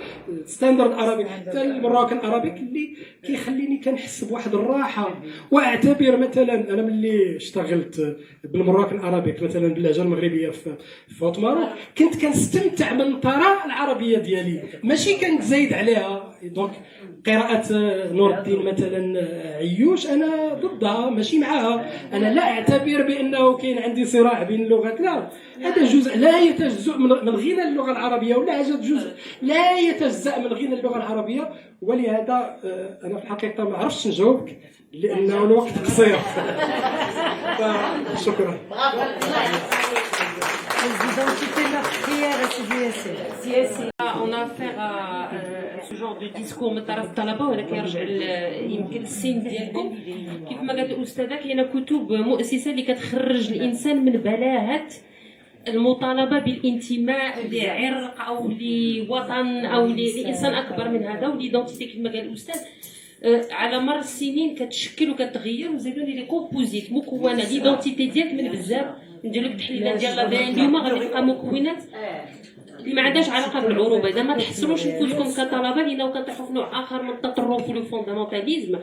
ستاندرد ارابيك حتى المروكن ارابيك، اللي كيخليني كنحس بواحد الراحه. واعتبر مثلا انا ملي اشتغلت بالمروكن ارابيك مثلا باللهجه المغربيه في فوتماروك، كنت كنستمتع من الطراء العربيه ديالي، ماشي كنت زايد عليها. دونك قراءة نور الدين مثلا عيوش أنا ضدها ماشي معها. أنا لا أعتبر بأنه كاين عندي صراع بين اللغات، لا، هذا جزء لا يتجزأ من غنى اللغة العربية، ولا هذا جزء لا يتجزأ من غنى اللغة العربية. ولهذا أنا في الحقيقة ما عرفتش نجاوبك لأنه الوقت قصير. شكرا. On a affaire à ce genre de discours من طرف الطلبه، ولكن يرجع يمكن السن ديالكم. كيف ما قالت الاستاذه كاينه كتب مؤسسه اللي كتخرج الانسان من بلاهه المطالبه بالانتماء لعرق او لوطن او لانسان اكبر من هذا، وليدونتيتي كيف ما قال الاستاذ على مر السنين كتشكل وكتغير. وزيدوا لي كومبوزيت مكونه ليدونتيتي ديالك من بزاف. ندير لك تحليلات ديال لابان اليوم غادي تلقى مكونات اللي ما عندهاش علاقه بالعروبه. اذا ما تحسنوش نفوسكم كطلبه، لانه كنطيحوا في نوع اخر من التطرف والفوندامونتاليزم.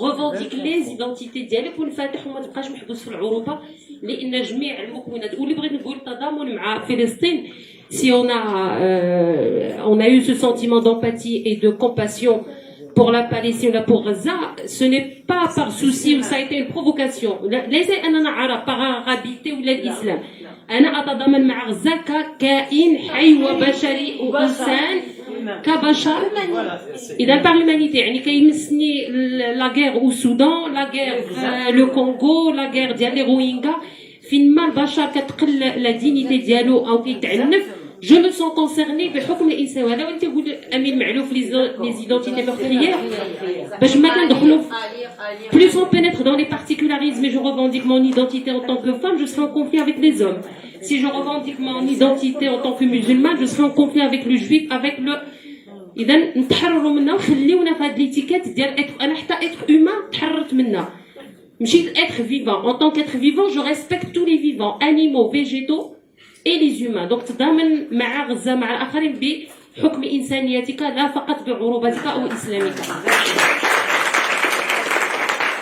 ريفونديك لي زيدونتيتي ديالك ونفاتح وما تبقاش محبوس في العروبه، لان جميع المكونات. واللي بغيت نقول تضامن مع فلسطين، si on a eu ce sentiment d'empathie et de compassion pour la Palestine ou pour Gaza, ce n'est pas par souci ou ça a été une provocation. ليس أننا عرب par arabité ولا الإسلام. أنا أتضامن مع غزة ككائن حي وبشري وإنسان كبشر. إذا par l'humanité يعني كيمسني la guerre au Soudan, la guerre le Congo, la guerre ديال لي روينغا، فين ما البشر كتقل لا دينيتي ديالو أو كيتعنف. Je me sens concernée بحكم الإنسان. وهذا وانت تقول أمين معلوف les identités meurtrières باش ما كندخلوا. Plus on pénètre dans les particularismes et je revendique mon identité en tant que femme, je serai en conflit avec les hommes. Si je revendique mon identité en tant que musulmane, je serai en conflit avec le juif, avec le. إذا نتحرروا منها وخليونا في هاد ليتيكيت ديال être. أنا حتى être humain تحررت منها. مشيت être vivant. En tant qu'être vivant, je respecte tous les vivants, animaux, végétaux et les humains. Donc تضامن مع غزة مع الآخرين بحكم إنسانيتك لا فقط بعروبتك أو إسلامك.